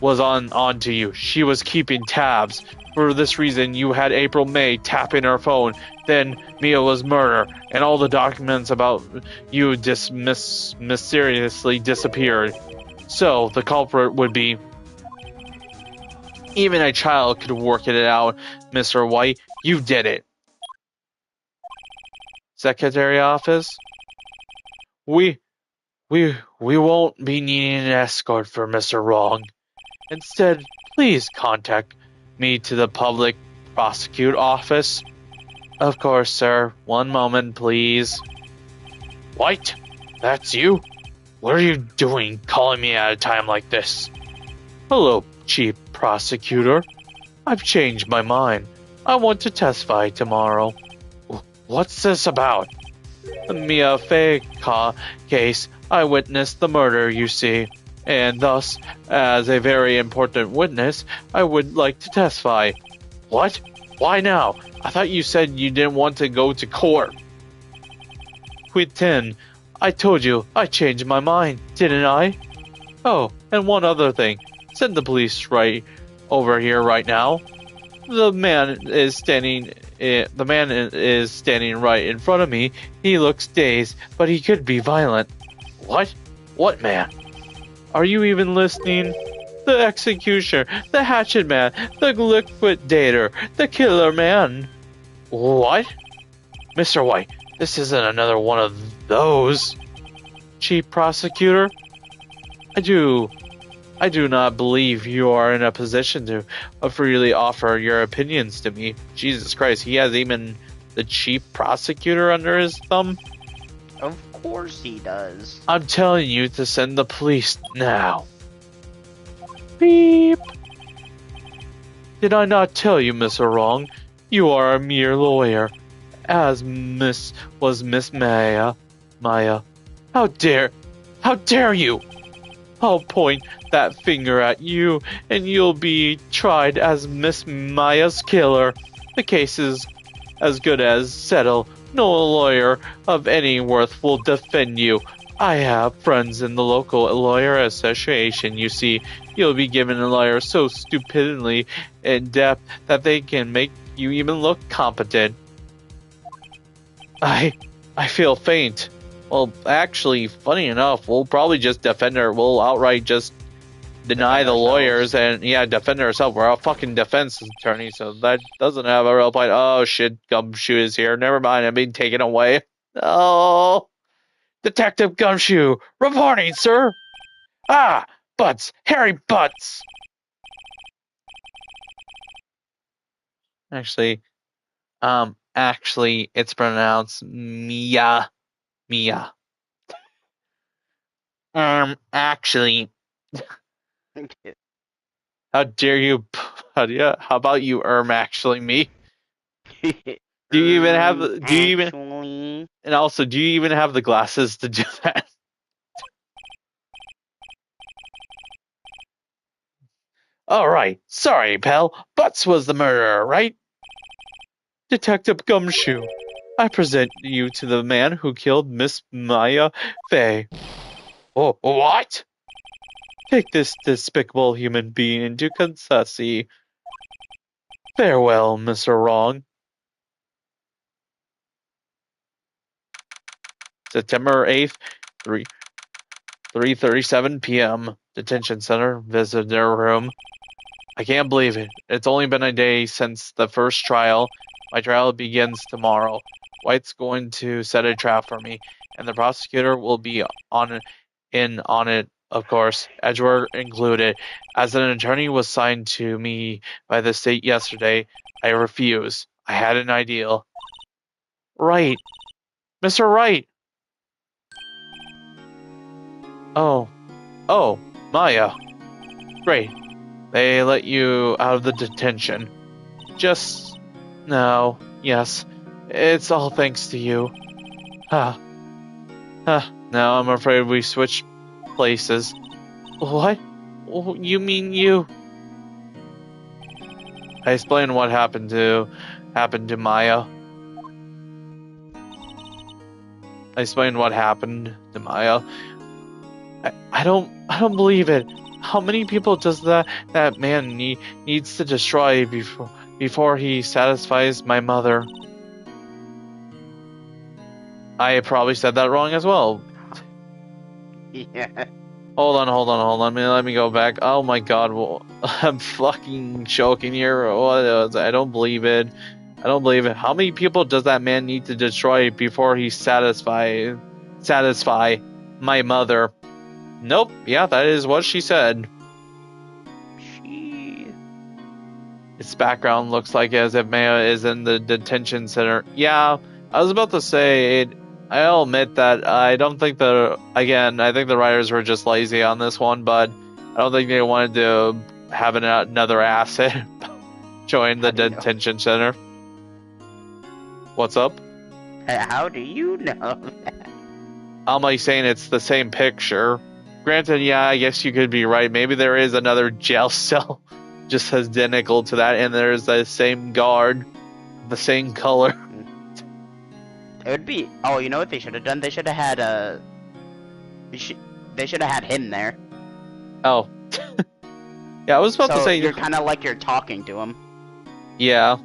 Speaker 1: was on to you. She was keeping tabs. For this reason, you had April May tapping her phone. Then Mia was murdered, and all the documents about you mysteriously disappeared. So the culprit would be. Even a child could work it out, Mr. White. You did it. Secretary office? We won't be needing an escort for Mr. Wrong. Instead, please contact me to the public prosecute office. Of course, sir. One moment, please. White? That's you? What are you doing calling me at a time like this? Hello, Chief Prosecutor. I've changed my mind. I want to testify tomorrow. What's this about? The Mia Fey case. I witnessed the murder, you see. And thus, as a very important witness, I would like to testify. What? Why now? I thought you said you didn't want to go to court. Quit 10. I told you I changed my mind, didn't I? Oh, and one other thing. Send the police right over here right now. The man is standing right in front of me. He looks dazed, but he could be violent. What? What man? Are you even listening? The executioner, the hatchet man, the liquidator, the killer man. What? Mr. White, this isn't another one of those. Chief Prosecutor? I do not believe you are in a position to freely offer your opinions to me. Jesus Christ, he has even the Chief Prosecutor under his thumb?
Speaker 2: Of course he does.
Speaker 1: I'm telling you to send the police now. Beep. Did I not tell you, Mr. Wrong? You are a mere lawyer, as Miss Maya. How dare you? I'll point that finger at you, and you'll be tried as Miss Maya's killer. The case is as good as settled. No lawyer of any worth will defend you. I have friends in the local lawyer association. You see, you'll be given a lawyer so stupidly in depth that they can make you even look competent. I feel faint. Well, actually, funny enough, we'll probably just defend her. We'll outright just deny the lawyers and, defend ourselves. We're a fucking defense attorney, so that doesn't have a real point. Oh, shit, Gumshoe is here. Never mind, I'm being taken away. Oh, Detective Gumshoe, reporting, sir. Ah, Butts, Harry Butts. Actually, it's pronounced Mia. Actually. How dare you? How about you, actually me? Do you even have? And also, do you even have the glasses to do that? All right, sorry, pal. Butts was the murderer, right? Detective Gumshoe, I present you to the man who killed Miss Maya Fey. Oh, what? Take this despicable human being into custody. Farewell, Mr. Wrong. September 8th, 3:37 p.m. Detention Center, visitor room. I can't believe it. It's only been a day since the first trial. My trial begins tomorrow. White's going to set a trap for me, and the prosecutor will be on it, of course, Edgeworth included. As an attorney was signed to me by the state yesterday, I refuse. I had an ideal. Wright. Mr. Wright. Oh, Maya. Great. They let you out of the detention. Yes. It's all thanks to you. Now I'm afraid we switched places. What? You mean you? I explained what happened to Maya. I don't believe it. How many people does that man needs to destroy before he satisfies my mother? I probably said that wrong as well.
Speaker 2: Yeah.
Speaker 1: Hold on. Let me go back. Oh my god, well, I'm fucking choking here. I don't believe it. How many people does that man need to destroy before he satisfy my mother? Nope. Yeah, that is what she said. Its background looks like as if Maya is in the detention center. Yeah, I was about to say, I'll admit that I think the writers were just lazy on this one, but I don't think they wanted to have another asset join the detention center. What's up?
Speaker 2: How do you know that?
Speaker 1: I'm like saying it's the same picture. Granted, yeah, I guess you could be right. Maybe there is another jail cell just identical to that, and there's the same guard, the same color.
Speaker 2: It would be. Oh, you know what they should have done? They should have had they should have had him there.
Speaker 1: Oh. Yeah, I was about to say.
Speaker 2: You're kind of like you're talking to him.
Speaker 1: Yeah.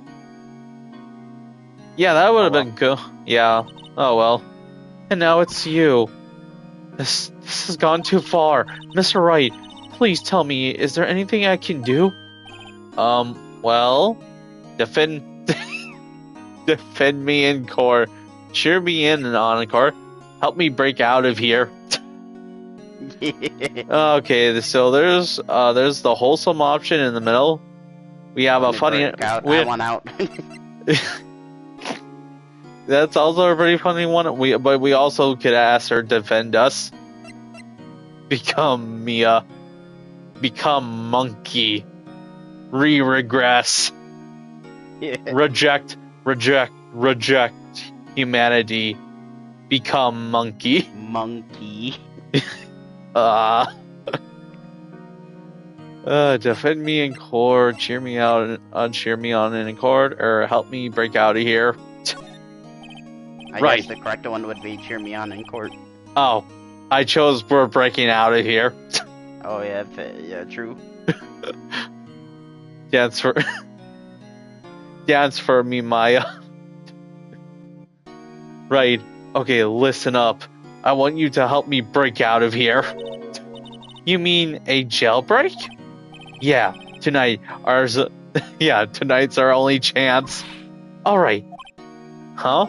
Speaker 1: Yeah, that would have been cool. Yeah. Oh well. And now it's you. This has gone too far. Mr. Wright, please tell me, is there anything I can do? Well, defend me in court. Cheer me in and on court. Help me break out of here. Okay, so there's the wholesome option in the middle. We have a funny.
Speaker 2: I want out.
Speaker 1: That's also a pretty funny one. But we also could ask her to defend us. Become Mia. Become monkey. Regress.
Speaker 2: Yeah.
Speaker 1: Reject humanity. Become monkey.
Speaker 2: Monkey.
Speaker 1: Defend me in court, cheer me out, cheer me on in court, or help me break out of here.
Speaker 2: I guess the correct one would be cheer me on in court.
Speaker 1: Oh, I chose for breaking out of here.
Speaker 2: Oh yeah, true.
Speaker 1: Dance for me, Maya. Right. Okay, listen up. I want you to help me break out of here. You mean a jailbreak? Yeah, tonight's our only chance. Alright. Huh?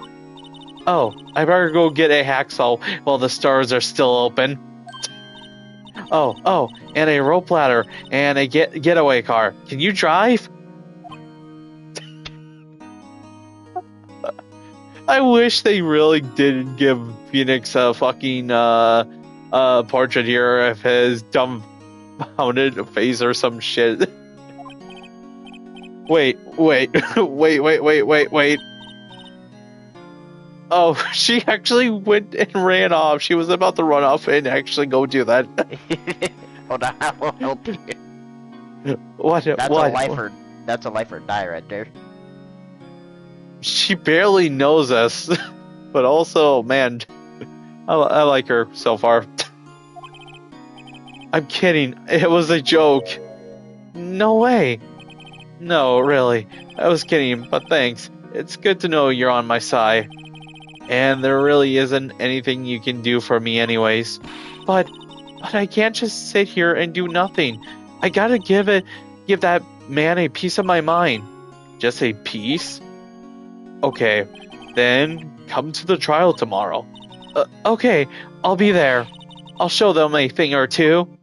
Speaker 1: Oh, I better go get a hacksaw while the stars are still open. Oh, and a rope ladder and a getaway car. Can you drive? I wish they really did give Phoenix a fucking portrait here of his dumbfounded face or some shit. Wait. Oh, she actually went and ran off. She was about to run off and actually go do that.
Speaker 2: Hold on, I will help you.
Speaker 1: What?
Speaker 2: That's a life or die right there.
Speaker 1: She barely knows us, but also, man, I like her so far. I'm kidding. It was a joke. No way. No, really. I was kidding, but thanks. It's good to know you're on my side. And there really isn't anything you can do for me anyways. But I can't just sit here and do nothing. I gotta give that man a piece of my mind. Just a piece? Okay, then come to the trial tomorrow. Okay, I'll be there. I'll show them a thing or two.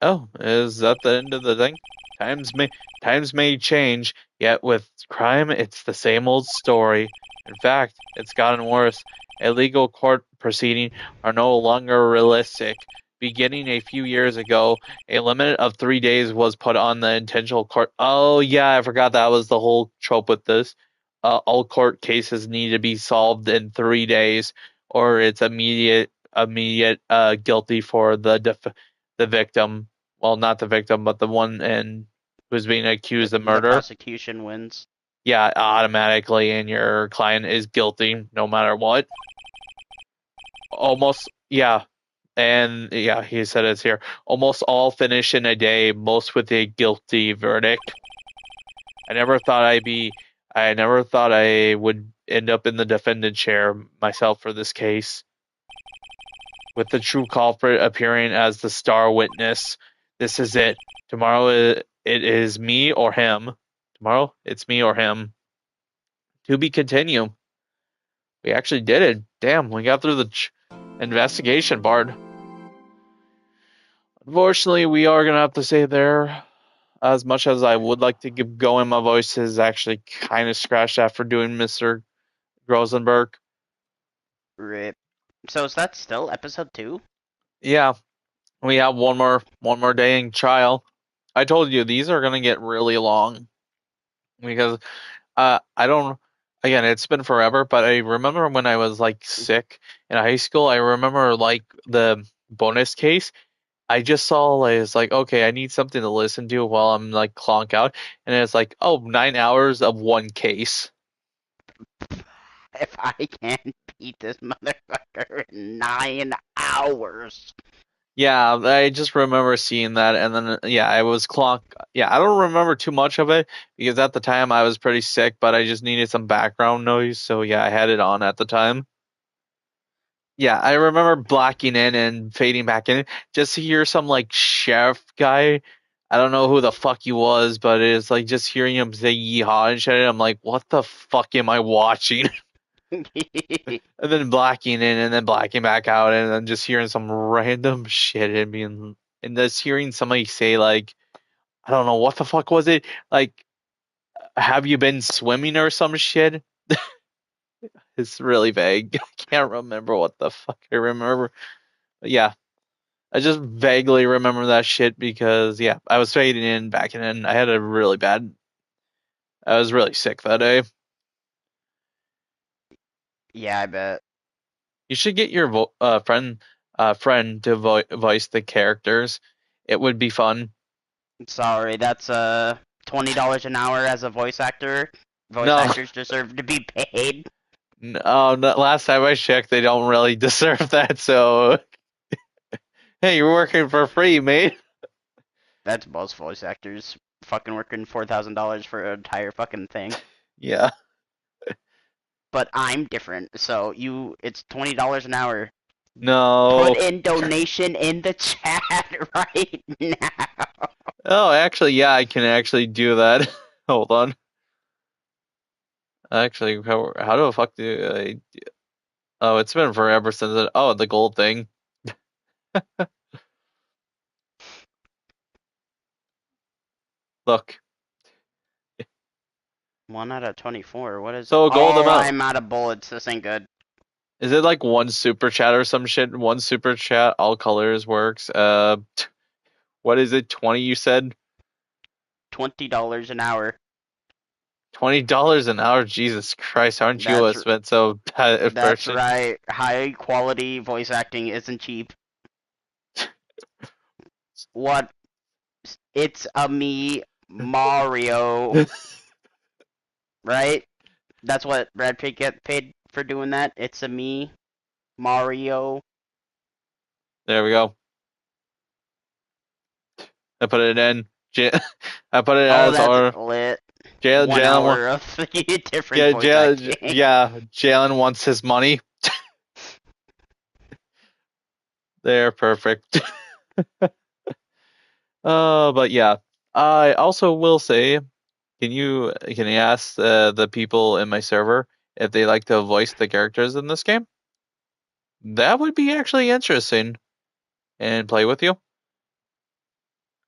Speaker 1: Oh, is that the end of the thing? Times may change, yet with crime, it's the same old story. In fact, it's gotten worse. Illegal court proceedings are no longer realistic. Beginning a few years ago, a limit of 3 days was put on the intentional court. Oh yeah, I forgot that was the whole trope with this. All court cases need to be solved in 3 days, or it's immediate guilty for the victim. Well, not the victim, but the one who's being accused of murder.
Speaker 2: The prosecution wins.
Speaker 1: Yeah, automatically, and your client is guilty no matter what. Almost, yeah. And yeah, he said it's here. Almost all finish in a day, most with a guilty verdict. I never thought I would end up in the defendant chair myself for this case. With the true culprit appearing as the star witness. This is it. Tomorrow it is me or him. Tomorrow it's me or him. To be continued. We actually did it. Damn, we got through the investigation part. Unfortunately, we are going to have to say there, as much as I would like to keep going, my voice is actually kind of scratched after doing Mr. Rosenberg.
Speaker 2: Rip. So is that still episode 2?
Speaker 1: Yeah. We have one more day in trial. I told you, these are going to get really long. Because, I don't... Again, it's been forever, but I remember when I was, like, sick in high school, I remember, like, the bonus case... I just saw, it's like, okay, I need something to listen to while I'm, like, clonk out. And it's like, 9 hours of one case.
Speaker 2: If I can't beat this motherfucker in 9 hours.
Speaker 1: Yeah, I just remember seeing that. And then, yeah, I was clonk. Yeah, I don't remember too much of it because at the time I was pretty sick, but I just needed some background noise. So, yeah, I had it on at the time. Yeah, I remember blacking in and fading back in just to hear some like sheriff guy. I don't know who the fuck he was, but it's like just hearing him say yeehaw and shit. I'm like, what the fuck am I watching? and then blacking in and then blacking back out and then just hearing some random shit and just hearing somebody say like, I don't know what the fuck was it, like, have you been swimming or some shit? It's really vague. I can't remember what the fuck I remember. But yeah, I just vaguely remember that shit because yeah, I was fading in, backing in. I was really sick that day.
Speaker 2: Yeah, I bet.
Speaker 1: You should get your friend to voice the characters. It would be fun.
Speaker 2: Sorry, that's $20 an hour as a voice actor. Voice
Speaker 1: No,
Speaker 2: actors deserve to be paid.
Speaker 1: no, last time I checked, they don't really deserve that. So, hey, you're working for free, mate.
Speaker 2: That's most voice actors fucking working $4,000 for an entire fucking thing.
Speaker 1: Yeah.
Speaker 2: But I'm different, so it's $20 an hour.
Speaker 1: No.
Speaker 2: Put in donation in the chat right now.
Speaker 1: Oh, actually, yeah, I can actually do that. Hold on. Actually, how the fuck do I? Oh, it's been forever since it. Oh, the gold thing. Look.
Speaker 2: 1 out of 24. What is it?
Speaker 1: So a gold
Speaker 2: Oh,
Speaker 1: amount.
Speaker 2: I'm out of bullets. This ain't good.
Speaker 1: Is it like one super chat or some shit? One super chat, all colors works. What is it? 20? You said
Speaker 2: $20 an hour.
Speaker 1: $20 an hour. Jesus Christ, aren't you a
Speaker 2: That's
Speaker 1: spent so bad
Speaker 2: that's
Speaker 1: person?
Speaker 2: right. High quality voice acting isn't cheap. What? It's a me, Mario. Right? That's what Brad Pitt get paid for doing that. It's a me, Mario.
Speaker 1: There we go. I put it in. I put it
Speaker 2: Oh,
Speaker 1: as
Speaker 2: that's
Speaker 1: our
Speaker 2: lit.
Speaker 1: Jalen.
Speaker 2: 1 hour of different
Speaker 1: Yeah,
Speaker 2: voice acting.
Speaker 1: Jalen wants his money. They're perfect. But yeah, I also will say, can you ask the people in my server if they like to voice the characters in this game? That would be actually interesting and play with you.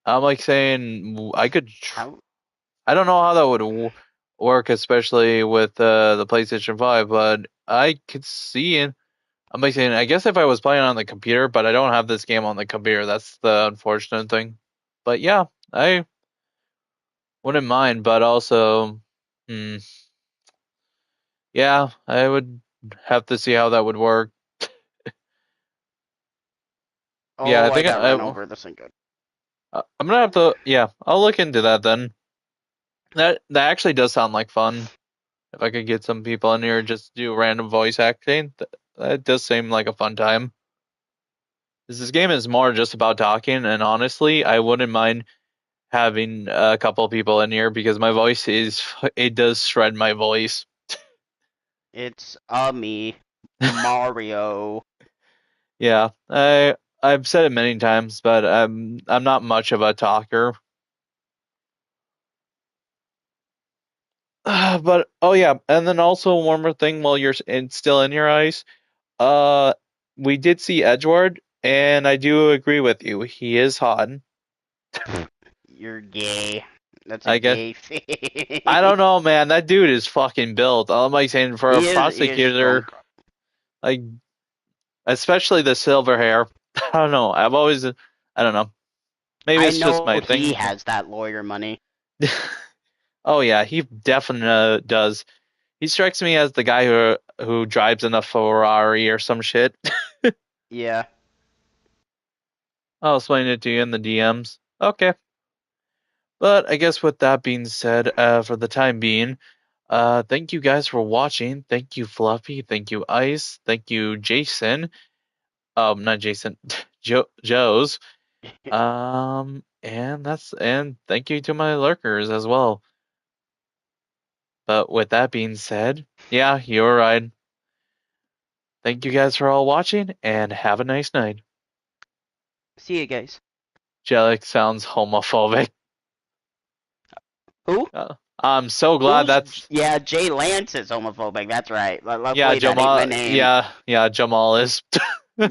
Speaker 1: I'm like saying I could.
Speaker 2: How?
Speaker 1: I don't know how that would work, especially with the PlayStation 5, but I could see it. I'm like saying, I guess if I was playing on the computer, but I don't have this game on the computer. That's the unfortunate thing. But yeah, I wouldn't mind, but also, hmm, yeah, I would have to see how that would work. Yeah, I
Speaker 2: Oh, I
Speaker 1: think
Speaker 2: got run over. This ain't good.
Speaker 1: I'm gonna have to. Yeah, I'll look into that then. That actually does sound like fun. If I could get some people in here and just do random voice acting, that does seem like a fun time. This game is more just about talking, and honestly, I wouldn't mind having a couple people in here because my voice it does shred my voice.
Speaker 2: It's a me, Mario.
Speaker 1: Yeah, I've said it many times, but I'm not much of a talker. But oh yeah, and then also one more thing while you're still in your eyes, uh, we did see Edward, and I do agree with you. He is hot.
Speaker 2: You're gay. That's a
Speaker 1: I guess
Speaker 2: gay
Speaker 1: I
Speaker 2: thing.
Speaker 1: don't know, man. That dude is fucking built. All I'm like saying for a
Speaker 2: He is strong.
Speaker 1: prosecutor, like especially the silver hair. I don't know. I don't know. Maybe
Speaker 2: I
Speaker 1: it's just
Speaker 2: know
Speaker 1: my
Speaker 2: he
Speaker 1: thing.
Speaker 2: has that lawyer money.
Speaker 1: Oh yeah, he definitely does. He strikes me as the guy who drives in a Ferrari or some shit.
Speaker 2: Yeah.
Speaker 1: I'll explain it to you in the DMs. Okay. But I guess with that being said, for the time being, thank you guys for watching. Thank you, Fluffy. Thank you, Ice. Thank you, Jason. Not Jason, Joe's. And thank you to my lurkers as well. But with that being said, yeah, you're right. Thank you guys for all watching, and have a nice night.
Speaker 2: See you guys.
Speaker 1: Jellic sounds homophobic.
Speaker 2: Who?
Speaker 1: I'm so glad that's...
Speaker 2: Yeah, Jay Lance is homophobic, that's right.
Speaker 1: Yeah, Jamal... Yeah, Jamal is...
Speaker 2: Yeah,